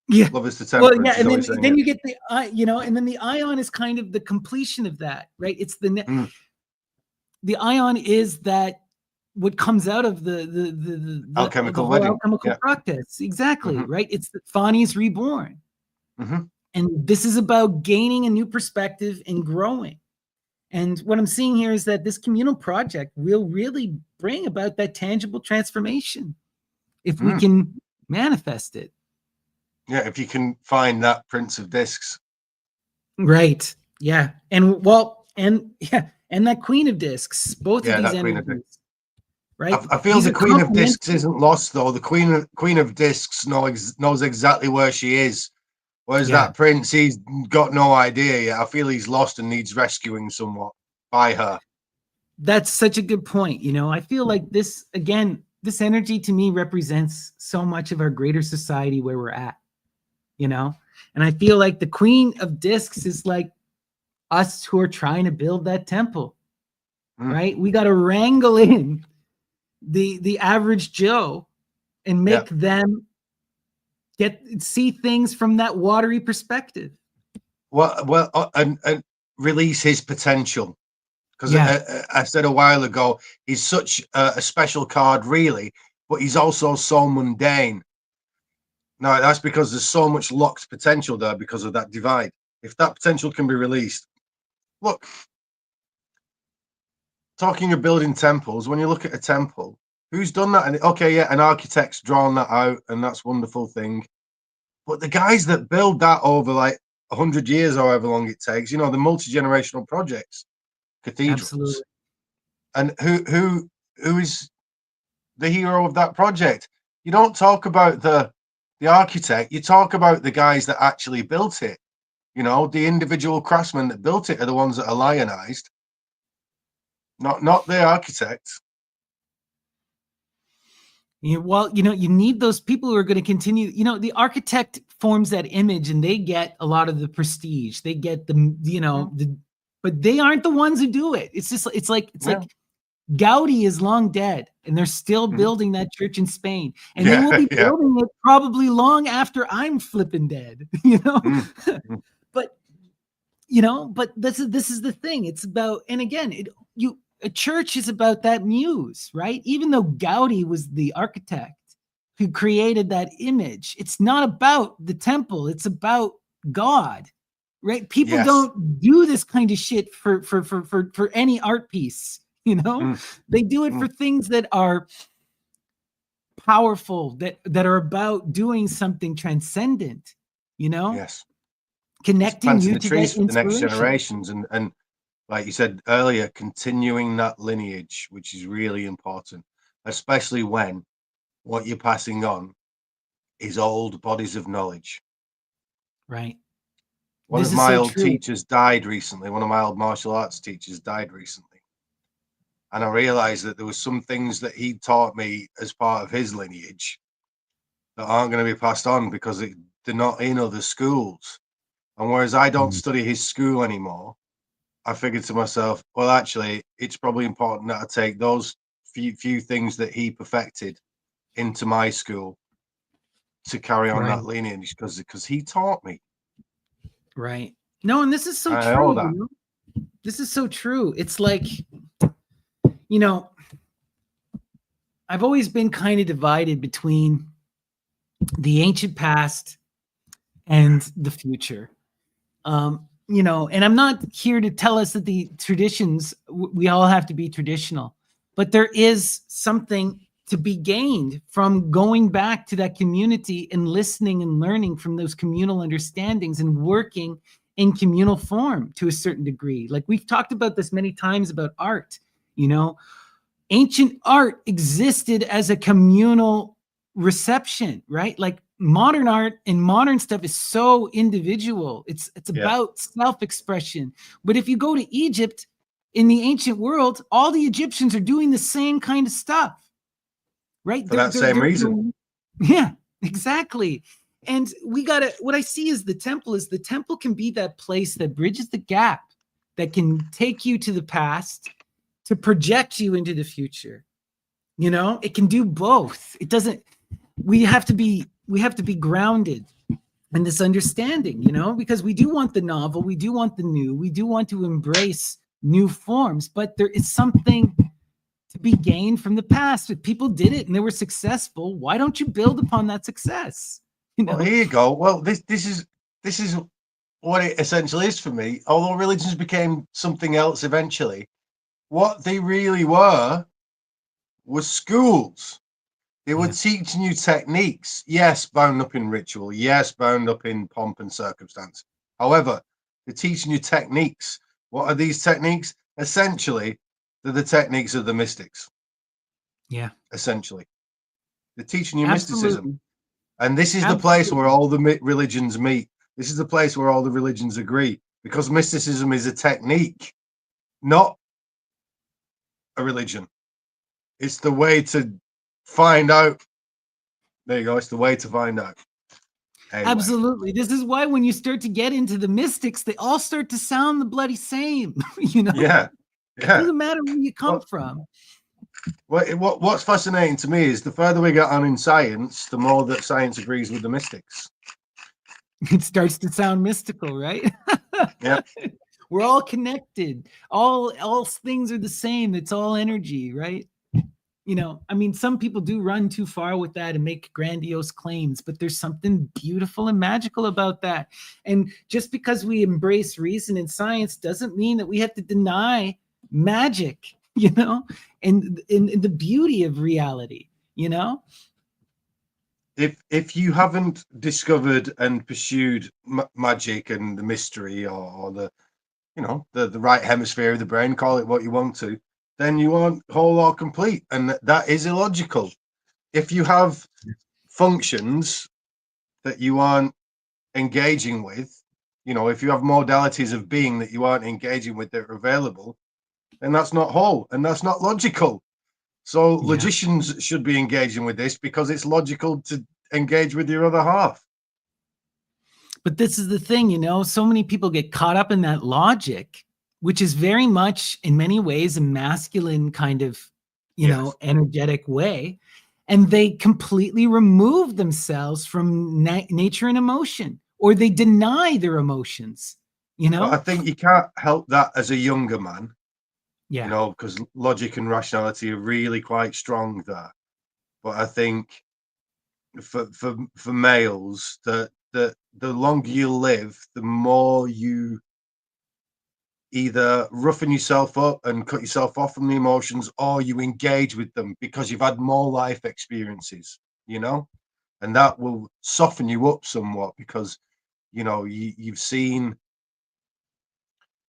Yeah. Lovers to temperance. Well, yeah, and then you get the you know, and then the ion is kind of the completion of that, right? It's the ion is that what comes out of the alchemical whole alchemical process. Exactly, right? It's that Fani's reborn. And this is about gaining a new perspective and growing. And what I'm seeing here is that this communal project will really bring about that tangible transformation if we can manifest it. Yeah, if you can find that Prince of Discs. Right. Yeah. And well, and yeah, and that Queen of Discs, both of these energies. Right. I feel the Queen of Discs isn't lost though. The Queen of Discs knows exactly where she is. Whereas Yeah. that prince, he's got no idea yet. I feel he's lost and needs rescuing somewhat by her. That's such a good point. I feel like this, again, this energy to me represents so much of our greater society where we're at, and I feel like the Queen of Discs is like us who are trying to build that temple, right? We got to wrangle in the average Joe and make them see things from that watery perspective. Well, and release his potential. Because I said a while ago, he's such a special card, really, but he's also so mundane. No, that's because there's so much locked potential there because of that divide. If that potential can be released, look, talking of building temples, when you look at a temple, who's done that? And okay, yeah, an architect's drawn that out, and that's a wonderful thing. But the guys that build that over like 100 years, however long it takes, the multi-generational projects, cathedrals, Absolutely. and who is the hero of that project? You don't talk about the architect, you talk about the guys that actually built it. The individual craftsmen that built it are the ones that are lionized, not the architects. Well, you need those people who are going to continue. The architect forms that image, and they get a lot of the prestige. They get but they aren't the ones who do it. It's like Gaudi is long dead, and they're still building that church in Spain, and they will be building it probably long after I'm flipping dead. But but this is the thing. It's about, and again, a church is about that muse, right? Even though Gaudi was the architect who created that image, it's not about the temple, it's about God, right? People don't do this kind of shit for any art piece, they do it for things that are powerful, that are about doing something transcendent, connecting you the to trees that for the next inspiration. generations, and like you said earlier, continuing that lineage, which is really important, especially when what you're passing on is old bodies of knowledge. Right. One of my old teachers died recently. One of my old martial arts teachers died recently. And I realized that there were some things that he taught me as part of his lineage that aren't going to be passed on because they're not in other schools. And whereas I don't study his school anymore, I figured to myself, well, actually, it's probably important that I take those few things that he perfected into my school to carry on that lineage because he taught me. Right. No, and this is so true. This is so true. It's like, I've always been kind of divided between the ancient past and the future. And I'm not here to tell us that the traditions, we all have to be traditional, but there is something to be gained from going back to that community and listening and learning from those communal understandings and working in communal form to a certain degree. Like we've talked about this many times about art, ancient art existed as a communal reception, right? Like modern art and modern stuff is so individual. It's about self-expression. But if you go to Egypt in the ancient world, all the Egyptians are doing the same kind of stuff, right? For that same reason. Yeah, exactly. And what I see is the temple can be that place that bridges the gap, that can take you to the past to project you into the future. It can do both. It doesn't, we have to be grounded in this understanding, because we do want the novel, we do want the new, we do want to embrace new forms, but there is something to be gained from the past. If people did it and they were successful, why don't you build upon that success? Well, here you go. Well, this is what it essentially is for me. Although religions became something else eventually, what they really were schools. They were teaching you techniques, yes, bound up in ritual, yes, bound up in pomp and circumstance. However, they're teaching you techniques. What are these techniques? Essentially, they're the techniques of the mystics. Yeah. Essentially. They're teaching you Absolutely. mysticism. And this is the place where all the religions meet. This is the place where all the religions agree, because mysticism is a technique, not a religion. It's the way to find out. There you go. It's the way to find out. Anyway. Absolutely. This is why when you start to get into the mystics, they all start to sound the bloody same. Yeah. It Yeah. doesn't matter where you come from. What's fascinating to me is the further we get on in science, the more that science agrees with the mystics. It starts to sound mystical, right? Yeah. We're all connected. All things are the same. It's all energy, right? I mean, some people do run too far with that and make grandiose claims, but there's something beautiful and magical about that. And just because we embrace reason and science doesn't mean that we have to deny magic, and the beauty of reality, If you haven't discovered and pursued magic and the mystery, or the the right hemisphere of the brain, call it what you want to, then you aren't whole or complete, and that is illogical. If you have functions that you aren't engaging with, if you have modalities of being that you aren't engaging with that are available, then that's not whole and that's not logical. So Yeah. logicians should be engaging with this because it's logical to engage with your other half. But this is the thing, so many people get caught up in that logic, which is very much in many ways a masculine kind of, Yes. energetic way. And they completely remove themselves from nature and emotion, or they deny their emotions, But I think you can't help that as a younger man, Yeah. because logic and rationality are really quite strong there. But I think for males, that the longer you live, the more you either roughen yourself up and cut yourself off from the emotions, or you engage with them because you've had more life experiences, and that will soften you up somewhat, because you've seen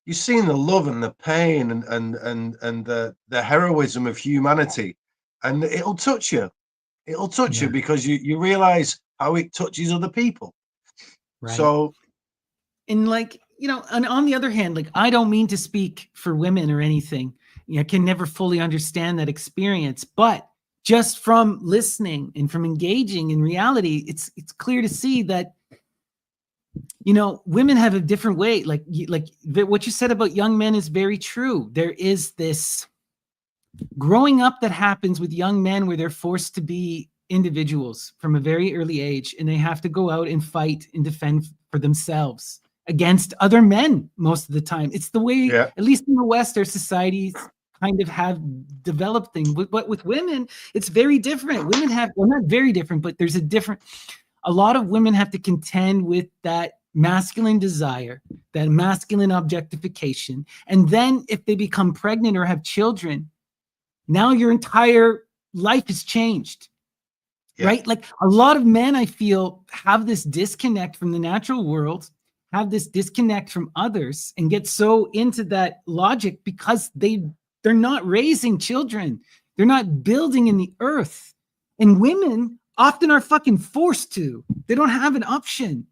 the love and the pain and the heroism of humanity, and it'll touch you Yeah. because you realize how it touches other people. Right. So And and on the other hand, I don't mean to speak for women or anything. I can never fully understand that experience, but just from listening and from engaging in reality, it's clear to see that women have a different way. What you said about young men is very true. There is this growing up that happens with young men where they're forced to be individuals from a very early age, and they have to go out and fight and defend for themselves against other men most of the time. It's the way, yeah, at least in the West, our societies kind of have developed things. But with women, it's very different. Women have, well, not very different, but there's a lot of women have to contend with that masculine desire, that masculine objectification. And then if they become pregnant or have children, now your entire life has changed, yeah, right? Like a lot of men, I feel, have this disconnect from the natural world, have this disconnect from others, and get so into that logic because they're not raising children, they're not building in the earth. And women often are fucking forced to. They don't have an option.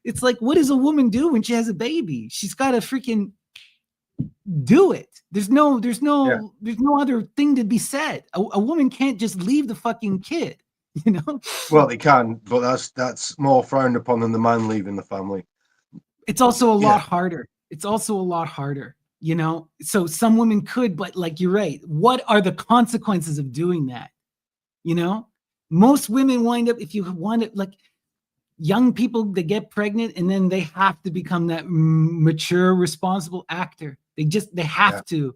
It's like, what does a woman do when she has a baby? She's got to freaking do it. There's no yeah. other thing to be said. A woman can't just leave the fucking kid, you know? Well, they can, but that's more frowned upon than the man leaving the family. It's also a lot Yeah, harder. It's also a lot harder, So some women could, but you're right. What are the consequences of doing that? Most women wind up, if you want it, young people, they get pregnant and then they have to become that mature, responsible actor. They yeah, have to.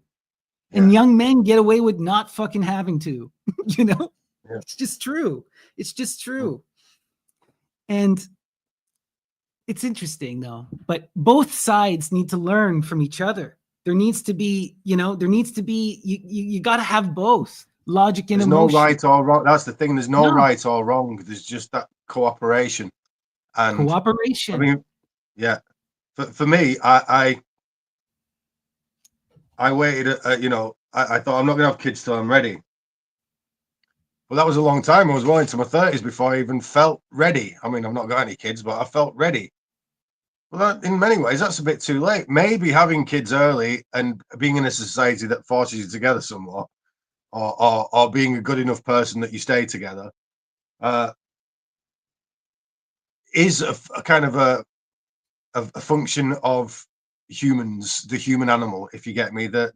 And yeah, young men get away with not fucking having to, you know? yeah. It's just true. It's just Mm. true. And it's interesting though, but both sides need to learn from each other. There needs to be, you got to have both logic and There's no emotion. right or wrong. That's the thing. There's no No, right or wrong. There's just that cooperation. And I cooperation. mean, yeah, for me, I waited. I thought I'm not gonna have kids till I'm ready. But that was a long time. I was well into my 30s before I even felt ready. I mean, I've not got any kids, but I felt ready. Well, that, in many ways, that's a bit too late. Maybe having kids early and being in a society that forces you together somewhat, or being a good enough person that you stay together, uh, is a kind of a function of humans, the human animal, if you get me. That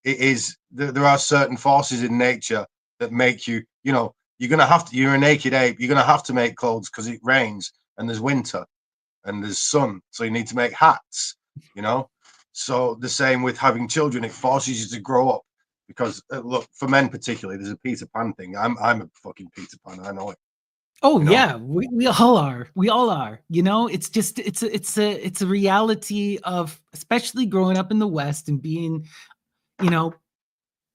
it is that there are certain forces in nature that make you, you're gonna have to. You're a naked ape. You're gonna have to make clothes because it rains and there's winter and there's sun, so you need to make hats. You know, so the same with having children. It forces you to grow up because look, for men particularly, there's a Peter Pan thing. I'm a fucking Peter Pan. I know it. Oh You know, yeah, we all are. We all are. You know, it's just it's a reality of, especially growing up in the West and being, you know,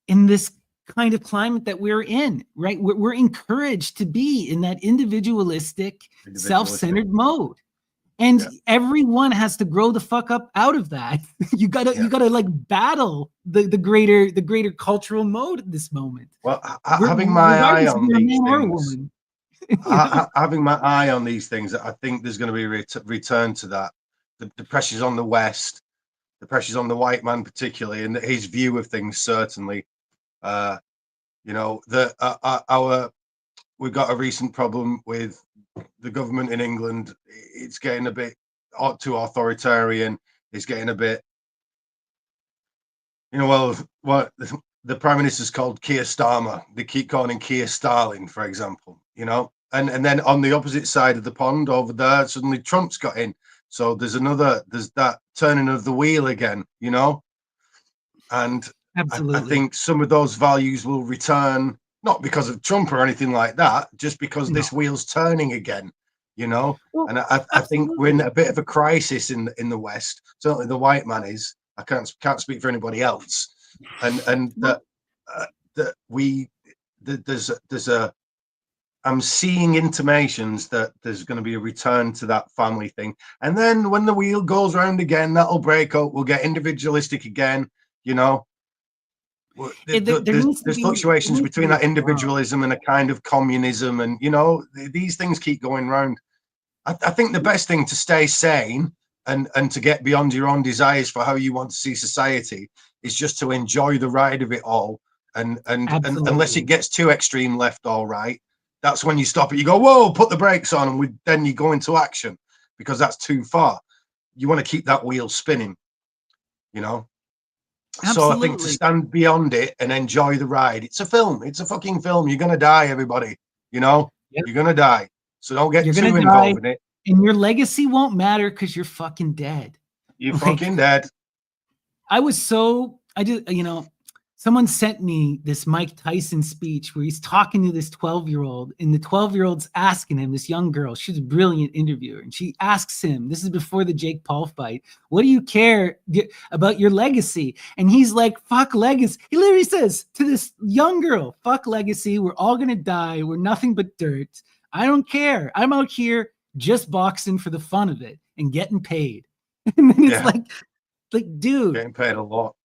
in this kind of climate that we're in, right? We're encouraged to be in that individualistic, individualistic. self-centered mode. And Yeah, everyone has to grow the fuck up out of that. You gotta yeah. like battle the greater cultural mode at this moment. Well, having my eye Regardless if on you're a these man or a things, woman. You know? having my eye on these things, I think there's going to be a return to that. The pressures on the West, the pressures on the white man, particularly, and his view of things, certainly. Uh, that our we've got a recent problem with the government in England. It's getting a bit too authoritarian. It's getting a bit, well, what the prime minister's called Keir Starmer. They keep calling him Keir Starling, for example. And then on the opposite side of the pond over there, suddenly Trump's got in. So there's that turning of the wheel again. And I Absolutely. think some of those values will return, not because of Trump or anything like that, just because No. this wheel's turning again. You know, Well, and I think we're in absolutely. a bit of a crisis in the West. Certainly, the white man is. I can't speak for anybody else, and Well, that we that there's a I'm seeing intimations that there's going to be a return to that family thing. And then when the wheel goes round again, that'll break up. We'll get individualistic again. You know, there needs to there's be fluctuations between a that balance. individualism and a kind of communism. And, these things keep going round. I think the best thing to stay sane and to get beyond your own desires for how you want to see society is just to enjoy the ride of it all. And unless it Absolutely. gets too extreme left or right, that's when you stop it. You go, whoa, put the brakes on, and then you go into action because that's too far. You want to keep that wheel spinning, you know. So I think to Absolutely. stand beyond it and enjoy the ride. It's a film. It's a fucking film. You're gonna die, everybody. You know, Yep. you're gonna die. So don't get You're gonna too die, involved in it. and your legacy won't matter because you're fucking dead. You're Like, fucking dead. I did, someone sent me this Mike Tyson speech where he's talking to this 12-year-old, and the 12-year-old's asking him, this young girl, she's a brilliant interviewer, and she asks him, this is before the Jake Paul fight, what do you care about your legacy? And he's like, fuck legacy. He literally says to this young girl, fuck legacy. We're all going to die. We're nothing but dirt. I don't care. I'm out here just boxing for the fun of it and getting paid. And then it's Yeah, like, dude, getting paid a lot.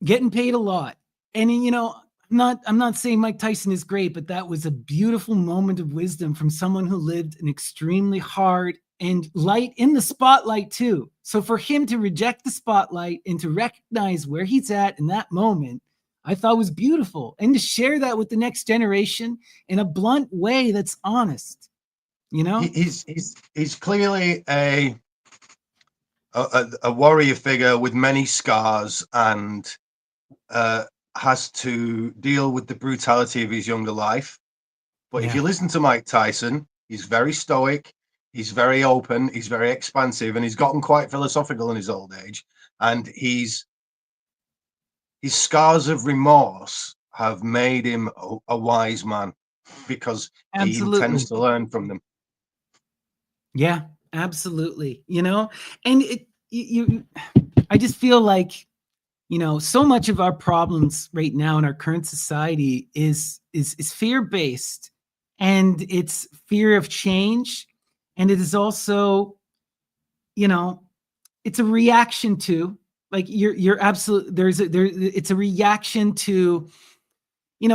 getting paid a lot. And I'm not saying Mike Tyson is great, but that was a beautiful moment of wisdom from someone who lived an extremely hard and light in the spotlight too. So for him to reject the spotlight and to recognize where he's at in that moment, I thought was beautiful. And to share that with the next generation in a blunt way that's honest, you He, know? he's clearly a warrior figure with many scars and uh, has to deal with the brutality of his younger life. But if Yeah, you listen to Mike Tyson, he's very stoic, he's very open, he's very expansive, and he's gotten quite philosophical in his old age. And his scars of remorse have made him a wise man because he intends absolutely. to learn from them. Yeah, absolutely. And I just feel like, so much of our problems right now in our current society is fear based, and it's fear of change, and it is also, you know, it's a reaction to, like, you're absolutely, it's a reaction to,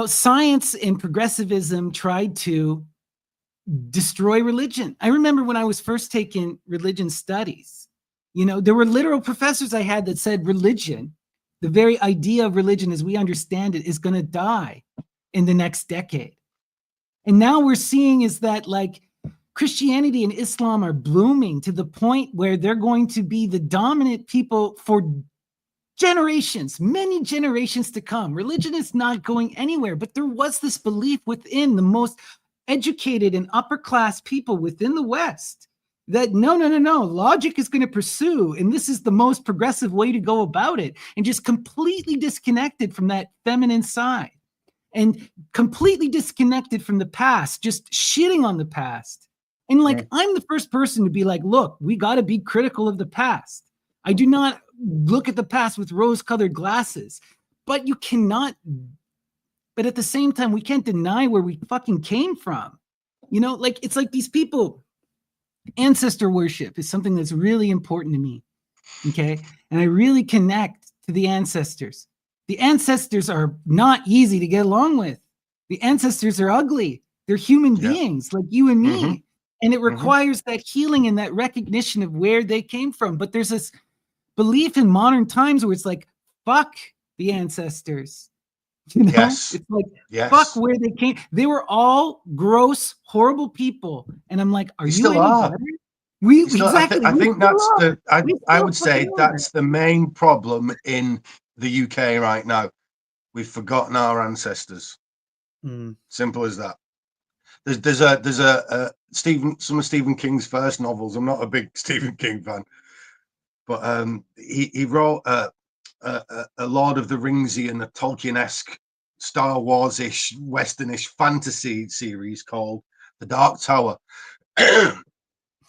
science and progressivism tried to destroy religion. I remember when I was first taking religion studies, there were literal professors I had that said religion, the very idea of religion as we understand it, is going to die in the next decade. And now we're seeing is that like Christianity and Islam are blooming to the point where they're going to be the dominant people for generations, many generations to come. Religion is not going anywhere, but there was this belief within the most educated and upper class people within the West that no, logic is going to pursue, and this is the most progressive way to go about it, and just completely disconnected from that feminine side and completely disconnected from the past, just shitting on the past. And like, I'm the first person to be like, look, we got to be critical of the past. I do not look at the past with rose-colored glasses, but you cannot, but at the same time, we can't deny where we fucking came from. Like, it's like these people, ancestor worship is something that's really important to me. Okay. And I really connect to the ancestors. The ancestors are not easy to get along with. The ancestors are ugly. They're human beings like you and me. Mm-hmm. And it requires that healing and that recognition of where they came from. But there's this belief in modern times where it's like, fuck the ancestors. Yes. It's like, fuck where they came. They were all gross, horrible people. And I'm like, are you still any better? Exactly. I think that's I would say that's the main problem in the UK right now. We've forgotten our ancestors. Simple as that. There's a some of Stephen King's first novels. I'm not a big Stephen King fan, but he wrote a Lord of the Ringsy and a Tolkien-esque Star Wars-ish Westernish fantasy series called The Dark Tower.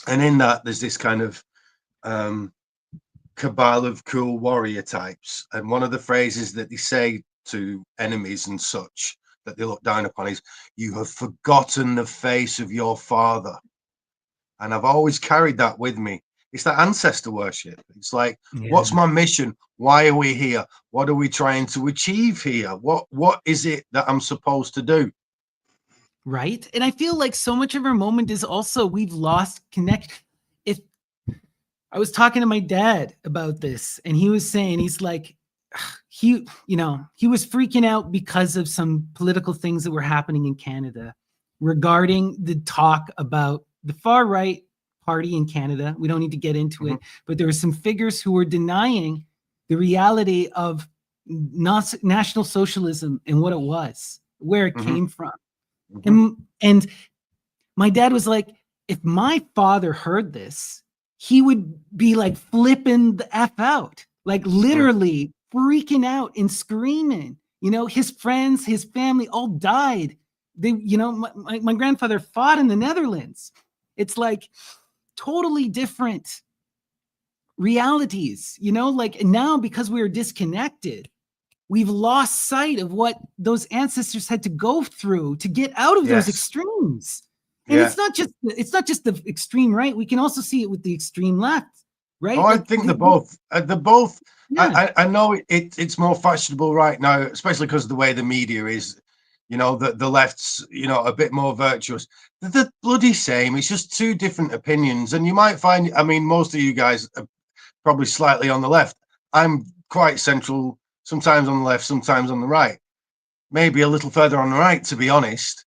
And in that, there's this kind of cabal of cool warrior types. And one of the phrases that they say to enemies and such that they look down upon is, "You have forgotten the face of your father." And I've always carried that with me. It's that ancestor worship. It's like, what's my mission? Why are we here? What are we trying to achieve here? What is it that I'm supposed to do? Right. And I feel like so much of our moment is also we've lost connection. If I was talking to my dad about this, and he was saying, he's like, he was freaking out because of some political things that were happening in Canada regarding the talk about the far right party in Canada. We don't need to get into it, but there were some figures who were denying the reality of National Socialism and what it was, where it came from. And my dad was like, if my father heard this, he would be like flipping the F out, like literally freaking out and screaming. His friends, his family all died. They, my grandfather fought in the Netherlands. It's like totally different realities, like now because we are disconnected, we've lost sight of what those ancestors had to go through to get out of those extremes. And it's not just the extreme right. We can also see it with the extreme left, right? Oh, I think they're both. I know it's more fashionable right now, especially because of the way the media is. The left's, a bit more virtuous. They're the bloody same. It's just two different opinions. And you might find, most of you guys are probably slightly on the left. I'm quite central, sometimes on the left, sometimes on the right. Maybe a little further on the right, to be honest,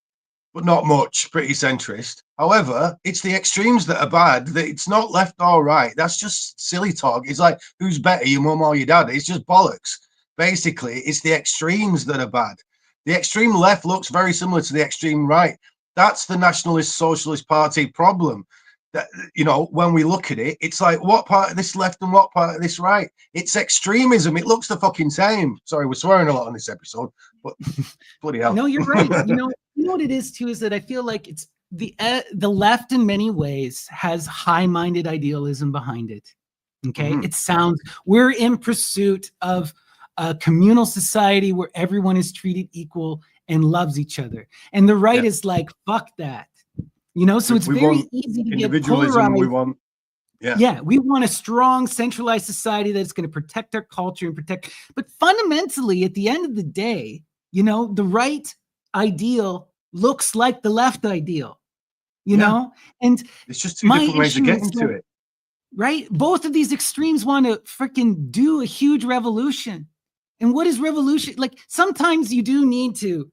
but not much, pretty centrist. However, it's the extremes that are bad. It's not left or right. That's just silly talk. It's like, who's better, your mum or your dad? It's just bollocks. Basically, it's the extremes that are bad. The extreme left looks very similar to the extreme right. That's the Nationalist Socialist Party problem. That, when we look at it, it's like, what part of this left and what part of this right? It's extremism. It looks the fucking same. Sorry, we're swearing a lot on this episode, but bloody hell. No, you're right. You know what it is too, is that I feel like it's the left in many ways has high-minded idealism behind it. Okay. It sounds, we're in pursuit of a communal society where everyone is treated equal and loves each other. And the right is like, fuck that. So it's very easy to get polarized. We want, we want a strong centralized society that's going to protect our culture and but fundamentally at the end of the day, The right ideal looks like the left ideal, Yeah, and it's just two my different ways of issue getting is to that, it. right, both of these extremes want to freaking do a huge revolution. And what is revolution? Like, sometimes you do need to,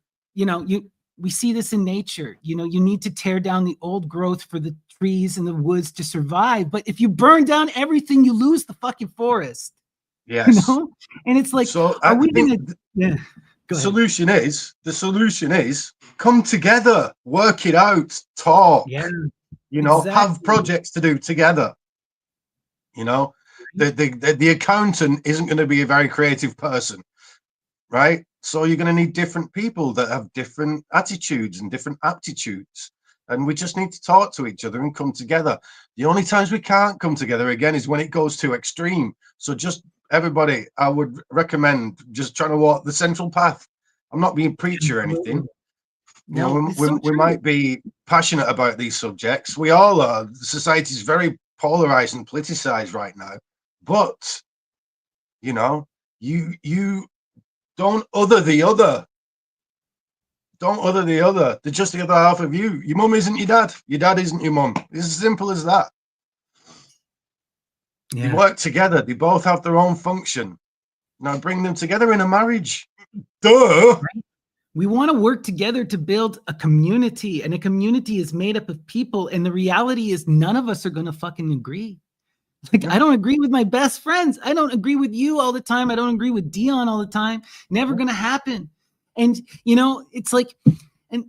we see this in nature, you need to tear down the old growth for the trees and the woods to survive. But if you burn down everything, you lose the fucking forest, you Yes. know? And it's like, So are I we think gonna, yeah, go ahead. the solution is come together, work it out, talk, Yeah, have exactly. projects to do together. You know, the accountant isn't going to be a very creative person, right? So you're going to need different people that have different attitudes and different aptitudes. And we just need to talk to each other and come together. The only times we can't come together again is when it goes too extreme. So just everybody, I would recommend just trying to walk the central path. I'm not being preachy or anything. Absolutely. No, it's so We true. might be passionate about these subjects. We all are. Society is very polarized and politicized right now. But you know, you don't other the other. Don't other the other. They're just the other half of you. Your mum isn't your dad. Your dad isn't your mum. It's as simple as that. They Yeah. work together. They both have their own function. Now bring them together in a marriage. Duh. Right? We want to work together to build a community, and a community is made up of people. And the reality is, none of us are going to fucking agree. Like, Yeah, I don't agree with my best friends. I don't agree with you all the time. I don't agree with Dion all the time. Never yeah. going to happen. And, it's like, and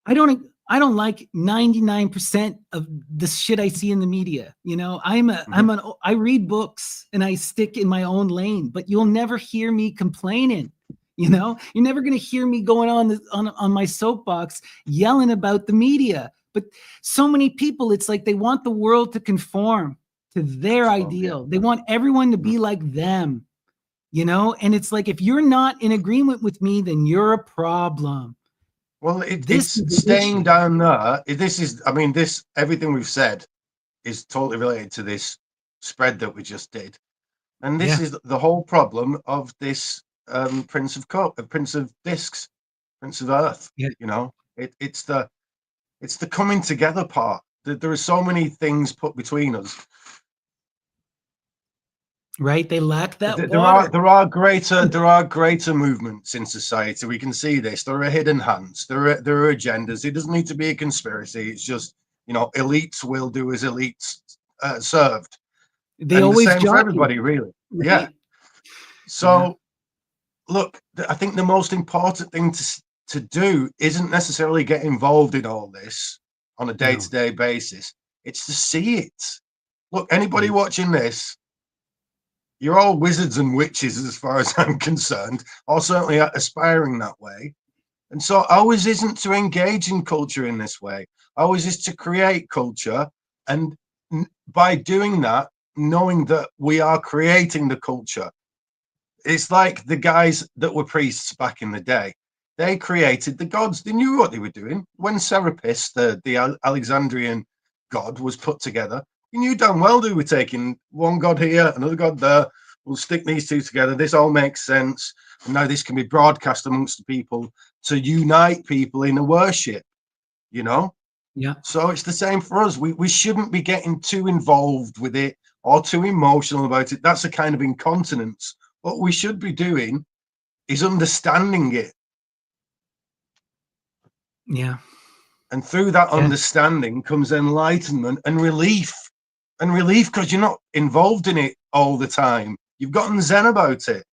I don't like 99% of the shit I see in the media. Mhm. I read books and I stick in my own lane, but you'll never hear me complaining. You're never going to hear me going on my soapbox yelling about the media. But so many people, it's like they want the world to conform to their Yeah. ideal. They want everyone to Mhm. be like them, and it's like, if you're not in agreement with me, then you're a problem. Well, This it's is the staying issue. down there. This is, I mean, this everything we've said is totally related to this spread that we just did, and this Yeah. is the whole problem of this Prince of Discs, Prince of Earth. Yeah. It's the coming together part. There are so many things put between us. Right? They lack that There water. there are greater movements in society. We can see this. There are hidden hands. There are agendas. It doesn't need to be a conspiracy. It's just elites will do as elites served, They and the always same for jockey, everybody, really. Yeah. right? Yeah. So look, I think the most important thing to do isn't necessarily get involved in all this on a day No. to day basis. It's to see it. Look, anybody Yeah. watching this, you're all wizards and witches as far as I'm concerned, or certainly aspiring that way. And so ours isn't to engage in culture in this way. Ours is to create culture. And by doing that, knowing that we are creating the culture, it's like the guys that were priests back in the day. They created the gods. They knew what they were doing. When Serapis, the Alexandrian god, was put together, you knew damn well they were taking one god here, another god there. We'll stick these two together. This all makes sense. And now this can be broadcast amongst the people to unite people in a worship, you know? Yeah. So it's the same for us. We shouldn't be getting too involved with it or too emotional about it. That's a kind of incontinence. What we should be doing is understanding it. Yeah. And through that Yeah. understanding comes enlightenment and relief. And relief because you're not involved in it all the time. You've gotten zen about it.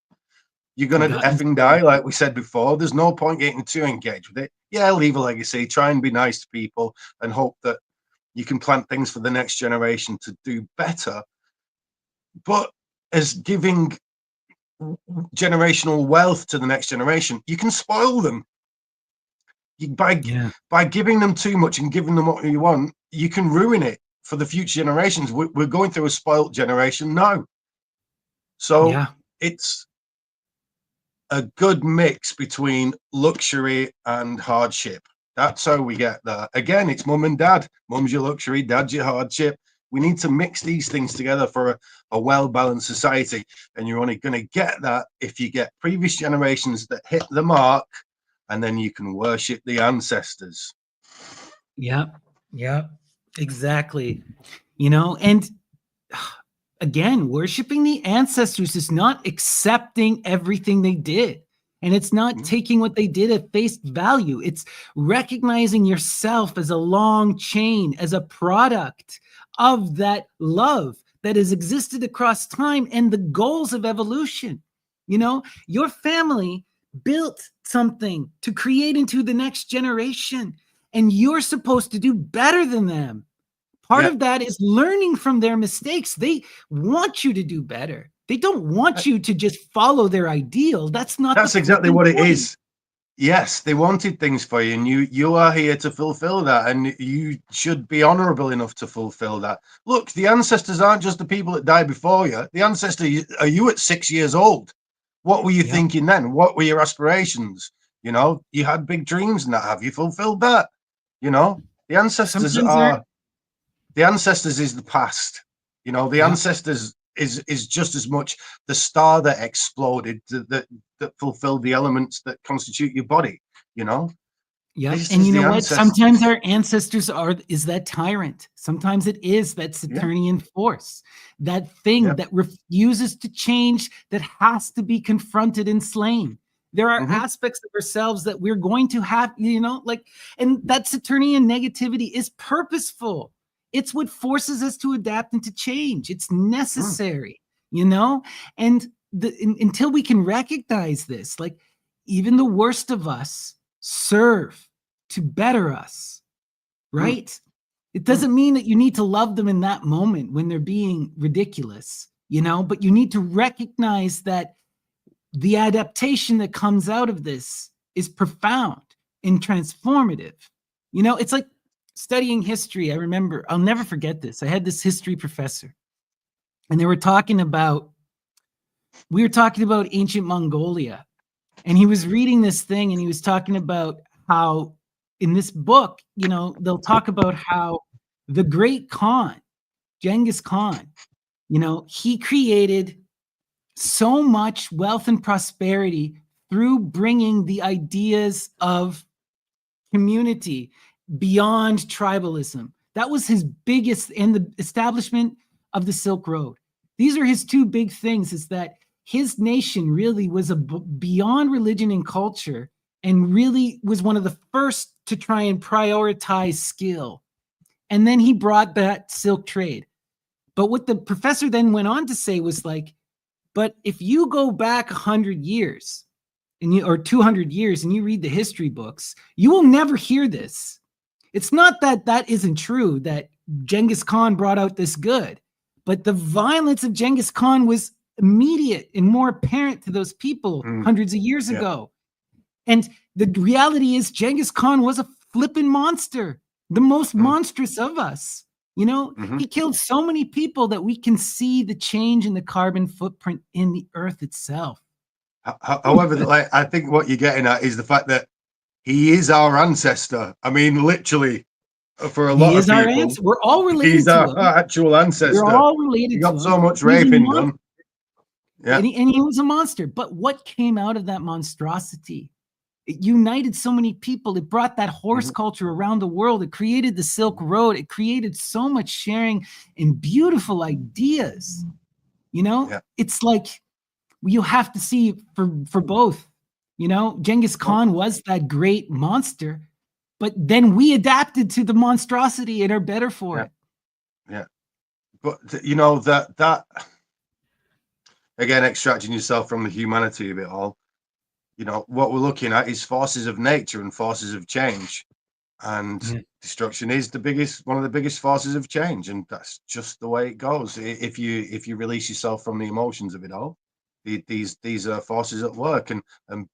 You're You going to got effing die, like we said before. There's no point getting too engaged with it. Yeah, leave a legacy, try and be nice to people, and hope that you can plant things for the next generation to do better. But as giving generational wealth to the next generation, you can spoil them. yeah. By giving them too much and giving them what you want, you can ruin it for the future generations. We're going through a spoilt generation now, so Yeah. it's a good mix between luxury and hardship. That's how we get there. Again, it's mum and dad. Mum's your luxury, dad's your hardship. We need to mix these things together for a well-balanced society. And you're only going to get that if you get previous generations that hit the mark, and then you can worship the ancestors. Yeah, yeah, exactly. And again, worshiping the ancestors is not accepting everything they did. And it's not Mhm. taking what they did at face value. It's recognizing yourself as a long chain, as a product of that love that has existed across time and the goals of evolution. Your family built something to create into the next generation, and you're supposed to do better than them. Part Yeah, of that is learning from their mistakes. They want you to do better. They don't want you to just follow their ideal. That's not the that's exactly flipping what it point. is. Yes, they wanted things for you, and you are here to fulfill that, and you should be honorable enough to fulfill that. Look, the ancestors aren't just the people that died before you. The ancestors are you at 6 years old. What were you Yep. thinking then? What were your aspirations? You had big dreams, and that have you fulfilled that? You know, the ancestors Sometimes they're, are the ancestors is the past. The yeah, ancestors is just as much the star that exploded that fulfilled the elements that constitute your body. You know, yep. this And is you the know what? Sometimes ancestors. our ancestors is that tyrant. Sometimes it is that Yeah, Saturnian force, that thing yeah, that refuses to change, that has to be confronted and slain. There are hmm, aspects of ourselves that we're going to have, and that Saturnian negativity is purposeful. It's what forces us to adapt and to change. It's mm, necessary, you know? And until we can recognize this, like even the worst of us serve to better us, mm, right? It mm, doesn't mean that you need to love them in that moment when they're being ridiculous, but you need to recognize that the adaptation that comes out of this is profound and transformative. It's like studying history. I remember, I'll never forget this. I had this history professor, and we were talking about ancient Mongolia, and he was reading this thing, and he was talking about how in this book, they'll talk about how the great Khan, Genghis Khan, he created so much wealth and prosperity through bringing the ideas of community beyond tribalism. That was his biggest, and the establishment of the Silk Road. These are his two big things, is that his nation really was beyond religion and culture, and really was one of the first to try and prioritize skill. And then he brought that silk trade. But what the professor then went on to say was like, but if you go back 100 years or 200 years and you read the history books, you will never hear this. It's not that that isn't true, that Genghis Khan brought out this good, but the violence of Genghis Khan was immediate and more apparent to those people mm, hundreds of years yeah, ago. And the reality is, Genghis Khan was a flipping monster, the most mm, monstrous of us. hmm. He killed so many people that we can see the change in the carbon footprint in the earth itself. However, like I think what you're getting at is the fact that he is our ancestor. I mean, literally, for a He lot of is our people, answer. We're all he's related to our him. actual We're ancestor. all He related got to him. so much He's a raping monster, done. Yeah, and he was a monster. But what came out of that monstrosity? It united so many people. It brought that horse hmm, culture around the world. It created the Silk Road. It created so much sharing and beautiful ideas. yeah. It's like you have to see for both. Genghis Well, Khan was that great monster, but then we adapted to the monstrosity and are better for yeah, it. yeah. But that again, extracting yourself from the humanity of it all. What we're looking at is forces of nature and forces of change, and Yeah. destruction is one of the biggest forces of change, and that's just the way it goes. If you release yourself from the emotions of it all, these are forces at work, and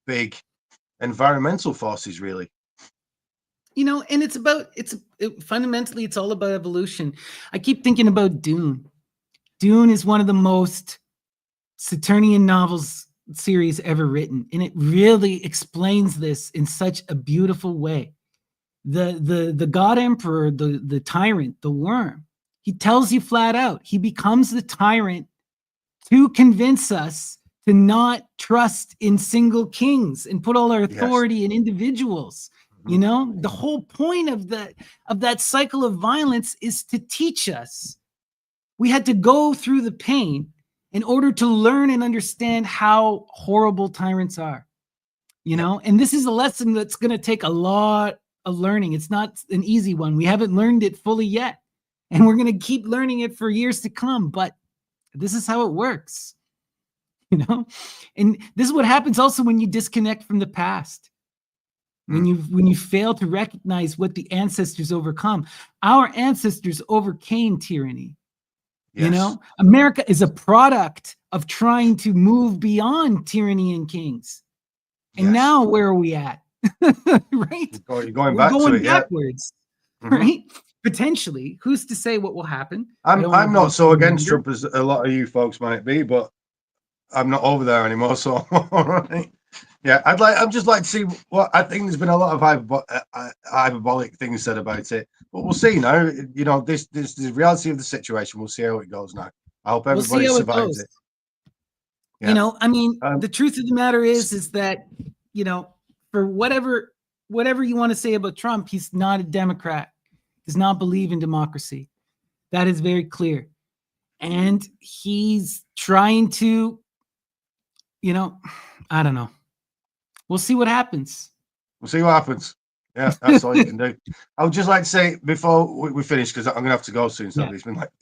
big environmental forces, really. And fundamentally, it's all about evolution. I keep thinking about Dune. Dune is one of the most Saturnian novels series ever written, and it really explains this in such a beautiful way. The god emperor, the tyrant, the worm, He tells you flat out, he becomes the tyrant to convince us to not trust in single kings and put all our Yes. authority in individuals. You know, the whole point of that cycle of violence is to teach us. We had to go through the pain in order to learn and understand how horrible tyrants are. You know, and this is a lesson that's going to take a lot of learning. It's not an easy one. We haven't learned it fully yet, and we're going to keep learning it for years to come. But this is how it works, you know. And this is what happens also when you disconnect from the past. When you fail to recognize what the ancestors overcome. Our ancestors overcame tyranny. Yes. You know, America is a product of trying to move beyond tyranny and kings. And now where are we at? Right? You're going We're back going to it, backwards, right? Potentially. Who's to say what will happen? I'm not so against Trump as a lot of you folks might be, but I'm not over there anymore. So yeah, I'd just like to see what I think. There's been a lot of hyperbolic things said about it, but we'll see now. You know, this is the reality of the situation. We'll see how it goes now. I hope everybody survives it. Yeah. You know, I mean, the truth of the matter is that, you know, for whatever you want to say about Trump, he's not a Democrat. Does not believe in democracy. That is very clear. And he's trying to, you know, I don't know. We'll see what happens. We'll see what happens. Yeah, that's all you can do. I would just like to say before we finish, because I'm gonna have to go soon. So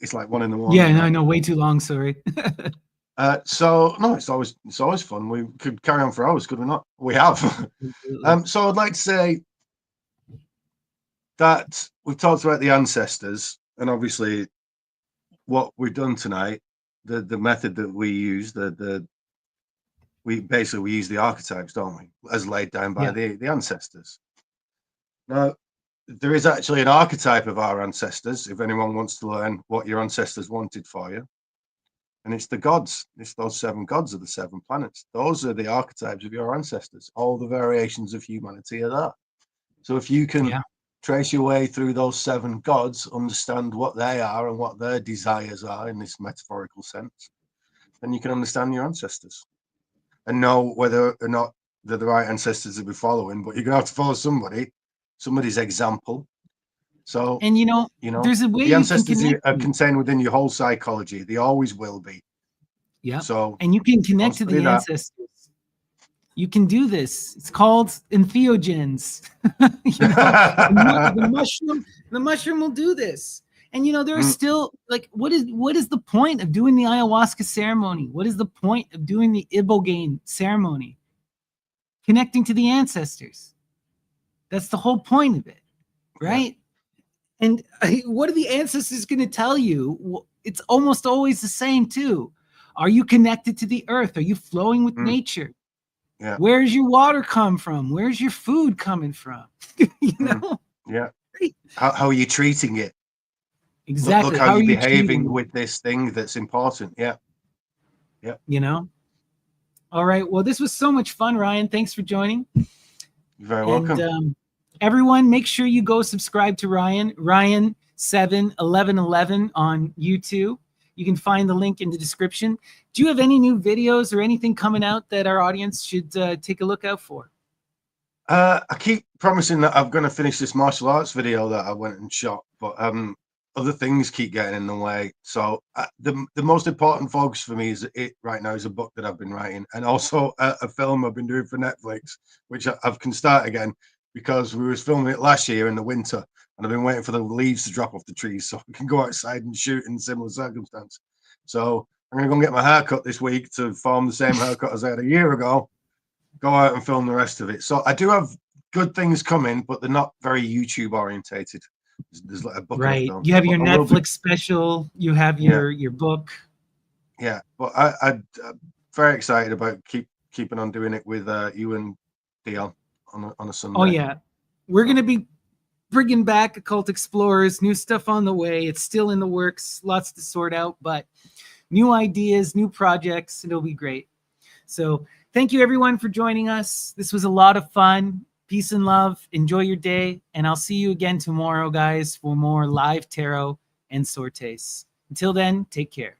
it's like 1 a.m. Yeah, no, I know, way too long. Sorry. So no, it's always fun. We could carry on for hours, could we not? We have. So I'd like to say that we've talked about the ancestors, and obviously what we've done tonight, the method that we use, we use the archetypes, don't we, as laid down by the ancestors. Now, there is actually an archetype of our ancestors, if anyone wants to learn what your ancestors wanted for you. And it's the gods. It's those 7 gods of the 7 planets. Those are the archetypes of your ancestors. All the variations of humanity are there. So if you can trace your way through those 7 gods, understand what they are and what their desires are in this metaphorical sense, then you can understand your ancestors and know whether or not they're the right ancestors to be following. But you're going to have to follow somebody's example. So, and you know, there's a way the ancestors are contained within your whole psychology. They always will be. Yeah. So, and you can connect to the ancestors. You can do this. It's called entheogens. You know, the mushroom will do this. And you know, there are still like, what is the point of doing the ayahuasca ceremony? What is the point of doing the ibogaine ceremony? Connecting to the ancestors. That's the whole point of it, right? Yeah. And what are the ancestors going to tell you? Well, it's almost always the same too. Are you connected to the earth? Are you flowing with nature? Yeah. Where's your water come from? Where's your food coming from? You know? Yeah. How are you treating it? Exactly. Look how you're behaving with this thing that's important. Yeah. Yeah. You know? All right. Well, this was so much fun, Ryan. Thanks for joining. You're very welcome. Everyone, make sure you go subscribe to Ryan 71111 on YouTube. You can find the link in the description. Do you have any new videos or anything coming out that our audience should take a look out for? I keep promising that I'm going to finish this martial arts video that I went and shot, but other things keep getting in the way. So the most important focus for me right now is a book that I've been writing, and also a film I've been doing for Netflix, which I can start again because we was filming it last year in the winter, and I've been waiting for the leaves to drop off the trees so we can go outside and shoot in similar circumstance. So I'm going to go and get my hair cut this week to form the same haircut as I had a year ago, go out and film the rest of it. So I do have good things coming, but they're not very YouTube orientated. There's like a book, right? You have your Netflix special. You have your book. Yeah, but I'm very excited about keeping on doing it with you and Dion on a Sunday. Oh yeah, we're gonna be bringing back Occult Explorers. New stuff on the way. It's still in the works. Lots to sort out, but new ideas, new projects. It'll be great. So thank you everyone for joining us. This was a lot of fun. Peace and love. Enjoy your day. And I'll see you again tomorrow, guys, for more live tarot and sortes. Until then, take care.